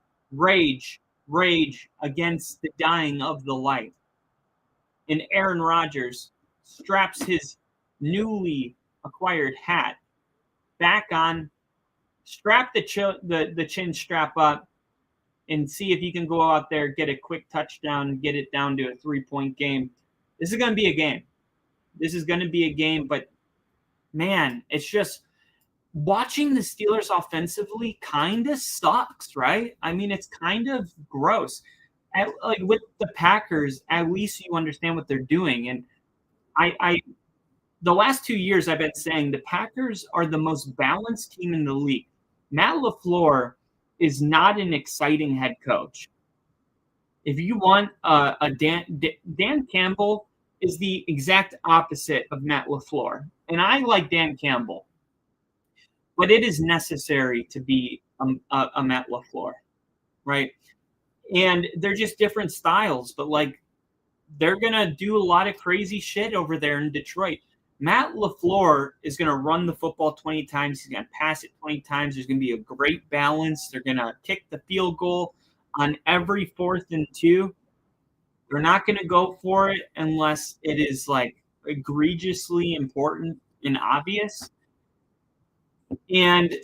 against the dying of the light. And Aaron Rodgers straps his newly acquired hat back on, strap the chin strap up, and see if he can go out there, get a quick touchdown, and get it down to a 3-point game. This is going to be a game. But man, it's just watching the Steelers offensively kind of sucks, right? I mean, it's kind of gross. Like with the Packers, at least you understand what they're doing. And I the last 2 years I've been saying the Packers are the most balanced team in the league. Matt LaFleur is not an exciting head coach. If you want Dan Campbell is the exact opposite of Matt LaFleur. And I like Dan Campbell. But it is necessary to be a Matt LaFleur, right? And they're just different styles, but like they're going to do a lot of crazy shit over there in Detroit. Matt LaFleur is going to run the football 20 times. He's going to pass it 20 times. There's going to be a great balance. They're going to kick the field goal on every 4th and 2. They're not going to go for it unless it is like egregiously important and obvious. And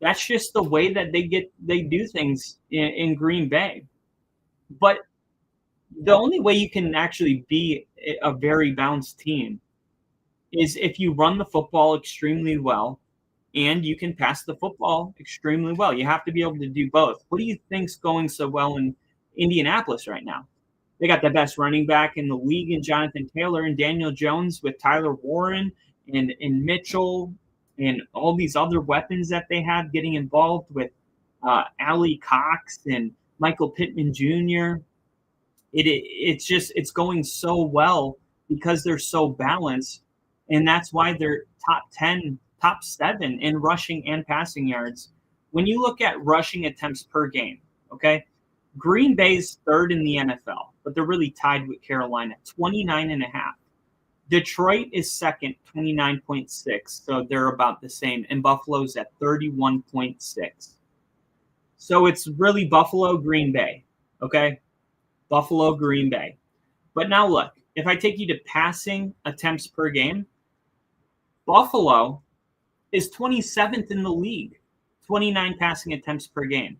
that's just the way that they do things in Green Bay. But the only way you can actually be a very balanced team is if you run the football extremely well and you can pass the football extremely well. You have to be able to do both. What do you think's going so well in Indianapolis right now? They got the best running back in the league in Jonathan Taylor and Daniel Jones with Tyler Warren and Mitchell and all these other weapons that they have getting involved with Ali Cox and Michael Pittman Jr. It's going so well because they're so balanced, and that's why they're top 10, top 7 in rushing and passing yards. When you look at rushing attempts per game, okay, Green Bay's 3rd in the NFL, but they're really tied with Carolina, 29.5. Detroit is 2nd, 29.6, so they're about the same. And Buffalo's at 31.6. So it's really Buffalo, Green Bay, okay? Buffalo, Green Bay. But now look, if I take you to passing attempts per game, Buffalo is 27th in the league, 29 passing attempts per game,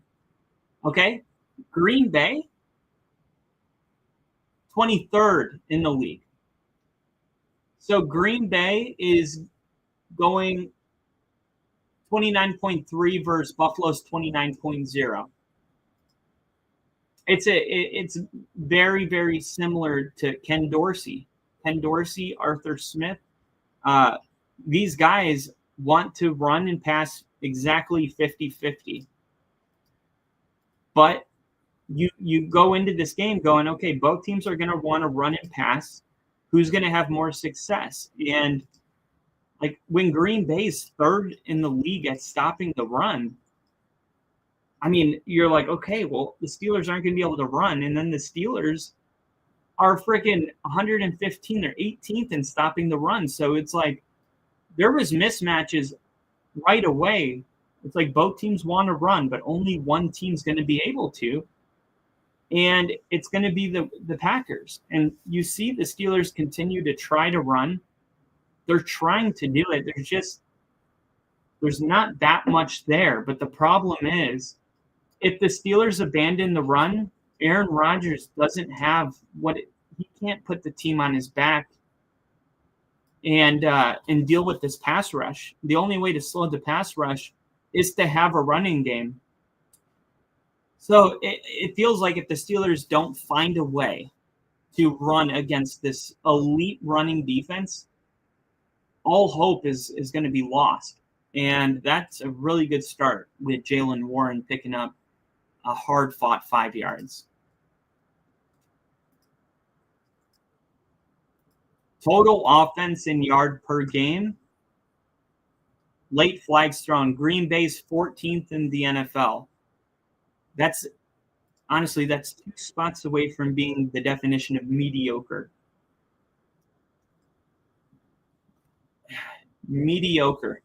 okay? Green Bay, 23rd in the league. So Green Bay is going 29.3 versus Buffalo's 29.0. It's very, very similar to Ken Dorsey. Ken Dorsey, Arthur Smith. These guys want to run and pass exactly 50-50. But you go into this game going, okay, both teams are going to want to run and pass. Who's going to have more success? And like when Green Bay's 3rd in the league at stopping the run, I mean, you're like, okay, well, the Steelers aren't going to be able to run. And then the Steelers are freaking 115 or 18th in stopping the run. So it's like there was mismatches right away. It's like both teams want to run, but only one team's going to be able to. And it's going to be the Packers. And you see the Steelers continue to try to run. They're trying to do it. There's not that much there. But the problem is, if the Steelers abandon the run, Aaron Rodgers doesn't have he can't put the team on his back and deal with this pass rush. The only way to slow the pass rush is to have a running game. So it feels like if the Steelers don't find a way to run against this elite running defense, all hope is going to be lost. And that's a really good start with Jaylen Warren picking up a hard-fought 5 yards. Total offense in yard per game. Late flags thrown. Green Bay's 14th in the NFL. That's 2 spots away from being the definition of mediocre. mediocre.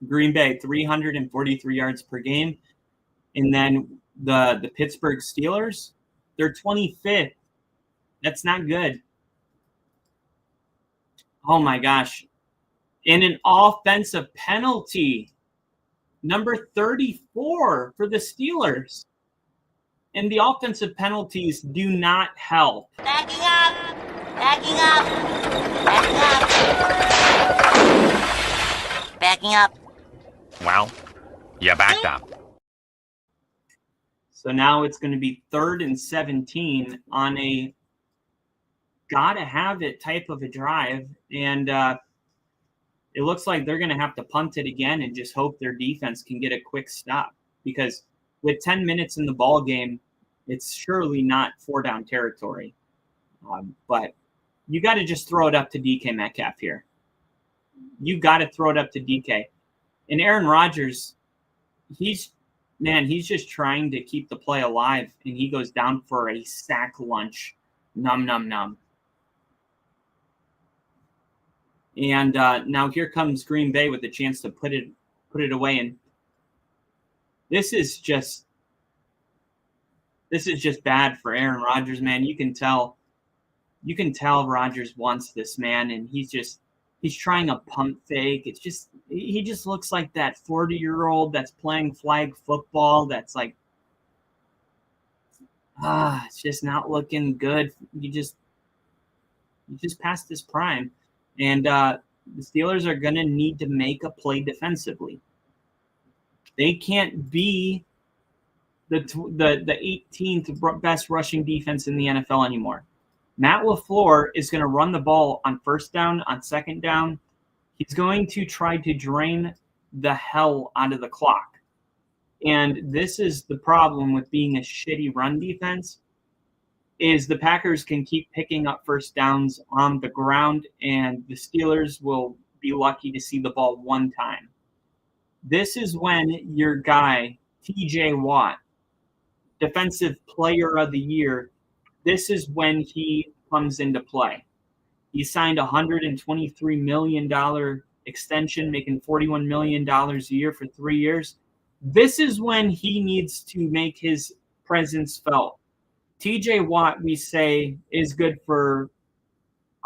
Green Bay, 343 yards per game. And then the Pittsburgh Steelers, they're 25th. That's not good. Oh, my gosh. And an offensive penalty, number 34 for the Steelers. And the offensive penalties do not help. Backing up. Backing up. Backing up. Backing up. Well, you backed up. So now it's going to be 3rd and 17 on a gotta-have-it type of a drive. And it looks like they're going to have to punt it again and just hope their defense can get a quick stop. Because with 10 minutes in the ball game, it's surely not 4-down territory. But you got to just throw it up to DK Metcalf here. You got to throw it up to DK. And Aaron Rodgers, he's just trying to keep the play alive, and he goes down for a sack lunch. Num, num, num. And now here comes Green Bay with a chance to put it away. And this is just bad for Aaron Rodgers, man. You can tell Rodgers wants this, man, and he's trying a pump fake. He just looks like that 40-year-old that's playing flag football. That's like, it's just not looking good. You just passed his prime. And the Steelers are going to need to make a play defensively. They can't be the 18th best rushing defense in the NFL anymore. Matt LaFleur is going to run the ball on 1st down, on 2nd down. He's going to try to drain the hell out of the clock. And this is the problem with being a shitty run defense, is the Packers can keep picking up 1st downs on the ground, and the Steelers will be lucky to see the ball one time. This is when your guy, TJ Watt, Defensive Player of the Year, this is when he comes into play. He signed a $123 million extension, making $41 million a year for 3 years. This is when he needs to make his presence felt. TJ Watt, we say, is good for,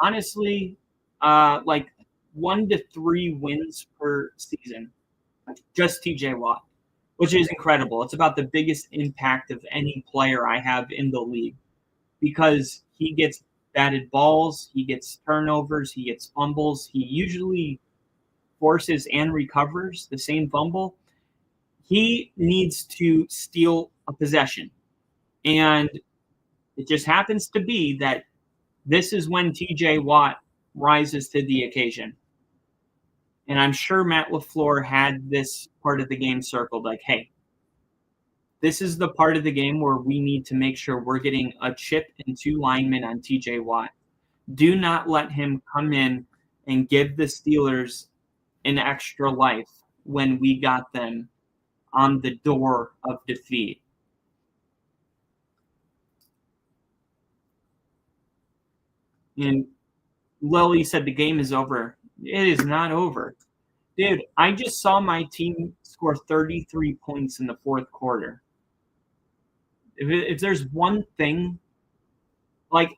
honestly, like 1 to 3 wins per season. Just TJ Watt, which is incredible. It's about the biggest impact of any player I have in the league, because he gets batted balls, he gets turnovers, he gets fumbles. He usually forces and recovers the same fumble. He needs to steal a possession. And it just happens to be that this is when TJ Watt rises to the occasion. And I'm sure Matt LaFleur had this part of the game circled, like, hey, this is the part of the game where we need to make sure we're getting a chip and 2 linemen on TJ Watt. Do not let him come in and give the Steelers an extra life when we got them on the door of defeat. And Lily said the game is over. It is not over. Dude, I just saw my team score 33 points in the 4th quarter. If there's one thing, like,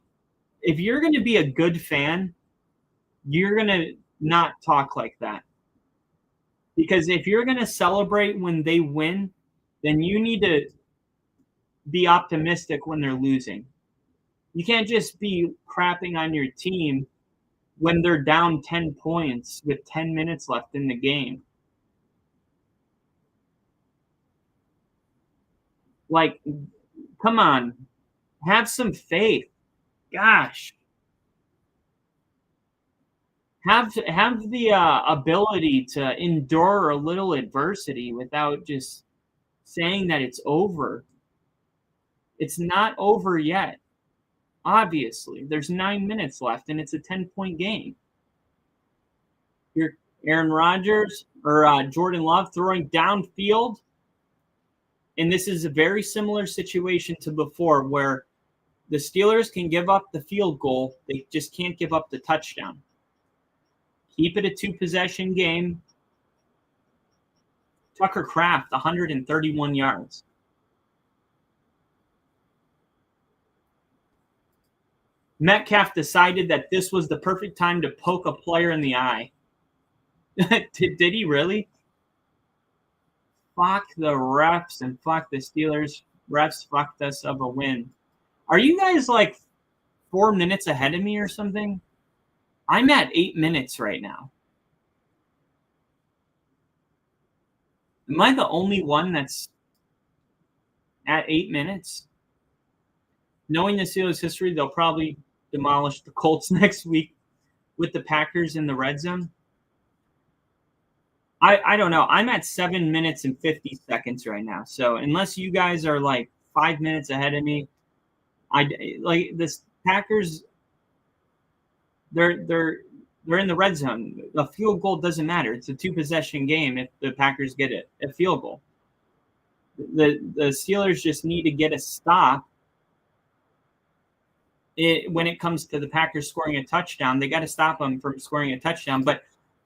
if you're going to be a good fan, you're going to not talk like that. Because if you're going to celebrate when they win, then you need to be optimistic when they're losing. You can't just be crapping on your team when they're down 10 points with 10 minutes left in the game. Like, come on. Have some faith. Gosh. Have the ability to endure a little adversity without just saying that it's over. It's not over yet. Obviously, there's 9 minutes left, and it's a 10-point game. You're Aaron Rodgers or Jordan Love throwing downfield, and this is a very similar situation to before, where the Steelers can give up the field goal, they just can't give up the touchdown. Keep it a 2-possession game. Tucker Kraft, 131 yards. Metcalf decided that this was the perfect time to poke a player in the eye. Did he really? Fuck the refs and fuck the Steelers. Refs fucked us of a win. Are you guys like 4 minutes ahead of me or something? I'm at 8 minutes right now. Am I the only one that's at 8 minutes? Knowing the Steelers' history, they'll probably demolish the Colts next week with the Packers in the red zone. I don't know. I'm at 7 minutes and 50 seconds right now. So unless you guys are like 5 minutes ahead of me, like this Packers, they're in the red zone. A field goal doesn't matter. It's a 2-possession game if the Packers get a field goal. The Steelers just need to get a stop. When it comes to the Packers scoring a touchdown, they got to stop them from scoring a touchdown. But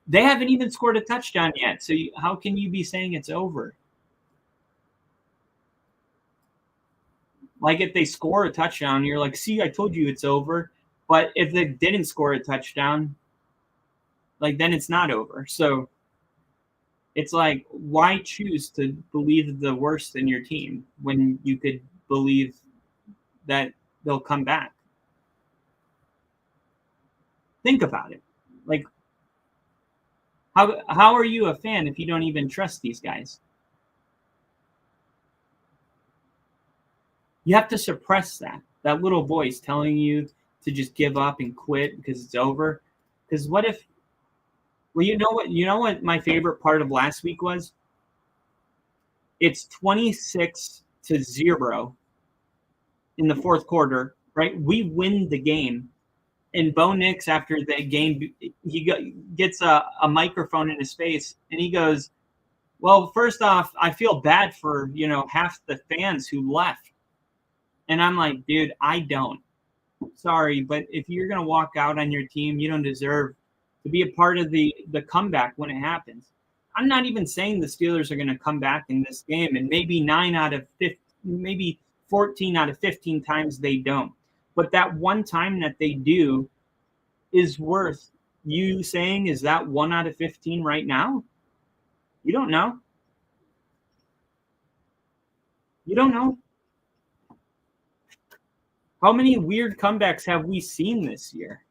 they haven't even scored a touchdown yet. So how can you be saying it's over? Like if they score a touchdown, you're like, see, I told you it's over. But if they didn't score a touchdown, like then it's not over. So it's like, why choose to believe the worst in your team when you could believe that they'll come back? Think about it. Like, how are you a fan if you don't even trust these guys? You have to suppress that little voice telling you to just give up and quit because it's over. Because what if? Well, you know what my favorite part of last week was? It's 26-0 in the fourth quarter, right? We win the game. And Bo Nix, after the game, he gets a microphone in his face, and he goes, well, first off, I feel bad for, half the fans who left. And I'm like, dude, I don't. Sorry, but if you're going to walk out on your team, you don't deserve to be a part of the comeback when it happens. I'm not even saying the Steelers are going to come back in this game, and maybe 14 out of 15 times they don't. But that one time that they do is worth you saying, is that 1 out of 15 right now? You don't know. You don't know. How many weird comebacks have we seen this year?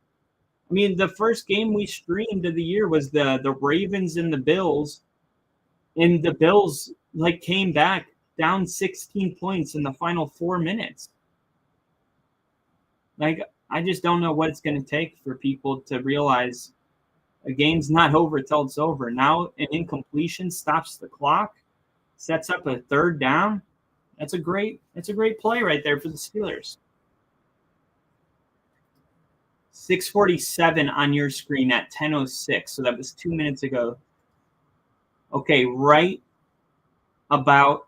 I mean, the first game we streamed of the year was the Ravens and the Bills. And the Bills came back down 16 points in the final 4 minutes. I just don't know what it's going to take for people to realize a game's not over till it's over. Now an incompletion stops the clock, sets up a third down. That's a great play right there for the Steelers. 6:47 on your screen at 10:06. So that was 2 minutes ago. Okay, right about,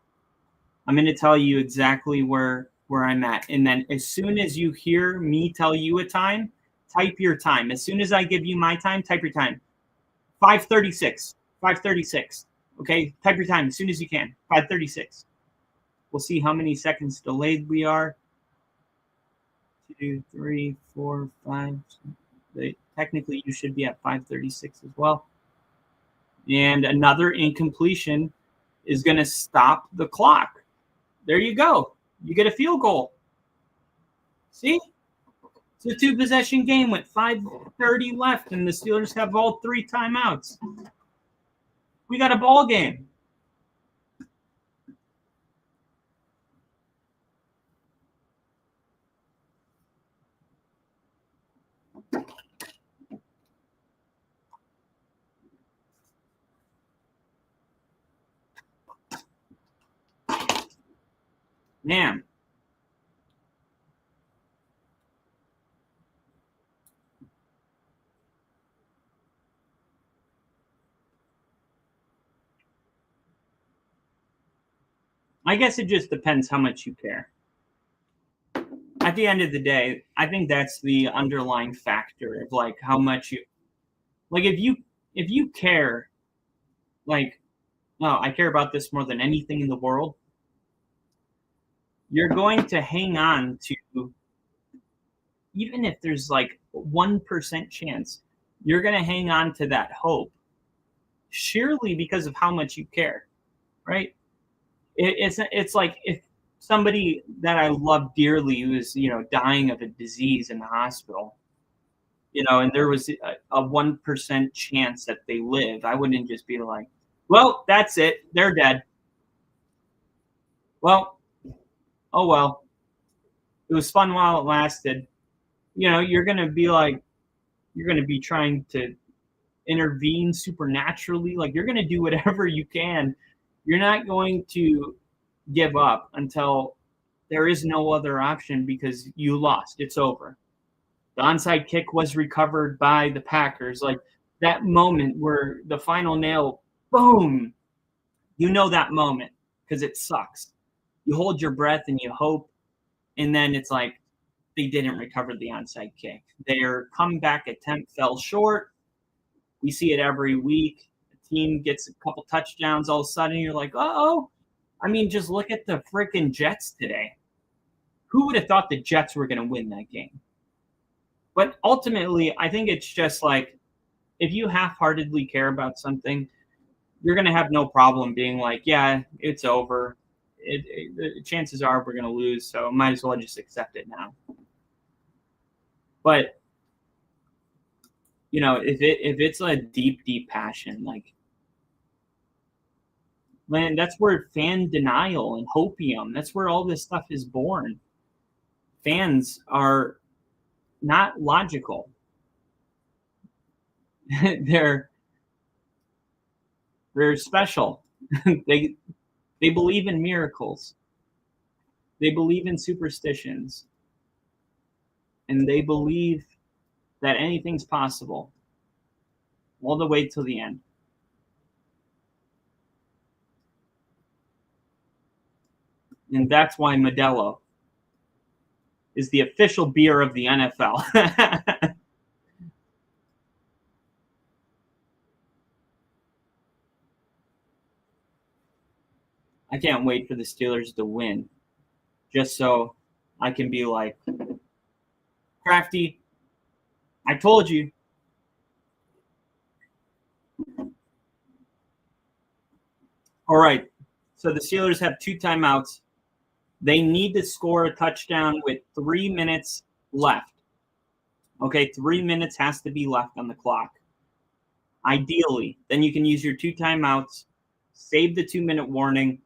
I'm going to tell you exactly where I'm at. And then as soon as you hear me tell you a time, type your time. As soon as I give you my time, type your time. 5:36. 5:36. Okay, type your time as soon as you can. 5:36. We'll see how many seconds delayed we are. 2, 3, 4, 5. Technically, you should be at 5:36 as well. And another incompletion is going to stop the clock. There you go. You get a field goal. See? It's a 2-possession game with 5:30 left, and the Steelers have all 3 timeouts. We got a ball game. Man. I guess it just depends how much you care. At the end of the day, I think that's the underlying factor of how much you Like if you care, like, no, I care about this more than anything in the world, you're going to hang on to, even if there's like 1% chance, you're going to hang on to that hope surely because of how much you care, right? It's like if somebody that I love dearly who is, dying of a disease in the hospital, and there was a 1% chance that they live, I wouldn't just be like, well, that's it, they're dead. Well, oh well, it was fun while it lasted. You're going to be like, you're going to be trying to intervene supernaturally. Like you're going to do whatever you can. You're not going to give up until there is no other option because you lost. It's over. The onside kick was recovered by the Packers. Like that moment where the final nail, boom, that moment because it sucks. You hold your breath and you hope, and then it's like they didn't recover the onside kick. Their comeback attempt fell short. We see it every week. The team gets a couple touchdowns. All of a sudden, you're like, uh-oh. I mean, just look at the freaking Jets today. Who would have thought the Jets were going to win that game? But ultimately, I think it's just like if you half-heartedly care about something, you're going to have no problem being like, yeah, it's over. The chances are we're going to lose, so might as well just accept it now. But if it's a deep, deep passion, like, man, that's where fan denial and hopium, that's where all this stuff is born. Fans are not logical. They're special. They believe in miracles. They believe in superstitions. And they believe that anything's possible all the way till the end. And that's why Modelo is the official beer of the NFL. I can't wait for the Steelers to win just so I can be like, Crafty, I told you. All right. So the Steelers have 2 timeouts. They need to score a touchdown with 3 minutes left. Okay, 3 minutes has to be left on the clock. Ideally, then you can use your 2 timeouts, save the 2-minute warning,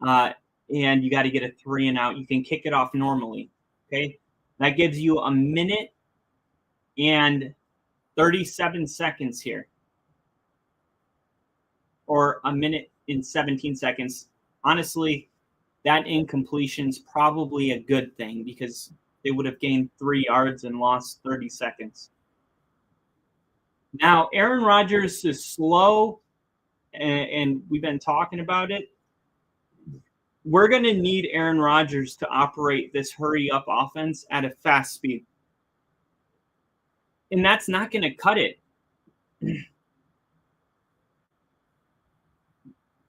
and you got to get a 3 and out. You can kick it off normally. Okay, that gives you a minute and 37 seconds here, or a minute and 17 seconds. Honestly, that incompletion's probably a good thing because they would have gained 3 yards and lost 30 seconds. Now, Aaron Rodgers is slow, and we've been talking about it. We're going to need Aaron Rodgers to operate this hurry-up offense at a fast speed. And that's not going to cut it.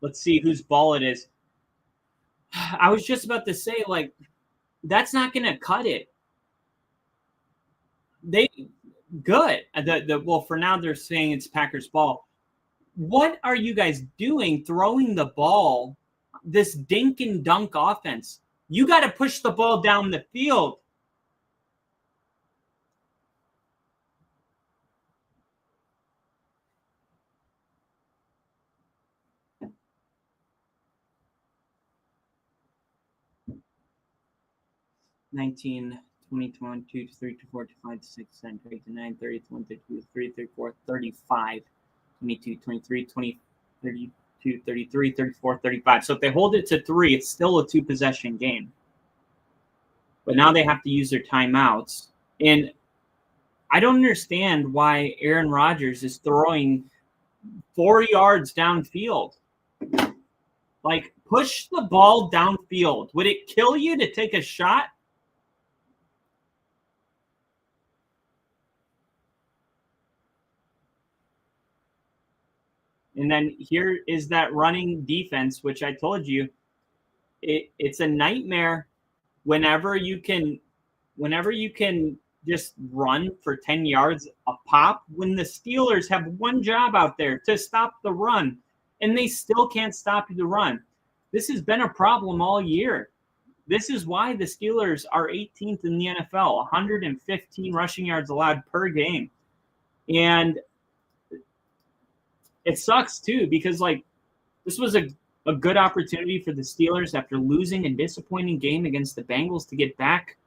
Let's see whose ball it is. I was just about to say, like, that's not going to cut it. Good. Well, for now, they're saying it's Packers ball. What are you guys doing throwing the ball, this dink and dunk offense? You got to push the ball down the field. $19, 20, 22, 23, 24, 25, 26, 27, 28, 29, 30, 31, 32, 33, 34, 35, 22, 23, 20, 32, 33, 34, 35. So if they hold it to 3, it's still a 2-possession game. But now they have to use their timeouts. And I don't understand why Aaron Rodgers is throwing 4 yards downfield. Like, push the ball downfield. Would it kill you to take a shot? And then here is that running defense, which I told you, it's a nightmare whenever you can just run for 10 yards a pop, when the Steelers have one job out there to stop the run, and they still can't stop the run. This has been a problem all year. This is why the Steelers are 18th in the NFL, 115 rushing yards allowed per game. And it sucks too, because like this was a good opportunity for the Steelers after losing a disappointing game against the Bengals to get back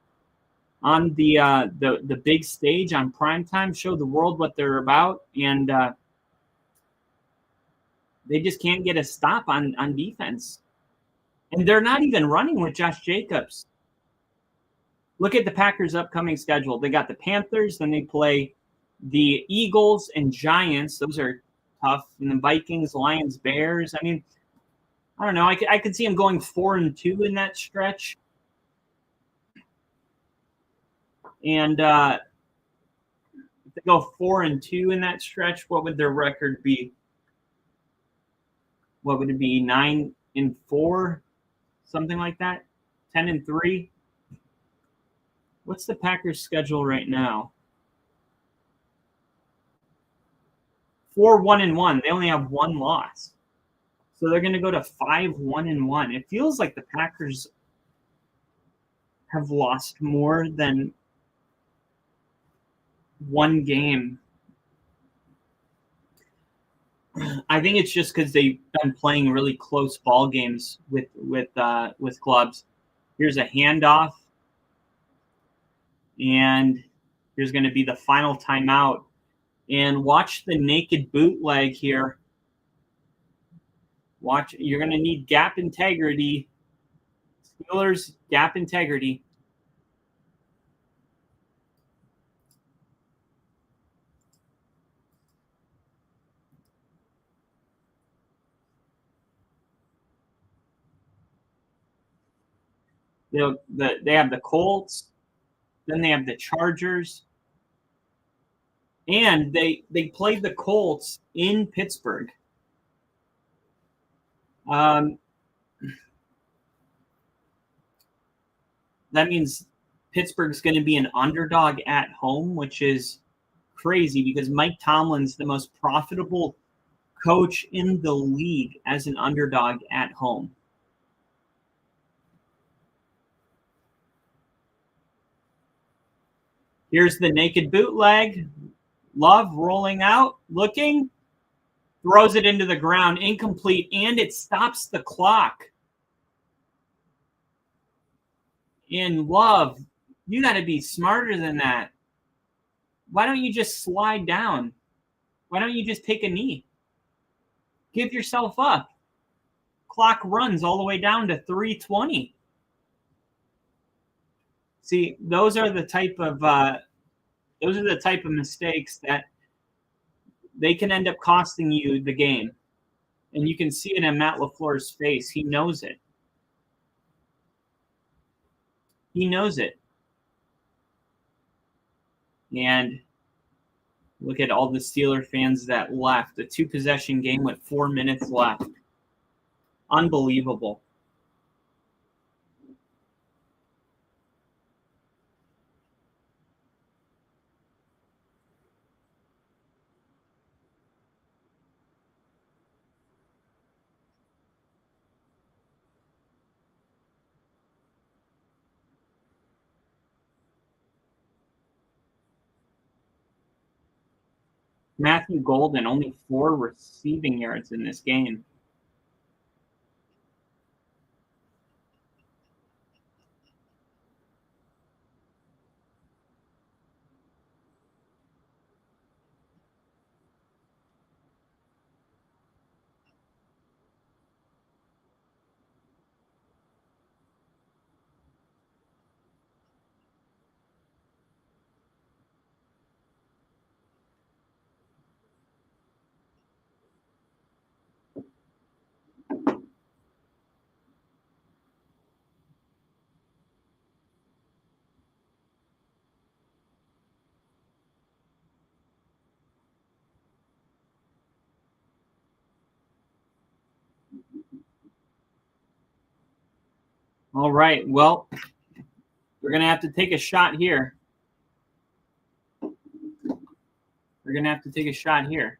on the big stage on primetime, show the world what they're about, and they just can't get a stop on defense. And they're not even running with Josh Jacobs. Look at the Packers' upcoming schedule. They got the Panthers, then they play the Eagles and Giants. Those are tough. And the Vikings, Lions, Bears. I mean, I don't know. I could see them going 4-2 in that stretch. And if they go 4-2 in that stretch, what would their record be? What would it be? 9-4, something like that. 10-3. What's the Packers' schedule right now? 4-1-1. They only have one loss, so they're going to go to 5-1-1. It feels like the Packers have lost more than one game. I think it's just because they've been playing really close ball games with clubs. Here's a handoff, and here's going to be the final timeout. And watch the naked bootleg here. Watch. You're going to need gap integrity. Steelers gap integrity. They have the Colts, then they have the Chargers, and they played the Colts in Pittsburgh. That means Pittsburgh's going to be an underdog at home, which is crazy because Mike Tomlin's the most profitable coach in the league as an underdog at home. Here's the naked bootleg. Love rolling out, looking, throws it into the ground, incomplete, and it stops the clock. In Love, you got to be smarter than that. Why don't you just slide down? Why don't you just take a knee? Give yourself up. Clock runs all the way down to 3:20. See, those are the type of mistakes that they can end up costing you the game. And you can see it in Matt LaFleur's face. He knows it. He knows it. And look at all the Steeler fans that left. A 2-possession game with 4 minutes left. Unbelievable. Matthew Golden, only 4 receiving yards in this game. All right. Well, we're going to have to take a shot here. We're going to have to take a shot here.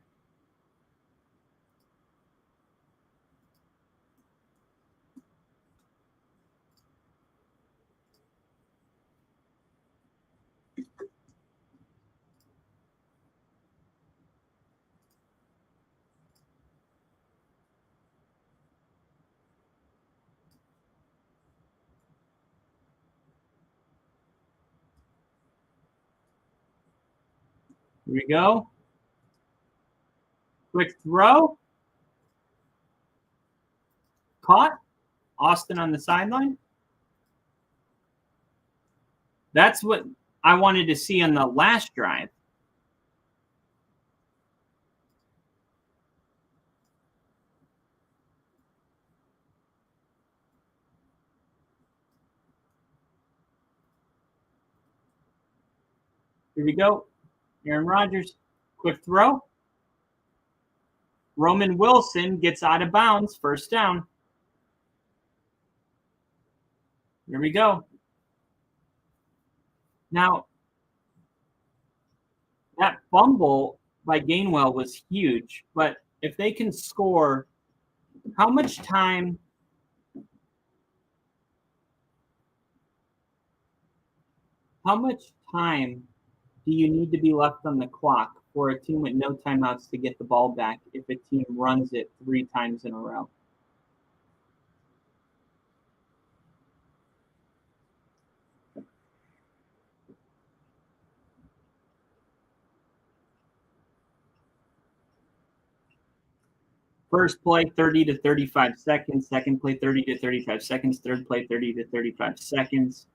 Here we go. Quick throw. Caught. Austin on the sideline. That's what I wanted to see on the last drive. Here we go. Aaron Rodgers. Quick throw. Roman Wilson gets out of bounds. First down. Here we go. Now, that fumble by Gainwell was huge, but if they can score, how much time do you need to be left on the clock for a team with no timeouts to get the ball back if a team runs it 3 times in a row? First play, 30 to 35 seconds. Second play, 30 to 35 seconds. Third play, 30 to 35 seconds.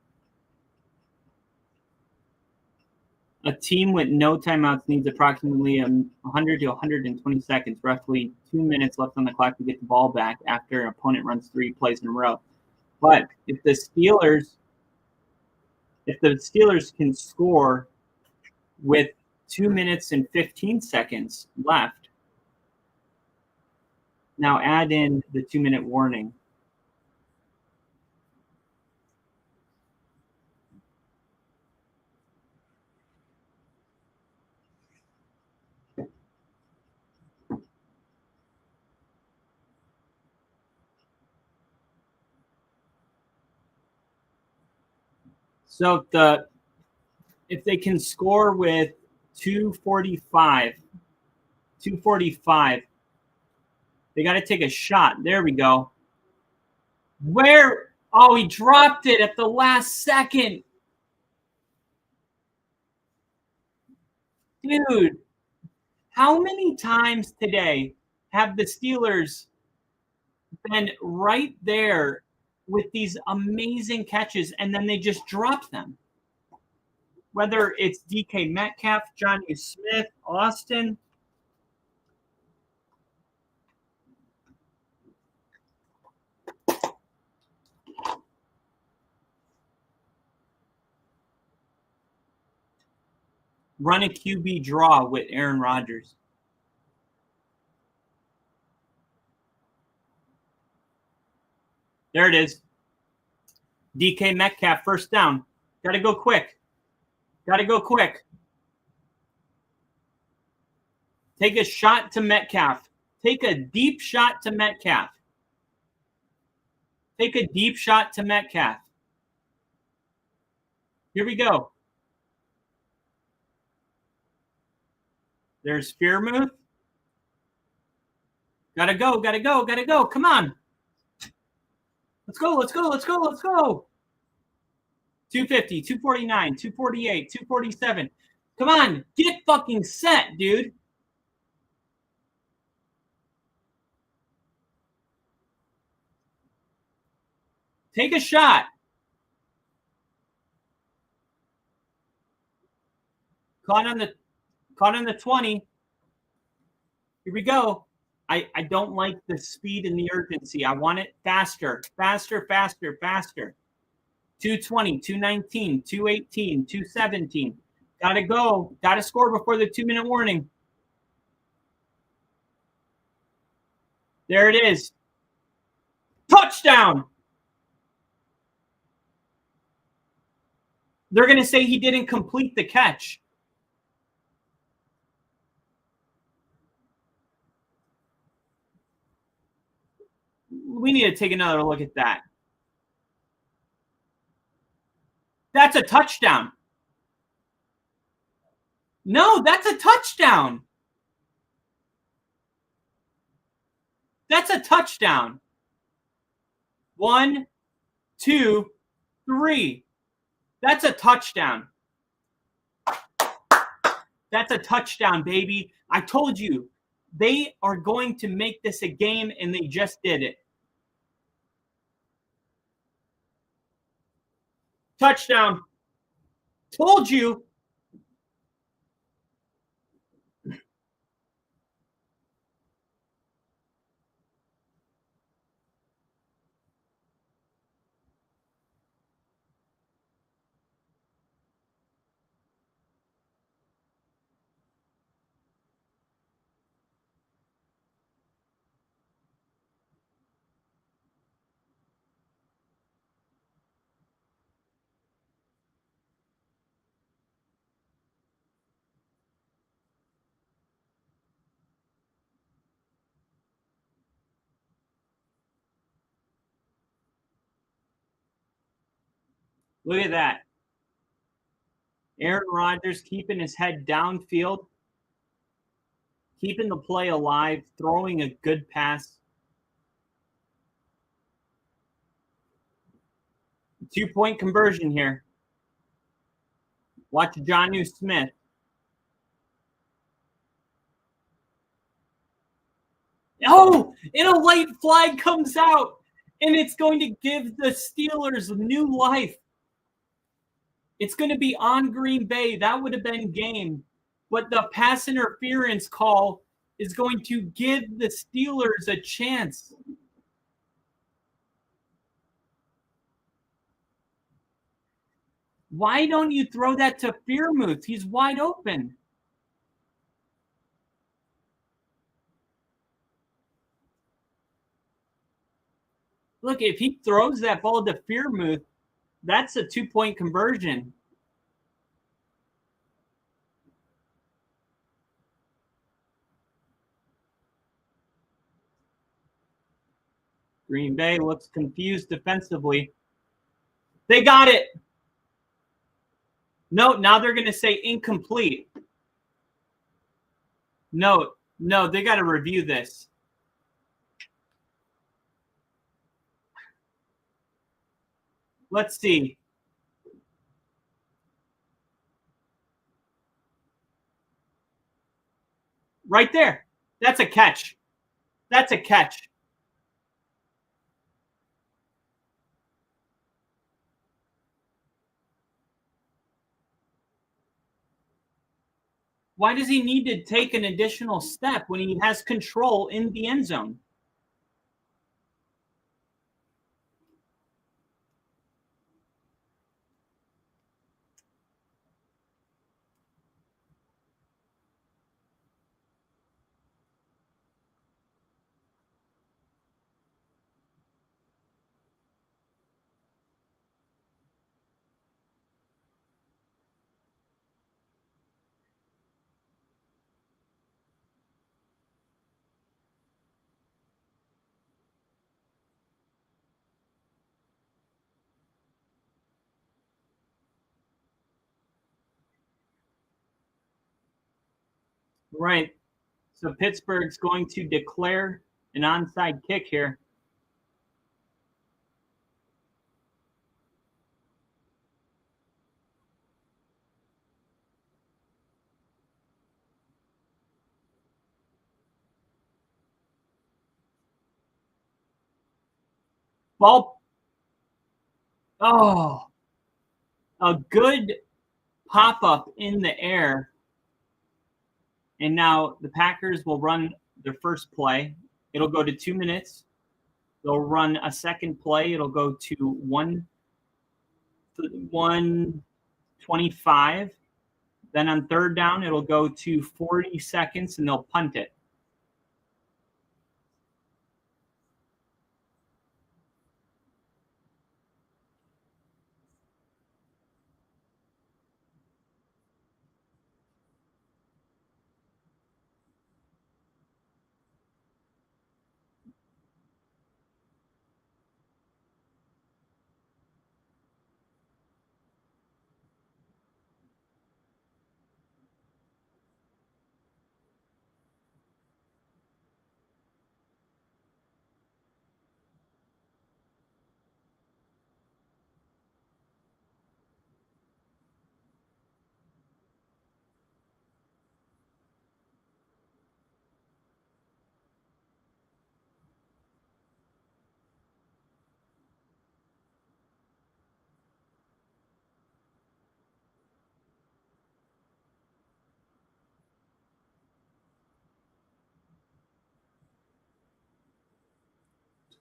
A team with no timeouts needs approximately 100 to 120 seconds, roughly 2 minutes left on the clock to get the ball back after an opponent runs 3 plays in a row. But if the Steelers can score with 2 minutes and 15 seconds left, now add in the 2-minute warning. So if they can score with 2:45, they got to take a shot. There we go. Where? Oh, he dropped it at the last second. Dude, how many times today have the Steelers been right there with these amazing catches and then they just drop them? Whether it's DK Metcalf, Johnny Smith, Austin. Run a QB draw with Aaron Rodgers. There it is. DK Metcalf, first down. Got to go quick. Take a shot to Metcalf. Take a deep shot to Metcalf. Here we go. There's Fearmouth. Gotta go. Come on. Let's go. 250, 249, 248, 247. Come on. Get fucking set, dude. Take a shot. Caught on the 20. Here we go. I don't like the speed and the urgency. I want it faster. 220, 219, 218, 217. Gotta go. Gotta score before the 2-minute warning. There it is. Touchdown. They're going to say he didn't complete the catch. We need to take another look at that. That's a touchdown. No, that's a touchdown. That's a touchdown. 1, 2, 3. That's a touchdown. That's a touchdown, baby. I told you, they are going to make this a game, and they just did it. Touchdown. Told you. Look at that. Aaron Rodgers keeping his head downfield, keeping the play alive, throwing a good pass. 2-point conversion here. Watch Jonnu Smith. Oh, and a late flag comes out, and it's going to give the Steelers new life. It's going to be on Green Bay. That would have been game. But the pass interference call is going to give the Steelers a chance. Why don't you throw that to Freiermuth? He's wide open. Look, if he throws that ball to Freiermuth, that's a 2-point conversion. Green Bay looks confused defensively. They got it. No, now they're going to say incomplete. No, they got to review this. Let's see. Right there. That's a catch. That's a catch. Why does he need to take an additional step when he has control in the end zone? Right. So Pittsburgh's going to declare an onside kick here. Ball. Oh, a good pop-up in the air. And now the Packers will run their first play. It'll go to 2 minutes. They'll run a second play. It'll go to 1:25. Then on third down, it'll go to 40 seconds, and they'll punt it.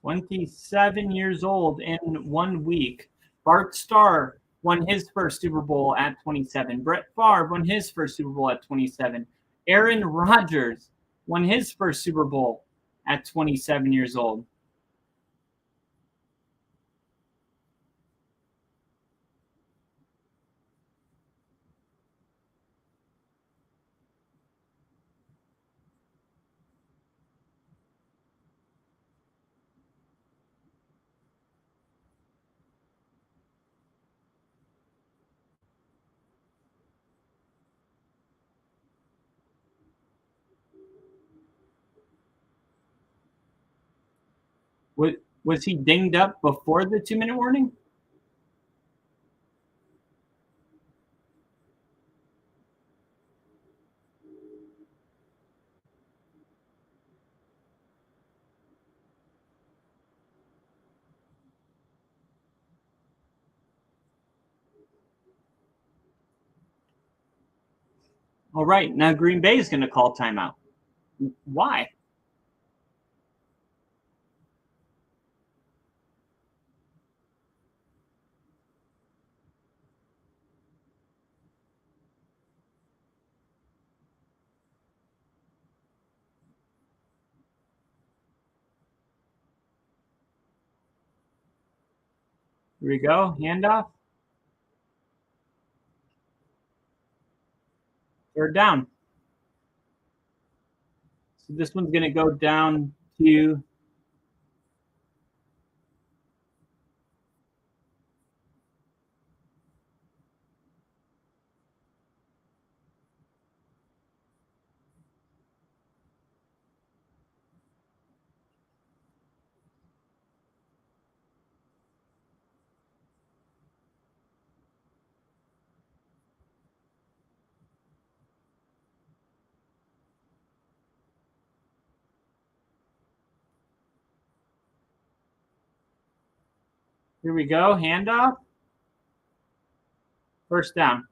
27 years old in 1 week. Bart Starr won his first Super Bowl at 27. Brett Favre won his first Super Bowl at 27. Aaron Rodgers won his first Super Bowl at 27 years old. Was he dinged up before the 2-minute warning? All right, now Green Bay is going to call timeout. Why? Here we go. Handoff. Third down. So this one's going to go down to here we go. Handoff. First down.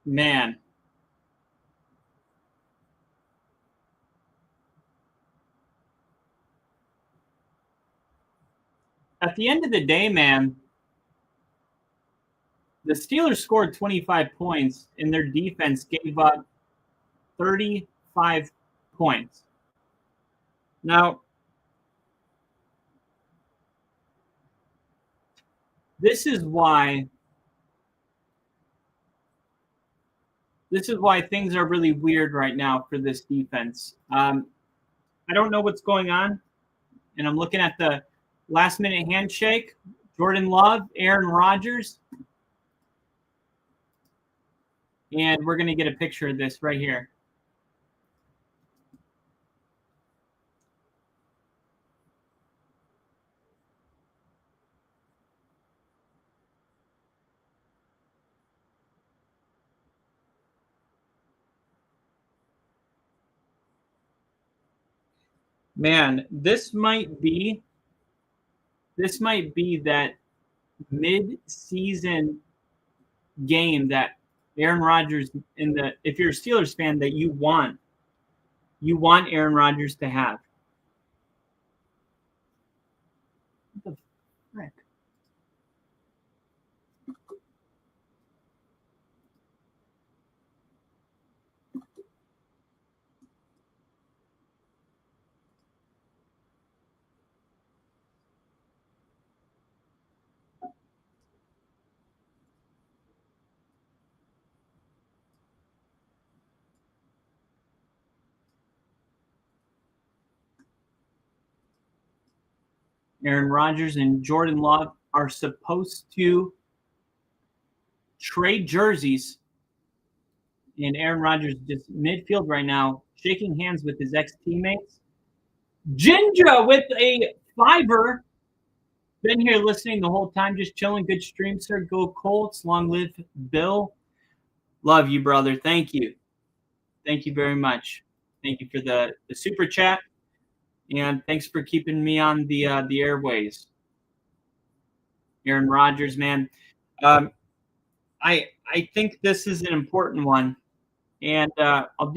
Man. At the end of the day, man, the Steelers scored 25 points and their defense gave up 35 points. Now, this is why things are really weird right now for this defense. I don't know what's going on, and I'm looking at the last-minute handshake. Jordan Love, Aaron Rodgers, and we're going to get a picture of this right here. Man, this might be that mid-season game that Aaron Rodgers if you're a Steelers fan, that you want Aaron Rodgers to have. What the frick? Aaron Rodgers and Jordan Love are supposed to trade jerseys, and Aaron Rodgers just midfield right now, shaking hands with his ex-teammates. Ginger with a fiver. Been here listening the whole time, just chilling. Good stream, sir. Go Colts. Long live Bill. Love you, brother. Thank you. Thank you very much. Thank you for the super chat. And thanks for keeping me on the airways. Aaron Rodgers, man. I think this is an important one, and I'll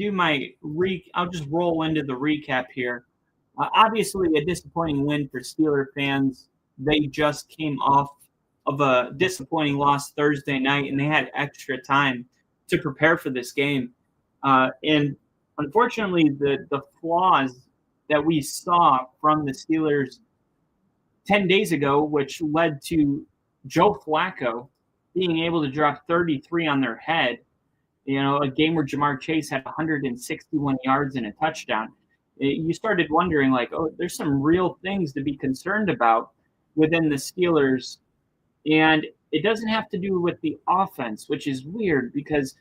just roll into the recap here. Obviously, a disappointing win for Steeler fans. They just came off of a disappointing loss Thursday night, and they had extra time to prepare for this game. And unfortunately, the flaws that we saw from the Steelers 10 days ago, which led to Joe Flacco being able to drop 33 on their head, a game where Jamar Chase had 161 yards and a touchdown. You started wondering, like, oh, there's some real things to be concerned about within the Steelers. And it doesn't have to do with the offense, which is weird because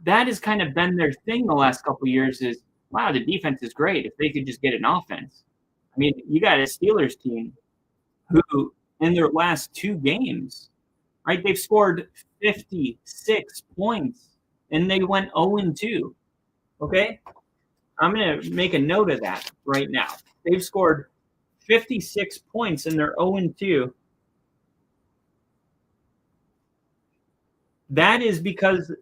that has kind of been their thing the last couple of years is, wow, the defense is great if they could just get an offense. I mean, you got a Steelers team who, in their last 2 games, right, they've scored 56 points, and they went 0-2, okay? I'm going to make a note of that right now. They've scored 56 points, and they're 0-2. That is because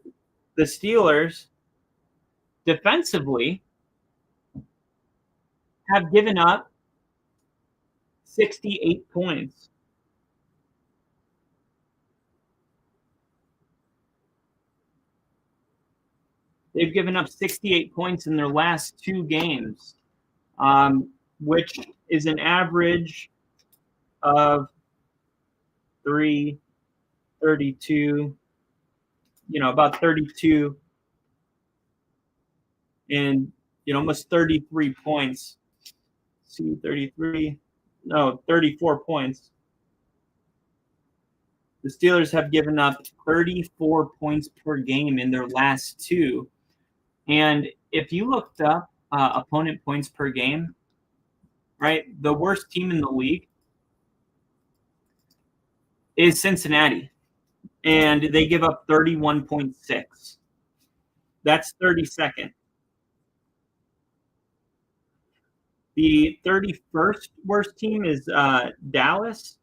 the Steelers defensively have given up 68 points. They've given up 68 points in their last 2 games, which is an average of 32, about 32 and, almost 33 points. See, 34 points. The Steelers have given up 34 points per game in their last 2. And if you looked up opponent points per game, right, the worst team in the league is Cincinnati. And they give up 31.6. That's 32nd. The 31st worst team is Dallas.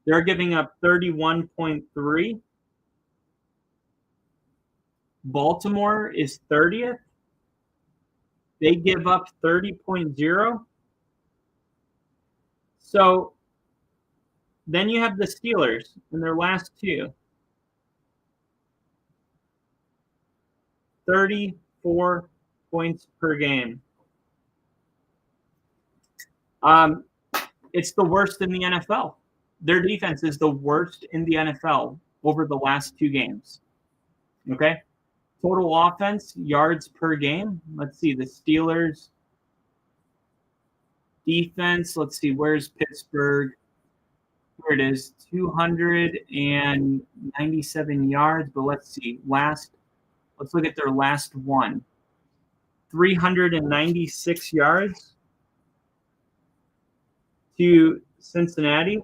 They're giving up 31.3. Baltimore is 30th. They give up 30.0. So then you have the Steelers in their last 2. 34 points per game. It's the worst in the NFL. Their defense is the worst in the NFL over the last 2 games. Okay? Total offense, yards per game. Let's see, the Steelers defense. Let's see, where's Pittsburgh? Here it is, 297 yards. But let's see, let's look at their last one. 396 yards to Cincinnati.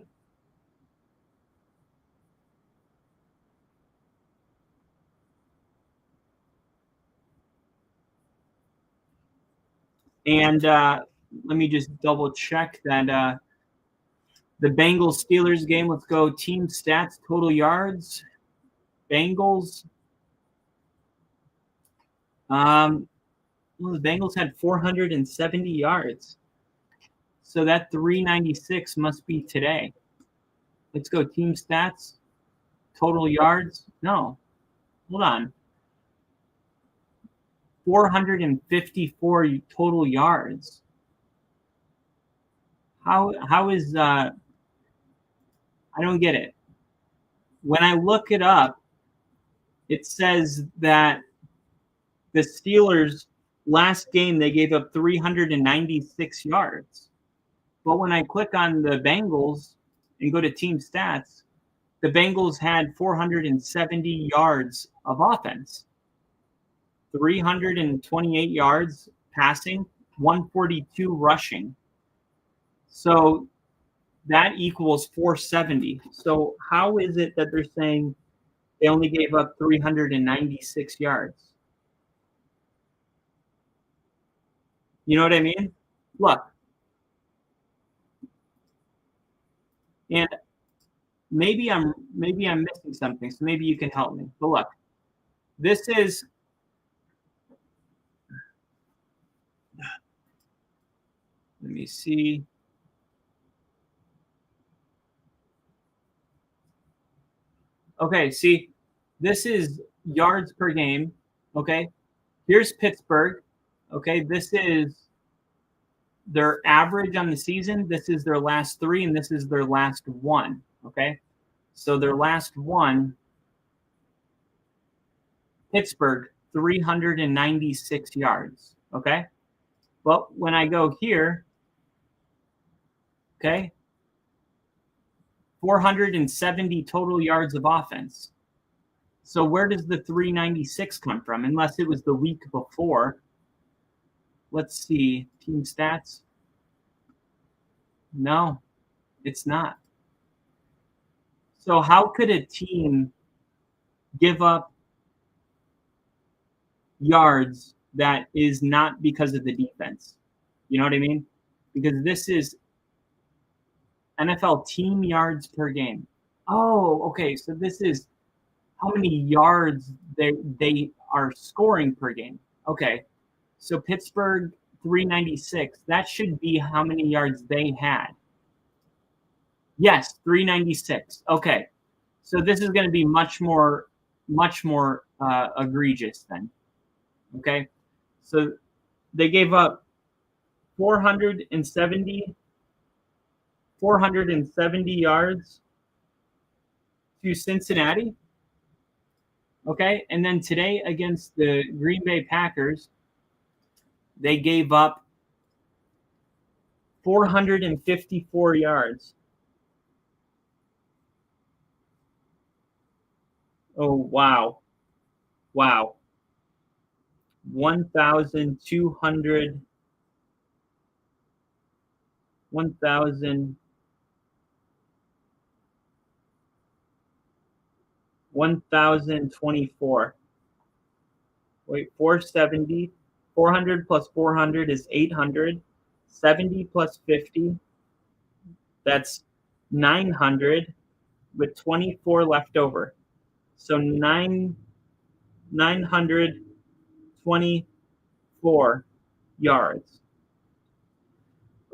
And let me just double check that the Bengals-Steelers game. Let's go team stats, total yards. Bengals. The Bengals had 470 yards. So that 396 must be today. Let's go team stats, total yards. No, hold on. 454 total yards. How is I don't get it. When I look it up, it says that the Steelers last game they gave up 396 yards. But when I click on the Bengals and go to team stats, the Bengals had 470 yards of offense. 328 yards passing, 142 rushing. So that equals 470. So how is it that they're saying they only gave up 396 yards? You know what I mean? Look, And maybe I'm missing something, so maybe you can help me. But look, this is let me see. Okay, see, this is yards per game. Okay, here's Pittsburgh. Okay, this is their average on the season. This is their last 3, and this is their last 1. Okay, so their last 1, Pittsburgh, 396 yards. Okay, well, when I go here, okay, 470 total yards of offense. So where does the 396 come from? Unless it was the week before. Let's see. Team stats. No, it's not. So how could a team give up yards that is not because of the defense? You know what I mean? Because this is NFL team yards per game. Oh, okay. So this is how many yards they are scoring per game. Okay. So Pittsburgh 396. That should be how many yards they had. Yes, 396. Okay. So this is going to be much more egregious then. Okay. So they gave up 470 yards to Cincinnati. Okay. And then today against the Green Bay Packers, they gave up 454 yards. Oh, wow. Wow. 1,200. 1,024. Wait, 470. 400 plus 400 is 800. 70 plus 50, that's 900 with 24 left over. So 924 yards.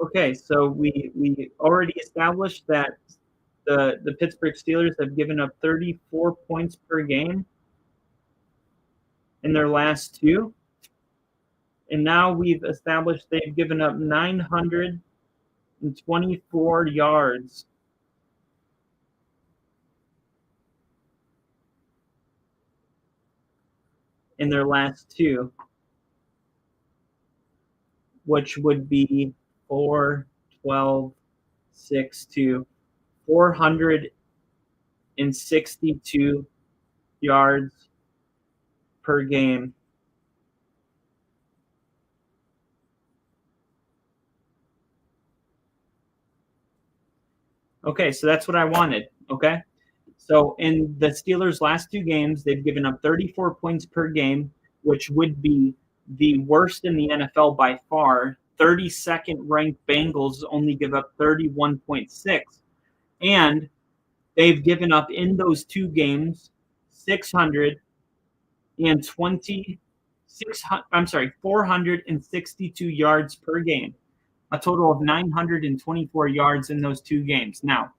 Okay, so we already established that the Pittsburgh Steelers have given up 34 points per game in their last 2. And now we've established they've given up 924 yards in their last 2, which would be 4, 12, 6, 2, 462 yards per game. Okay, so that's what I wanted, okay? So in the Steelers' last 2 games, they've given up 34 points per game, which would be the worst in the NFL by far. 32nd ranked Bengals only give up 31.6. And they've given up in those 2 games 462 yards per game. A total of 924 yards in those 2 games. Now,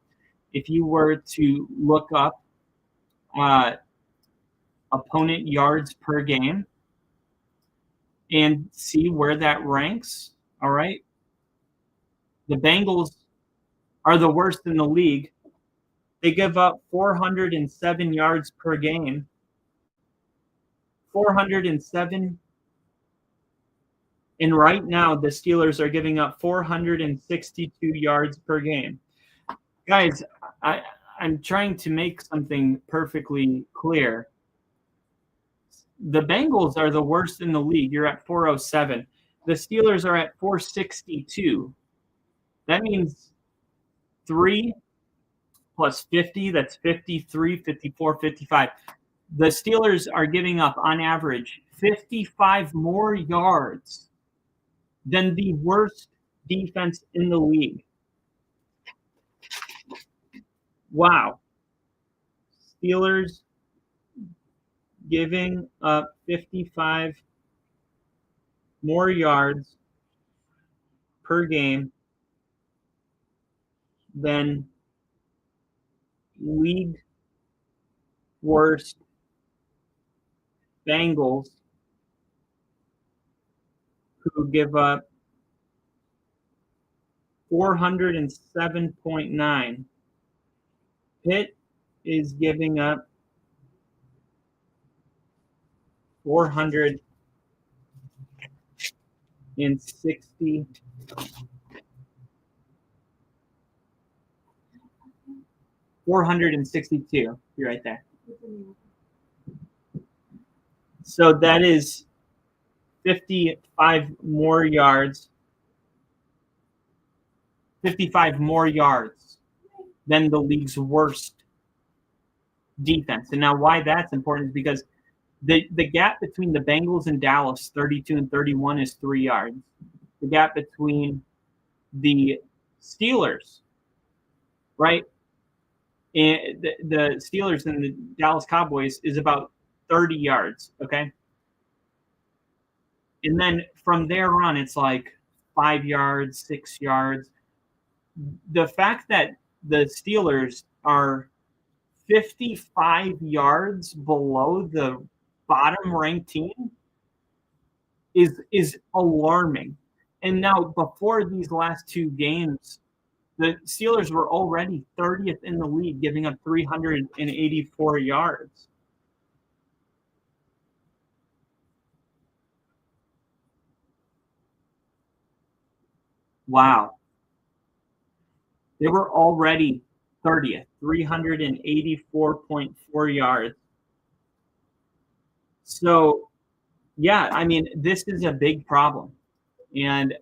if you were to look up opponent yards per game and see where that ranks, all right, the Bengals are the worst in the league. They give up 407 yards per game. 407. And right now, the Steelers are giving up 462 yards per game. Guys, I'm trying to make something perfectly clear. The Bengals are the worst in the league. You're at 407. The Steelers are at 462. That means 3 plus 50, that's 53, 54, 55. The Steelers are giving up, on average, 55 more yards than the worst defense in the league. Wow. Steelers giving up 55 more yards per game than league worst Bengals, who give up 407.9. Pitt is giving up 460. 462. You're right there. So that is 55 more yards. 55 more yards than the league's worst defense. And now why that's important is because the gap between the Bengals and Dallas, 32 and 31, is 3 yards. The gap between the Steelers, right, and the Steelers and the Dallas Cowboys is about 30 yards, okay? And then from there on, it's like 5 yards, 6 yards. The fact that the Steelers are 55 yards below the bottom-ranked team is alarming. And now, before these last two games, the Steelers were already 30th in the league, giving up 384 yards. Wow. They were already 30th, 384.4 yards. So, yeah, I mean, this is a big problem. And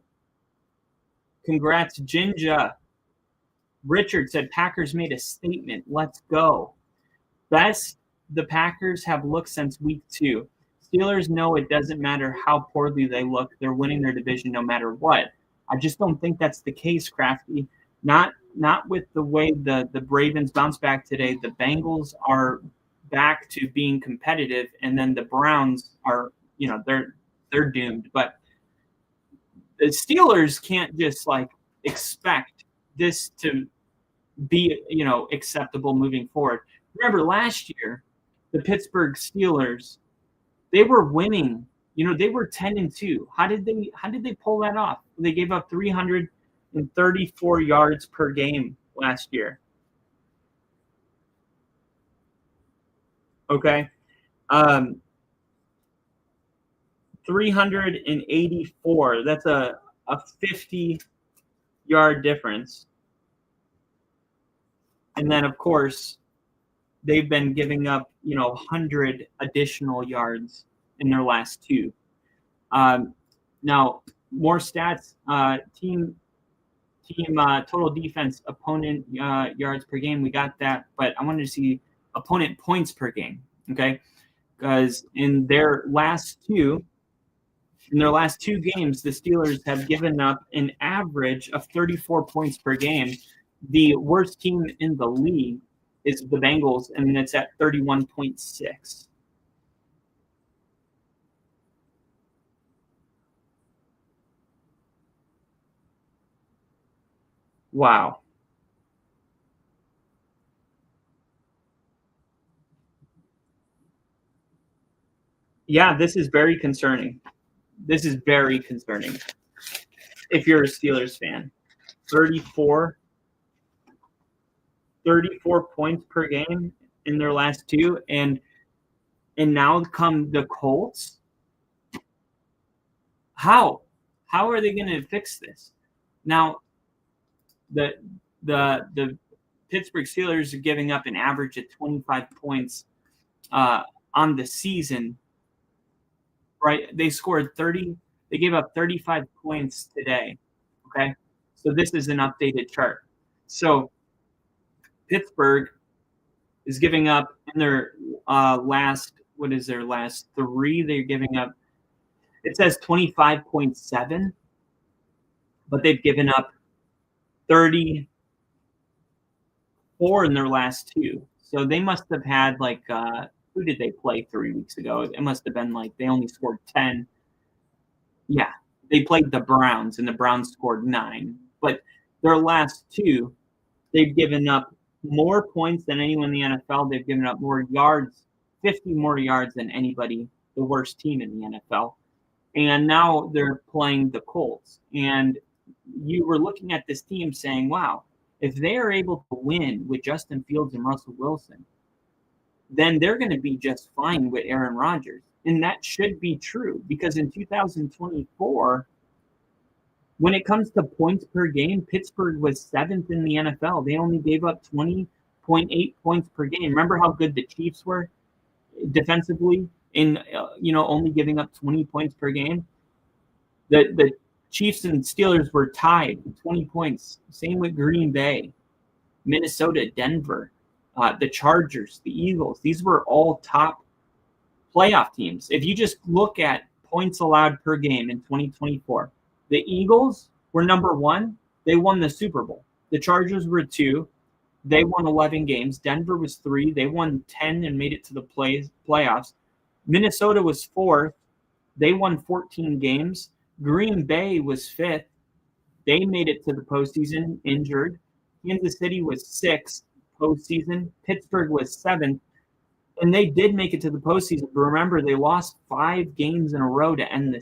congrats, Jinja. Richard said Packers made a statement. Let's go. Best the Packers have looked since week 2. Steelers know it doesn't matter how poorly they look. They're winning their division no matter what. I just don't think that's the case, Crafty. Not with the way the Ravens bounced back today. The Bengals are back to being competitive, and then the Browns are, they're doomed. But the Steelers can't just expect this to be, acceptable moving forward. Remember last year, the Pittsburgh Steelers, they were winning. They were 10-2. How did they pull that off? They gave up 334 yards per game last year. Okay. 384. That's a 50-yard difference. And then, of course, they've been giving up, 100 additional yards in their last two. Now, more stats. Team total defense, opponent yards per game. We got that, but I wanted to see opponent points per game. Okay, because in their last two games, the Steelers have given up an average of 34 points per game. The worst team in the league is the Bengals, and it's at 31.6. Wow. Yeah, this is very concerning. This is very concerning. If you're a Steelers fan, 34 points per game in their last two, and now come the Colts. How are they going to fix this? Now, the Pittsburgh Steelers are giving up an average of 25 points on the season. Right? They scored 30. They gave up 35 points today. Okay, so this is an updated chart. So Pittsburgh is giving up in their last three? They're giving up. It says 25.7, but they've given up 30 4 in their last 2. So they must have had like who did they play 3 weeks ago? It must have been like they only scored 10. Yeah, they played the Browns, and the Browns scored 9. But their last 2, they've given up more points than anyone in the NFL. They've given up more yards, 50 more yards than anybody, the worst team in the NFL. And now they're playing the Colts. And you were looking at this team saying, wow, if they are able to win with Justin Fields and Russell Wilson, then they're going to be just fine with Aaron Rodgers. And that should be true, because in 2024, when it comes to points per game, Pittsburgh was 7th in the NFL. They only gave up 20.8 points per game. Remember how good the Chiefs were defensively in only giving up 20 points per game? The Chiefs and Steelers were tied 20 points. Same with Green Bay, Minnesota, Denver, the Chargers, the Eagles. These were all top playoff teams. If you just look at points allowed per game in 2024, the Eagles were number 1. They won the Super Bowl. The Chargers were 2. They won 11 games. Denver was 3. They won 10 and made it to the playoffs. Minnesota was 4th. They won 14 games. Green Bay was 5th. They made it to the postseason injured. Kansas City was 6th postseason. Pittsburgh was 7th. And they did make it to the postseason. But remember, they lost 5 games in a row to end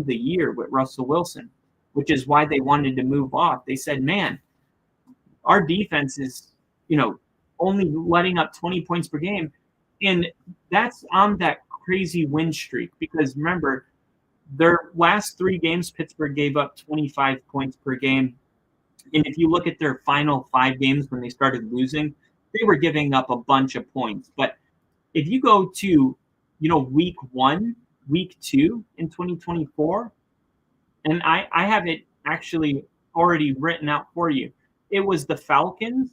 the year with Russell Wilson, which is why they wanted to move off. They said, man, our defense is, only letting up 20 points per game. And that's on that crazy win streak, because remember, their last 3 games, Pittsburgh gave up 25 points per game. And if you look at their final 5 games when they started losing, they were giving up a bunch of points. But if you go to, week 1, week 2 in 2024, and I have it actually already written out for you. It was the Falcons.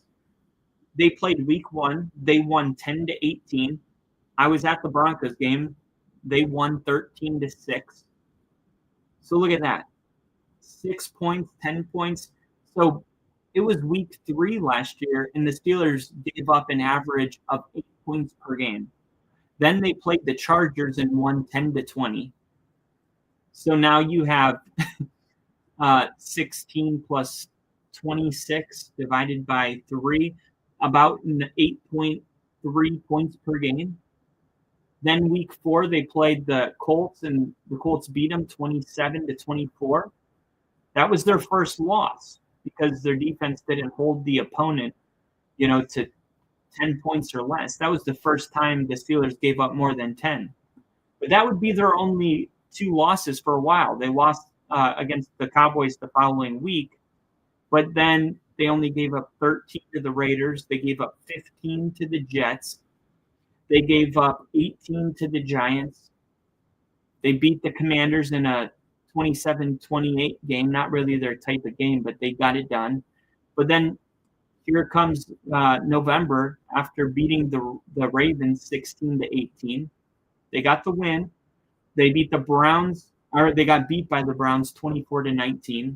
They played week 1. They won 10-18. I was at the Broncos game. They won 13-6. So look at that. 6 points, 10 points. So it was week 3 last year, and the Steelers gave up an average of 8 points per game. Then they played the Chargers and won 10-20. So now you have 16 plus 26 divided by 3, about 8.3 points per game. Then week 4, they played the Colts, and the Colts beat them 27-24. That was their first loss because their defense didn't hold the opponent, to 10 points or less. That was the first time the Steelers gave up more than 10. But that would be their only 2 losses for a while. They lost against the Cowboys the following week, but then they only gave up 13 to the Raiders. They gave up 15 to the Jets. They gave up 18 to the Giants. They beat the Commanders in a 27-28 game, not really their type of game, but they got it done. But then here comes November after beating the Ravens 16-18. They got the win. They beat the Browns, or they got beat by the Browns 24-19.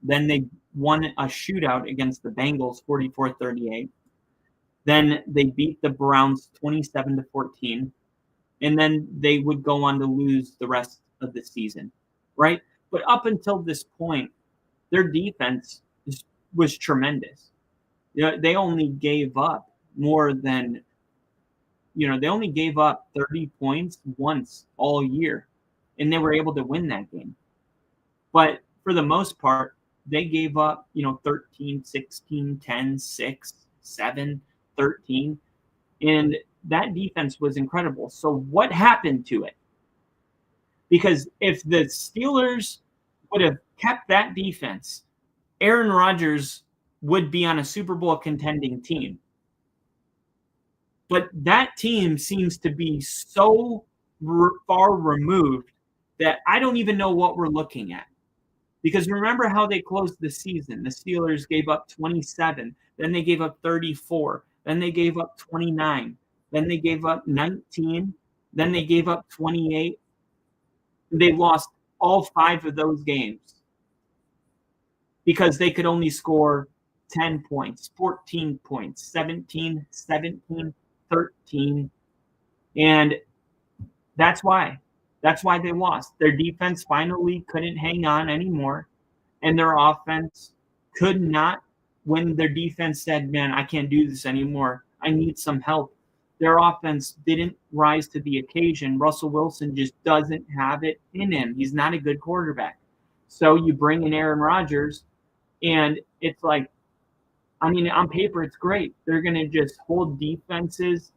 Then they won a shootout against the Bengals 44-38. Then they beat the Browns 27-14. And then they would go on to lose the rest of the season, right? But up until this point, their defense was tremendous. They only gave up more than, they only gave up 30 points once all year, and they were able to win that game. But for the most part, they gave up, 13, 16, 10, 6, 7, 13. And that defense was incredible. So what happened to it? Because if the Steelers would have kept that defense, Aaron Rodgers would be on a Super Bowl contending team. But that team seems to be so far removed that I don't even know what we're looking at. Because remember how they closed the season. The Steelers gave up 27. Then they gave up 34. Then they gave up 29. Then they gave up 19. Then they gave up 28. They lost all 5 of those games because they could only score 10 points, 14 points, 17, 13. And that's why. That's why they lost. Their defense finally couldn't hang on anymore. And their offense could not, when their defense said, man, I can't do this anymore. I need some help. Their offense didn't rise to the occasion. Russell Wilson just doesn't have it in him. He's not a good quarterback. So you bring in Aaron Rodgers, and it's like, I mean, on paper, it's great. They're going to just hold defenses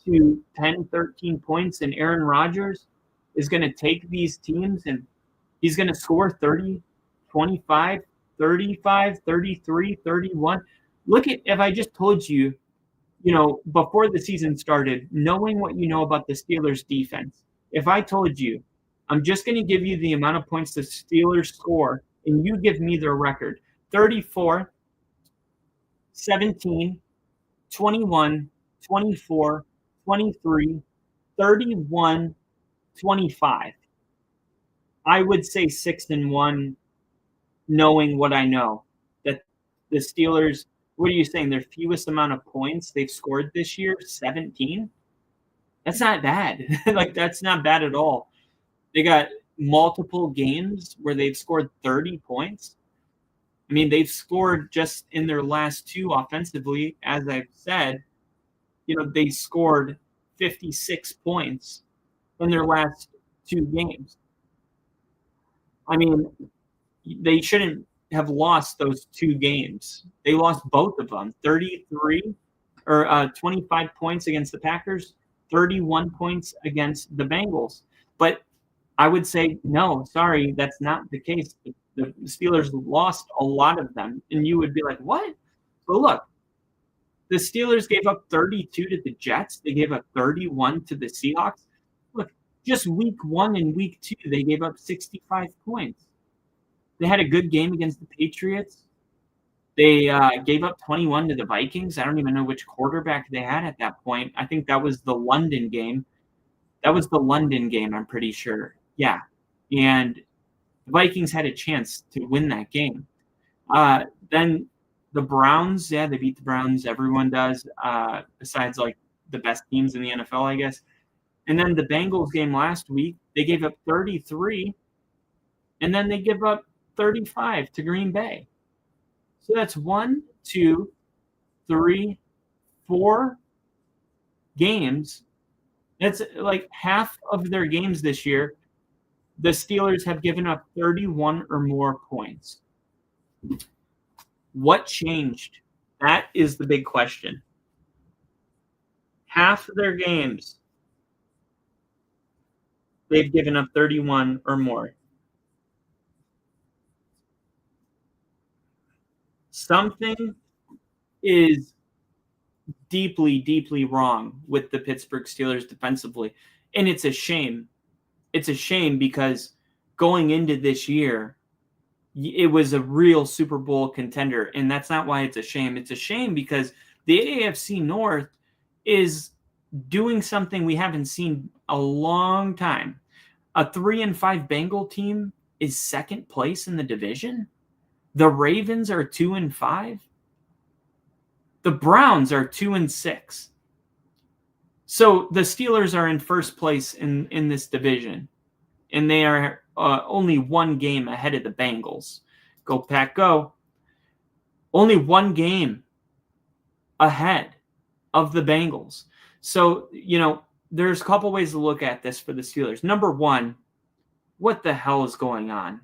to 10, 13 points, and Aaron Rodgers is going to take these teams, and he's going to score 30, 25, 35, 33, 31. Look at, if I just told you, before the season started, knowing what you know about the Steelers defense, if I told you, I'm just going to give you the amount of points the Steelers score, and you give me their record, 34, 17, 21, 24, 23, 31, 25. I would say 6-1, knowing what I know. That the Steelers, what are you saying? Their fewest amount of points they've scored this year, 17? That's not bad. That's not bad at all. They got multiple games where they've scored 30 points. I mean, they've scored just in their last two offensively, as I've said, they scored 56 points in their last two games. I mean, they shouldn't have lost those two games. They lost both of them, 33 or 25 points against the Packers, 31 points against the Bengals. But I would say, no, sorry, that's not the case. The Steelers lost a lot of them. And you would be like, what? But look, the Steelers gave up 32 to the Jets. They gave up 31 to the Seahawks. Look, just week 1 and week 2, they gave up 65 points. They had a good game against the Patriots. They gave up 21 to the Vikings. I don't even know which quarterback they had at that point. I think that was the London game. I'm pretty sure. Yeah. And the Vikings had a chance to win that game. Then the Browns, they beat the Browns. Everyone does, besides the best teams in the NFL, I guess. And then the Bengals game last week, they gave up 33, and then they give up 35 to Green Bay. So that's 1, 2, 3, 4 games. That's like half of their games this year. The Steelers have given up 31 or more points. What changed? That is the big question. Half of their games, they've given up 31 or more. Something is deeply, deeply wrong with the Pittsburgh Steelers defensively. And it's a shame. It's a shame because going into this year, it was a real Super Bowl contender. And that's not why it's a shame. It's a shame because the AFC North is doing something we haven't seen a long time. A 3-5 Bengal team is second place in the division. The Ravens are 2-5. The Browns are 2-6. So the Steelers are in first place in this division, and they are only one game ahead of the Bengals. Go Pack, go! Only one game ahead of the Bengals. So there's a couple ways to look at this for the Steelers. Number one, what the hell is going on?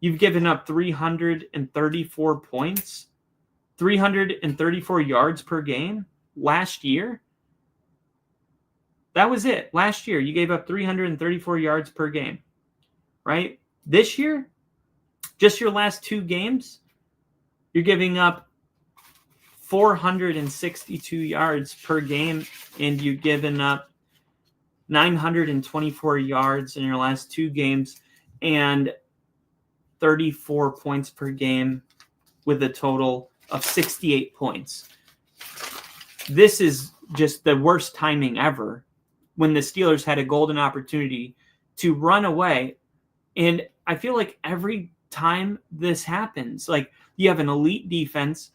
You've given up 334 points, 334 yards per game last year. That was it. Last year, you gave up 334 yards per game, right? This year, just your last two games, you're giving up 462 yards per game, and you've given up 924 yards in your last two games, and 34 points per game with a total of 68 points. This is just the worst timing ever when the Steelers had a golden opportunity to run away. And I feel like every time this happens, You have an elite defense.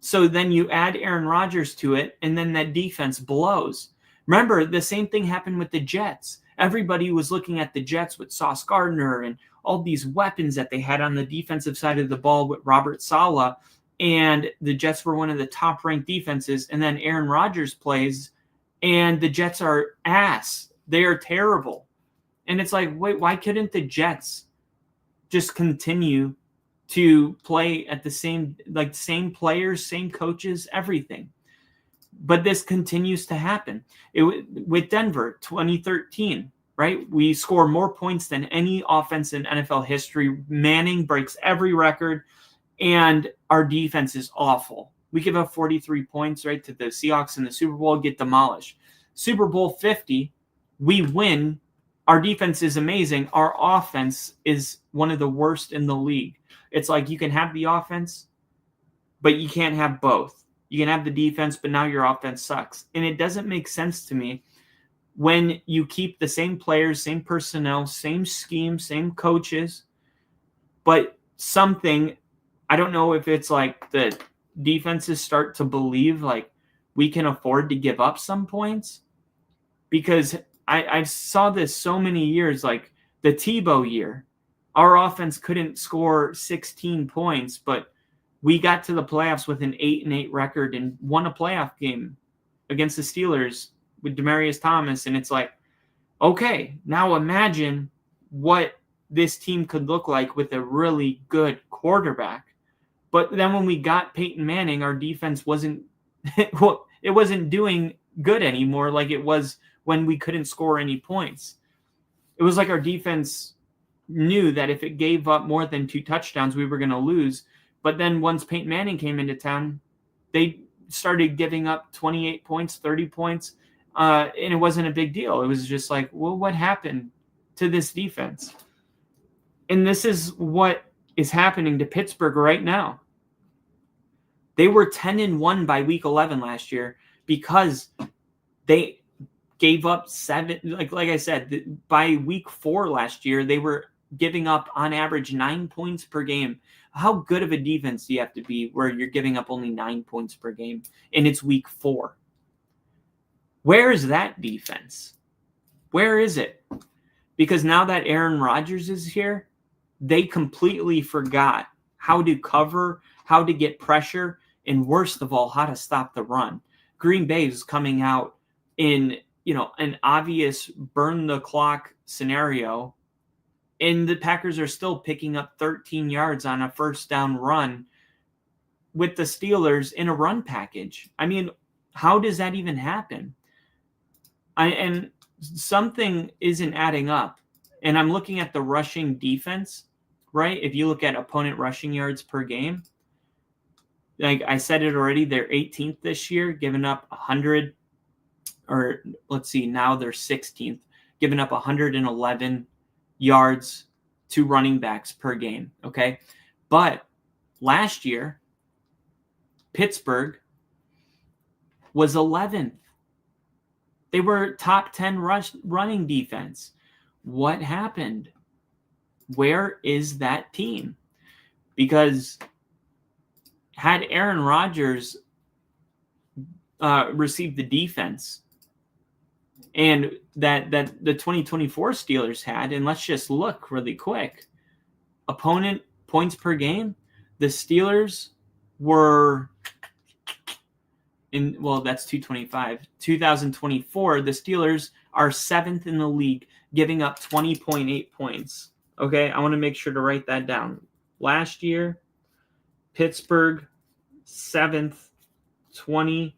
So then you add Aaron Rodgers to it, and then that defense blows. Remember, the same thing happened with the Jets. Everybody was looking at the Jets with Sauce Gardner and all these weapons that they had on the defensive side of the ball with Robert Saleh, and the Jets were one of the top-ranked defenses, and then Aaron Rodgers plays, and the Jets are ass. They are terrible. And it's like, wait, why couldn't the Jets just continue to play at the same players, same coaches, everything? But this continues to happen. With Denver, 2013, right? We score more points than any offense in NFL history. Manning breaks every record, and our defense is awful. We give up 43 points, right, to the Seahawks in the Super Bowl, get demolished. Super Bowl 50, we win. Our defense is amazing. Our offense is one of the worst in the league. It's like you can have the offense, but you can't have both. You can have the defense, but now your offense sucks. And it doesn't make sense to me when you keep the same players, same personnel, same scheme, same coaches, but something, I don't know if it's like the defenses start to believe like we can afford to give up some points, because I saw this so many years, like the Tebow year. Our offense couldn't score 16 points, but we got to the playoffs with an 8-8 record and won a playoff game against the Steelers with Demaryius Thomas. And it's like, okay, now imagine what this team could look like with a really good quarterback. But then when we got Peyton Manning, our defense wasn't it wasn't doing good anymore like it was when we couldn't score any points. It was like our defense knew that if it gave up more than 2 touchdowns, we were going to lose. But then once Peyton Manning came into town, they started giving up 28 points, 30 points, and it wasn't a big deal. It was just like, well, what happened to this defense? And this is what is happening to Pittsburgh right now. They were 10-1 by week 11 last year because they gave up 7. Like I said, by week 4 last year, they were giving up on average 9 points per game. How good of a defense do you have to be where you're giving up only 9 points per game and it's week 4? Where is that defense? Where is it? Because now that Aaron Rodgers is here, they completely forgot how to cover, how to get pressure, and worst of all, how to stop the run. Green Bay is coming out in, an obvious burn the clock scenario, and the Packers are still picking up 13 yards on a first down run with the Steelers in a run package. I mean, how does that even happen? And something isn't adding up. And I'm looking at the rushing defense, right? If you look at opponent rushing yards per game, like I said it already, they're 18th this year, giving up 100, or let's see, now they're 16th, giving up 111 yards to running backs per game, okay? But last year, Pittsburgh was 11th. They were top 10 running defense. What happened? Where is that team? Because had Aaron Rodgers received the defense and that the 2024 Steelers had, and let's just look really quick. Opponent points per game, the Steelers were that's 225. 2024, the Steelers are 7th in the league, giving up 20.8 points. Okay, I want to make sure to write that down. Last year, Pittsburgh, 7th, 20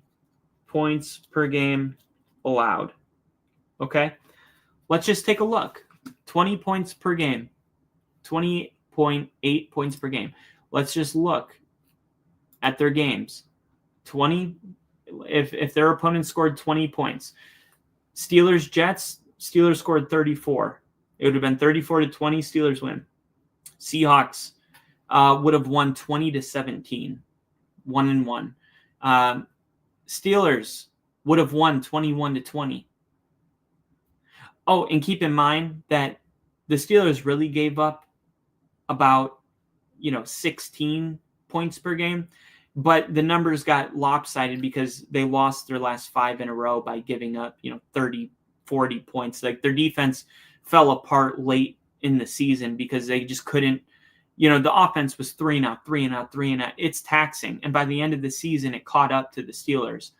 points per game allowed. Okay, let's just take a look. 20 points per game, 20.8 points per game. Let's just look at their games. 20, if their opponent scored 20 points. Steelers, Jets, Steelers scored 34. It would have been 34-20, Steelers win. Seahawks would have won 20-17, 1-1. Steelers would have won 21-20. Oh, and keep in mind that the Steelers really gave up about 16 points per game, but the numbers got lopsided because they lost their last 5 in a row by giving up, 30, 40 points. Like their defense fell apart late in the season because they just couldn't, the offense was 3 and out, 3 and out, 3 and out. It's taxing. And by the end of the season, it caught up to the Steelers.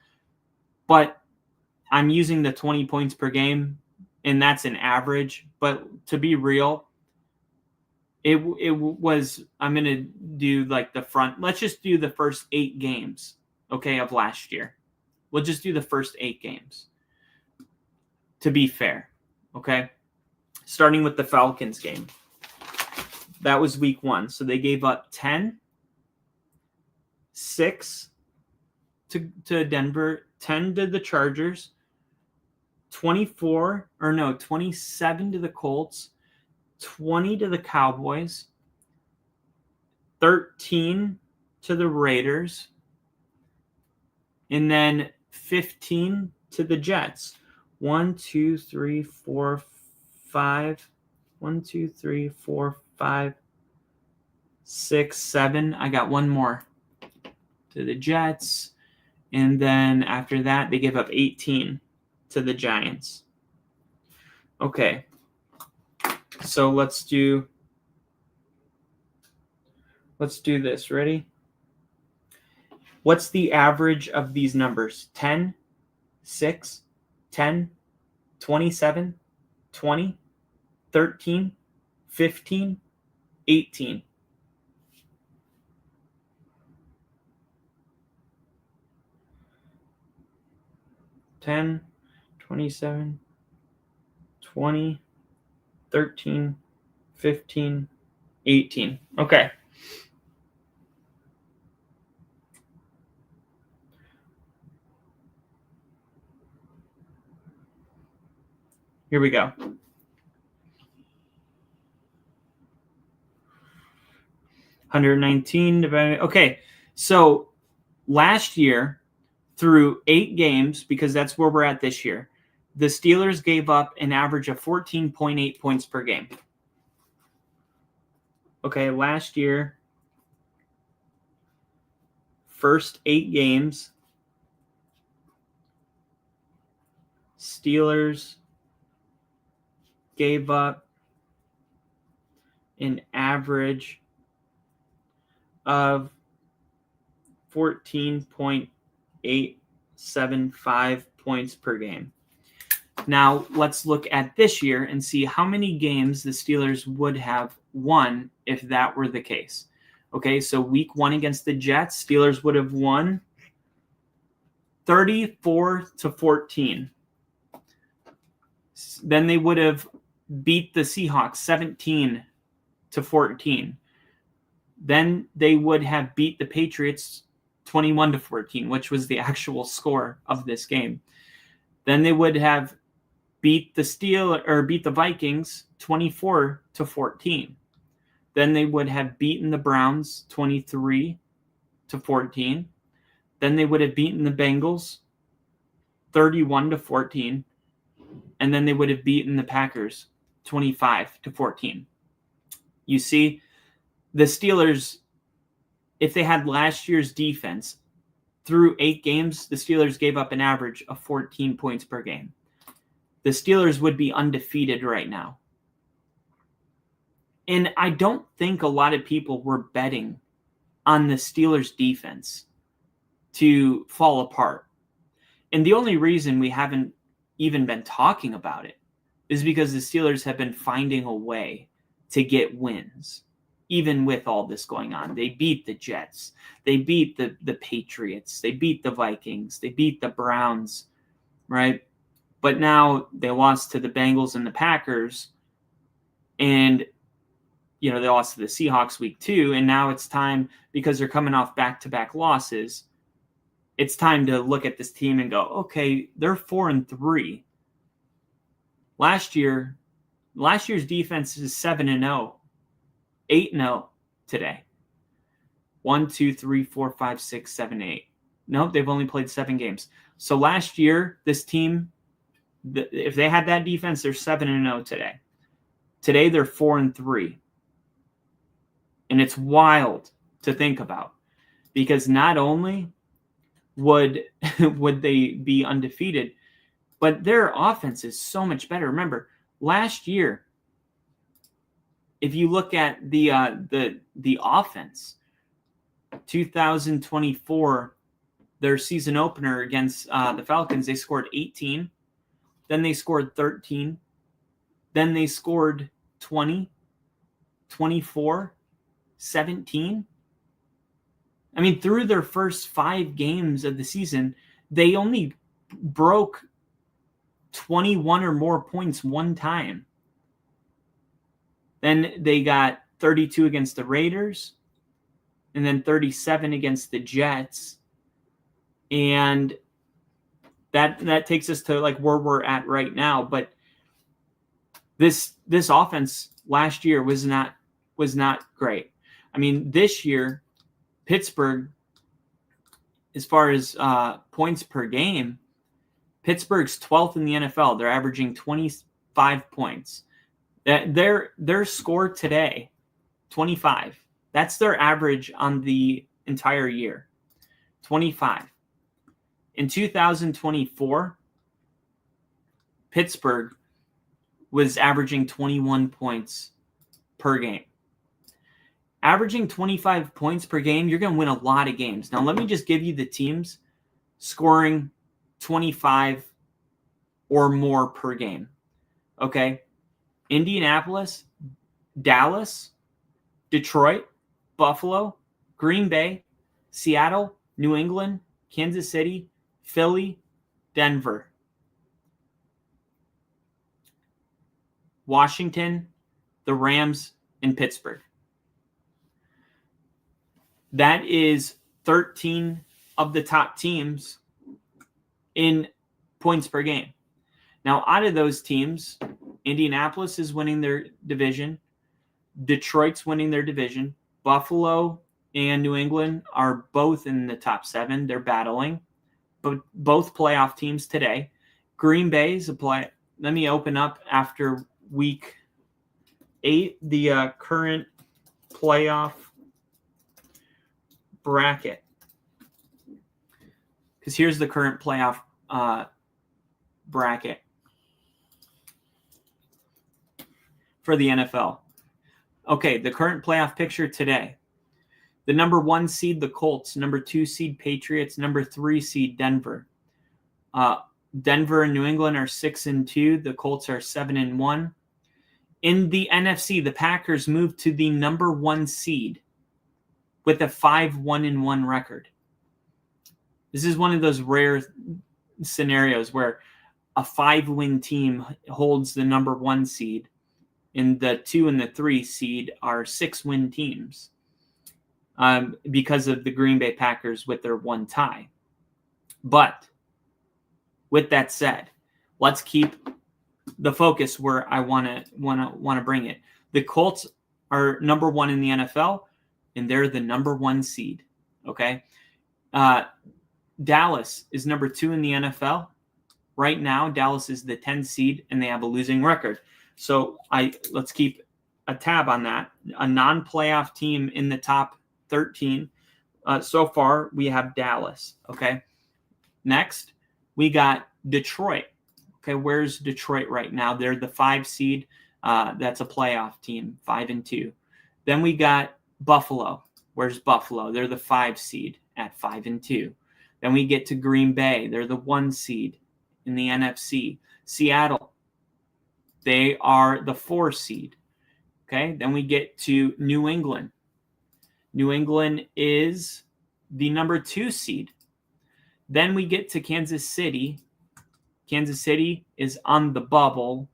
But I'm using the 20 points per game, and that's an average. But to be real, it was, I'm going to do like let's just do the first 8 games, okay, of last year. We'll just do the first 8 games to be fair, okay? Starting with the Falcons game. That was week 1. So they gave up 10, 6 to Denver, 10 to the Chargers, 27 to the Colts, 20 to the Cowboys, 13 to the Raiders, and then 15 to the Jets. 1, 2, 3, 4, 5. 1, 2, 3, 4, 5, 6, 7. I got one more to the Jets. And then after that, they gave up 18 to the Giants. Okay. So let's do this. Ready? What's the average of these numbers? 10, 6, 10, 27, 20, 13, 15, 18. $10, 27, 20, 13, 15, 18. Okay. Here we go. $119 divided. Okay, so last year, through 8 games, because that's where we're at this year, the Steelers gave up an average of 14.8 points per game. Okay, last year, first 8 games, Steelers gave up an average of 14.875 points per game. Now, let's look at this year and see how many games the Steelers would have won if that were the case. Okay, so week 1 against the Jets, Steelers would have won 34-14. Then they would have beat the Seahawks 17-14. Then they would have beat the Patriots 21-14, which was the actual score of this game. Then they would have beat the Vikings 24-14. Then they would have beaten the Browns 23-14. Then they would have beaten the Bengals 31-14. And then they would have beaten the Packers 25-14. You see, the Steelers, if they had last year's defense, through 8 games, the Steelers gave up an average of 14 points per game. The Steelers would be undefeated right now. And I don't think a lot of people were betting on the Steelers defense to fall apart. And the only reason we haven't even been talking about it is because the Steelers have been finding a way to get wins, even with all this going on. They beat the Jets. They beat the Patriots. They beat the Vikings. They beat the Browns, right? But now they lost to the Bengals and the Packers, and they lost to the Seahawks week 2, and now it's time, because they're coming off back-to-back losses, it's time to look at this team and go, okay, they're 4-3. Last year's defense is 7-0, 8-0 today. 1, 2, 3, 4, 5, 6, 7, 8. Nope, they've only played 7 games. So last year, this team, if they had that defense, they're 7-0 today. Today, they're 4-3. And it's wild to think about. because not only would they be undefeated, but their offense is so much better. Remember, last year, if you look at the offense, 2024, their season opener against the Falcons, they scored 18, then they scored 13, then they scored 20, 24, 17. I mean, through their first 5 games of the season, they only broke 21 or more points one time. Then they got 32 against the Raiders, and then 37 against the Jets. And that takes us to like where we're at right now. But this offense last year was not great. I mean, this year, Pittsburgh, as far as points per game, Pittsburgh's 12th in the NFL. They're averaging 25 points. Their score today, 25. That's their average on the entire year, 25. In 2024, Pittsburgh was averaging 21 points per game. Averaging 25 points per game, you're going to win a lot of games. Now, let me just give you the teams scoring 25 or more per game. Okay? Indianapolis, Dallas, Detroit, Buffalo, Green Bay, Seattle, New England, Kansas City, Philly, Denver, Washington, the Rams, and Pittsburgh. That is 13 of the top teams in points per game. Now, out of those teams, Indianapolis is winning their division. Detroit's winning their division. Buffalo and New England are both in the top 7. They're battling, but both playoff teams today. Green Bay's a play. Let me open up after week 8 the current playoff bracket, because here's the current playoff bracket for the NFL. Okay, the current playoff picture today. The number 1 seed, the Colts. Number 2 seed, Patriots. Number 3 seed, Denver. Denver and New England are 6-2. The Colts are 7-1. In the NFC, the Packers moved to the number 1 seed with a 5-1-1 record. This is one of those rare scenarios where a 5-win team holds the number 1 seed, and the 2 and the 3 seed are 6-win teams because of the Green Bay Packers with their 1 tie. But with that said, let's keep the focus where I want to bring it. The Colts are number 1 in the NFL, and they're the number 1 seed. Okay, Dallas is number 2 in the NFL. Right now, Dallas is the 10 seed, and they have a losing record. So let's keep a tab on that. A non-playoff team in the top 13. So far, we have Dallas. Okay. Next, we got Detroit. Okay, where's Detroit right now? They're the 5 seed. That's a playoff team, 5-2. Then we got Buffalo. Where's Buffalo? They're the 5 seed at 5-2. Then we get to Green Bay. They're the 1 seed in the NFC. Seattle. They are the 4 seed. Okay, then we get to New England. New England is the number 2 seed. Then we get to Kansas City. Kansas City is on the bubble.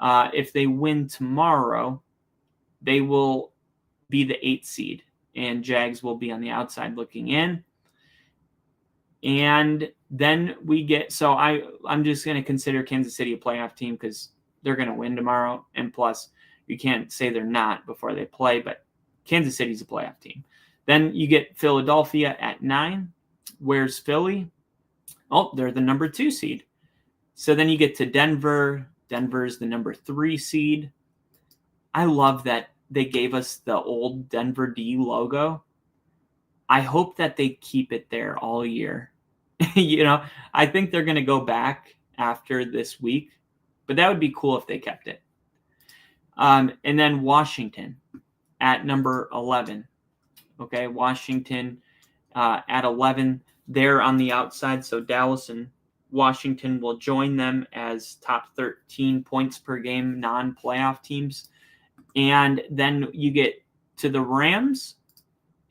If they win tomorrow, they will be the 8th seed, and Jags will be on the outside looking in. And then we get, so I'm just going to consider Kansas City a playoff team because they're going to win tomorrow. And plus, you can't say they're not before they play, but Kansas City's a playoff team. Then you get Philadelphia at 9. Where's Philly? Oh, they're the number 2 seed. So then you get to Denver. Denver's the number 3 seed. I love that they gave us the old Denver D logo. I hope that they keep it there all year. I think they're going to go back after this week, but that would be cool if they kept it. And then Washington at number 11. Okay, Washington at 11. They're on the outside, so Dallas and Washington will join them as top 13 points per game non-playoff teams. And then you get to the Rams,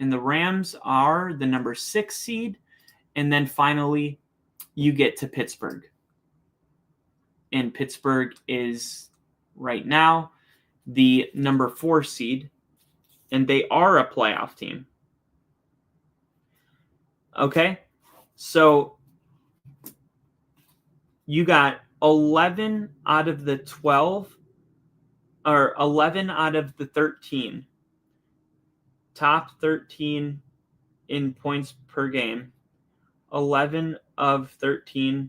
and the Rams are the number 6 seed. And then finally, you get to Pittsburgh. And Pittsburgh is right now the number 4 seed, and they are a playoff team. Okay, so you got 11 out of the 12, or 11 out of the 13, top 13 in points per game. 11 of 13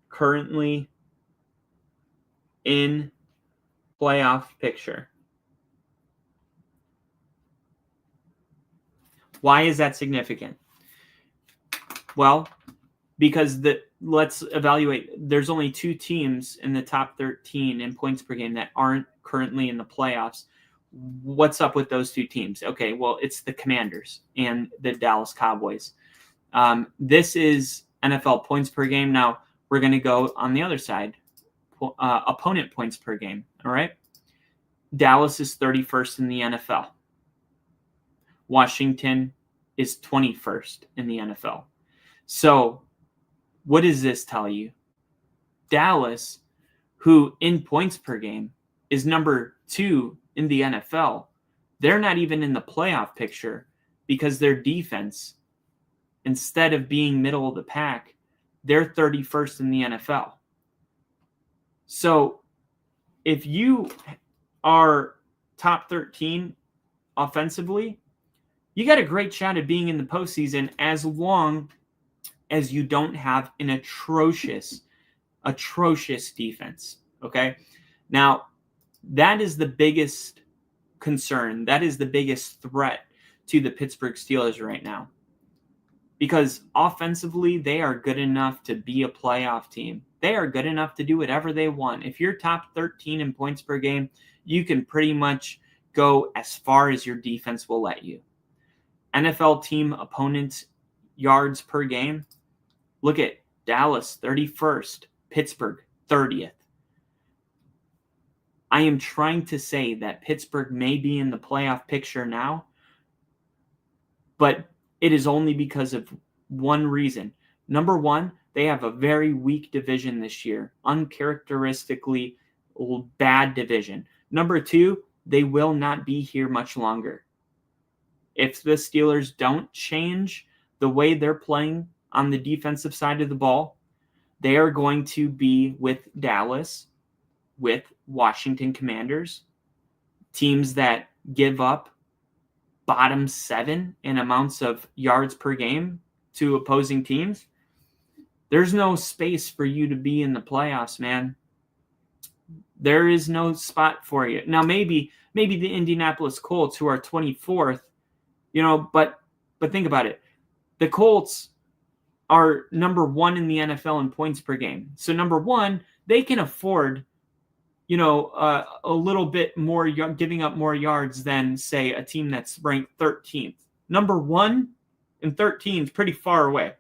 currently in playoff picture. Why is that significant? Well, because let's evaluate. There's only 2 teams in the top 13 in points per game that aren't currently in the playoffs. What's up with those 2 teams? Okay, well, it's the Commanders and the Dallas Cowboys. This is NFL points per game. Now, we're going to go on the other side, opponent points per game, all right? Dallas is 31st in the NFL. Washington is 21st in the NFL. So, what does this tell you? Dallas, who in points per game is number 2 in the NFL, they're not even in the playoff picture because their defense, instead of being middle of the pack, they're 31st in the NFL. So if you are top 13 offensively, you got a great shot at being in the postseason as long as you don't have an atrocious defense. Okay? Now, that is the biggest concern. That is the biggest threat to the Pittsburgh Steelers right now. Because offensively, they are good enough to be a playoff team. They are good enough to do whatever they want. If you're top 13 in points per game, you can pretty much go as far as your defense will let you. NFL team opponents yards per game. Look at Dallas, 31st. Pittsburgh, 30th. I am trying to say that Pittsburgh may be in the playoff picture now, but it is only because of one reason. Number one, they have a very weak division this year, uncharacteristically bad division. Number two, they will not be here much longer. If the Steelers don't change the way they're playing on the defensive side of the ball, they are going to be with Dallas, with Washington Commanders, teams that give up bottom 7 in amounts of yards per game to opposing teams. There's no space for you to be in the playoffs, man. There is no spot for you. Now, maybe the Indianapolis Colts, who are 24th, but think about it. The Colts are number 1 in the NFL in points per game. So number 1, they can afford a little bit more, giving up more yards than, say, a team that's ranked 13th. Number 1 and 13 is pretty far away.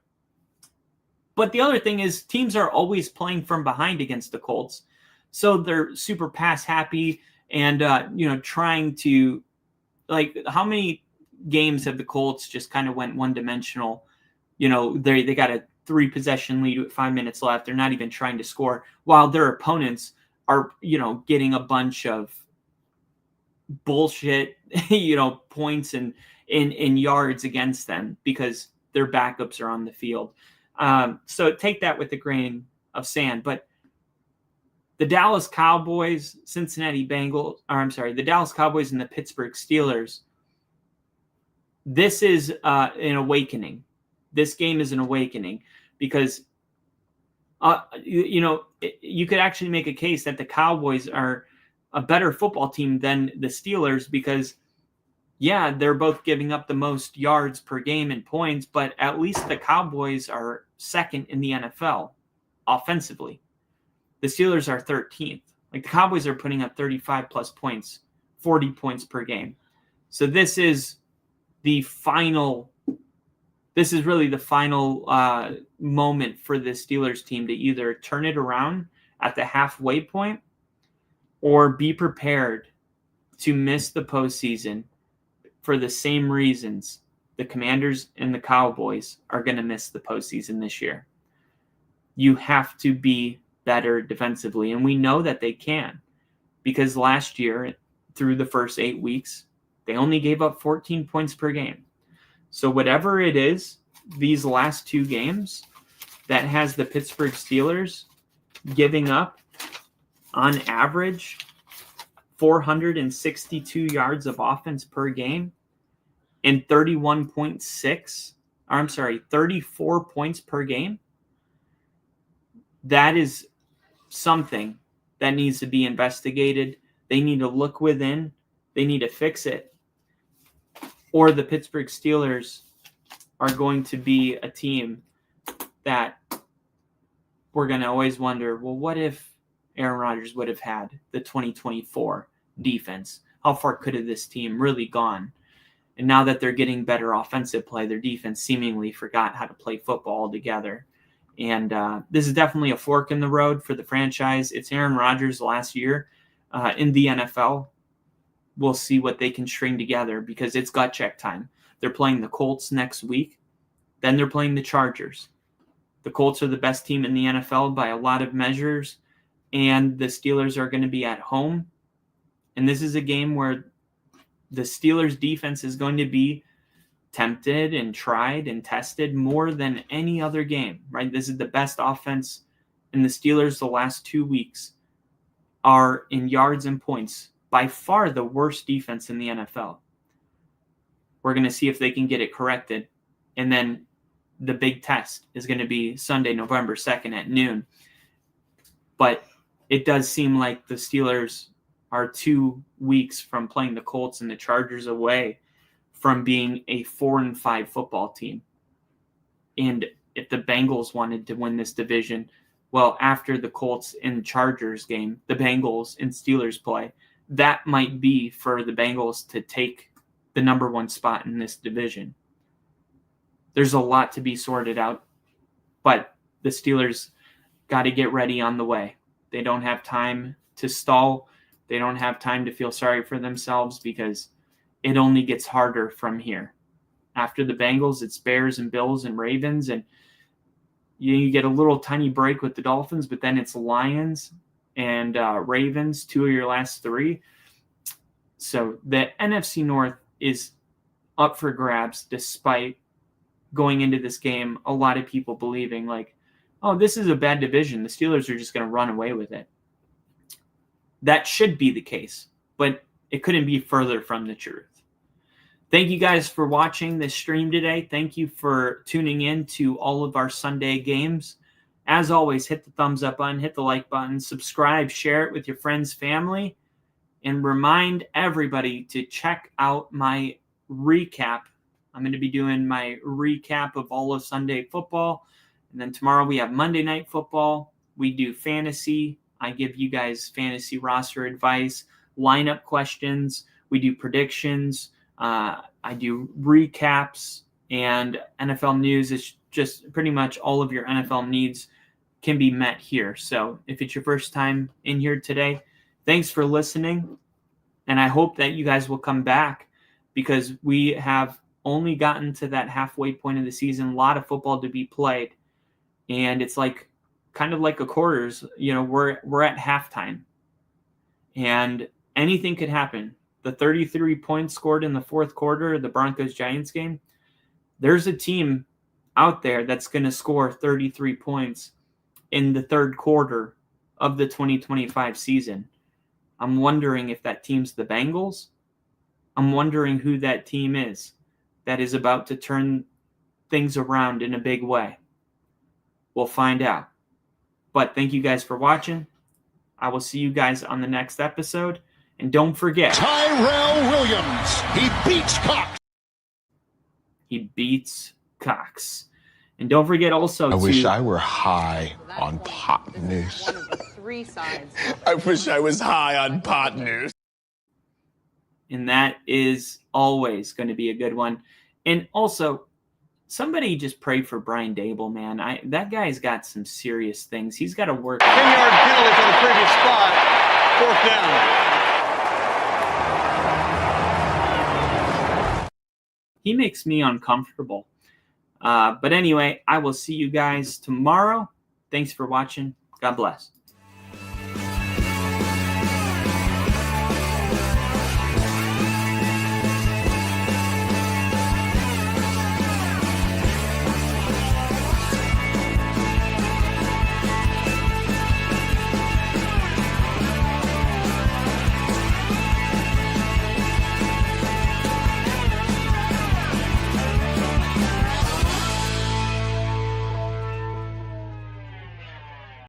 But the other thing is teams are always playing from behind against the Colts. So they're super pass happy and, trying to, how many games have the Colts just kind of went one dimensional? They got a 3-possession lead with 5 minutes left. They're not even trying to score, while their opponents are, getting a bunch of bullshit, points and in yards against them because their backups are on the field. So take that with a grain of sand. But the Dallas Cowboys, the Dallas Cowboys and the Pittsburgh Steelers, this is an awakening. This game is an awakening because you could actually make a case that the Cowboys are a better football team than the Steelers because, yeah, they're both giving up the most yards per game and points, but at least the Cowboys are second in the NFL offensively. The Steelers are 13th. Like, the Cowboys are putting up 35 plus points, 40 points per game. So this is really the final moment for the Steelers team to either turn it around at the halfway point or be prepared to miss the postseason for the same reasons the Commanders and the Cowboys are going to miss the postseason this year. You have to be better defensively, and we know that they can, because last year, through the first 8 weeks, they only gave up 14 points per game. So whatever it is, these last 2 games that has the Pittsburgh Steelers giving up, on average, 462 yards of offense per game and 34 points per game, that is something that needs to be investigated. They need to look within. They need to fix it. Or the Pittsburgh Steelers are going to be a team that we're going to always wonder, well, what if Aaron Rodgers would have had the 2024 defense? How far could have this team really gone? And now that they're getting better offensive play, their defense seemingly forgot how to play football altogether. And this is definitely a fork in the road for the franchise. It's Aaron Rodgers' last year in the NFL. We'll see what they can string together, because it's gut check time. They're playing the Colts next week. Then they're playing the Chargers. The Colts are the best team in the NFL by a lot of measures, and the Steelers are going to be at home. And this is a game where the Steelers' defense is going to be tempted and tried and tested more than any other game, right? This is the best offense, and the Steelers the last 2 weeks are in yards and points by far the worst defense in the NFL. We're going to see if they can get it corrected. And then the big test is going to be Sunday, November 2nd at noon. But it does seem like the Steelers are 2 weeks from playing the Colts and the Chargers away from being a 4-5 football team. And if the Bengals wanted to win this division, well, after the Colts and Chargers game, the Bengals and Steelers play, that might be for the Bengals to take the number 1 spot in this division. There's a lot to be sorted out, but the Steelers got to get ready on the way. They don't have time to stall. They don't have time to feel sorry for themselves, because it only gets harder from here. After the Bengals, it's Bears and Bills and Ravens, and you get a little tiny break with the Dolphins, but then it's Lions and Ravens, 2 of your last 3. So the NFC North is up for grabs, despite going into this game, a lot of people believing like, oh, this is a bad division. The Steelers are just going to run away with it. That should be the case, but it couldn't be further from the truth. Thank you guys for watching this stream today. Thank you for tuning in to all of our Sunday games. As always, hit the thumbs up button, hit the like button, subscribe, share it with your friends, family, and remind everybody to check out my recap. I'm going to be doing my recap of all of Sunday football. And then tomorrow we have Monday Night Football. We do fantasy. I give you guys fantasy roster advice, lineup questions. We do predictions. I do recaps and NFL news. It's just pretty much all of your NFL needs can be met here. So if it's your first time in here today, thanks for listening. And I hope that you guys will come back, because we have only gotten to that halfway point of the season. A lot of football to be played. And it's like kind of like a quarters, we're at halftime. And anything could happen. The 33 points scored in the fourth quarter of the Broncos-Giants game, there's a team out there that's going to score 33 points in the third quarter of the 2025 season. I'm wondering if that team's the Bengals. I'm wondering who that team is that is about to turn things around in a big way. We'll find out. But thank you guys for watching. I will see you guys on the next episode. And don't forget, Tyrell Williams. He beats Cox. he beats Cox. And don't forget also I wish I were high on pot news. One of the three sides. I wish I was high on pot news. and that is always going to be a good one. And also, somebody just pray for Brian Dable, man. That guy's got some serious things. He's got to work. 10-yard penalty for the previous spot. 4th down. He makes me uncomfortable. But anyway, I will see you guys tomorrow. Thanks for watching. God bless.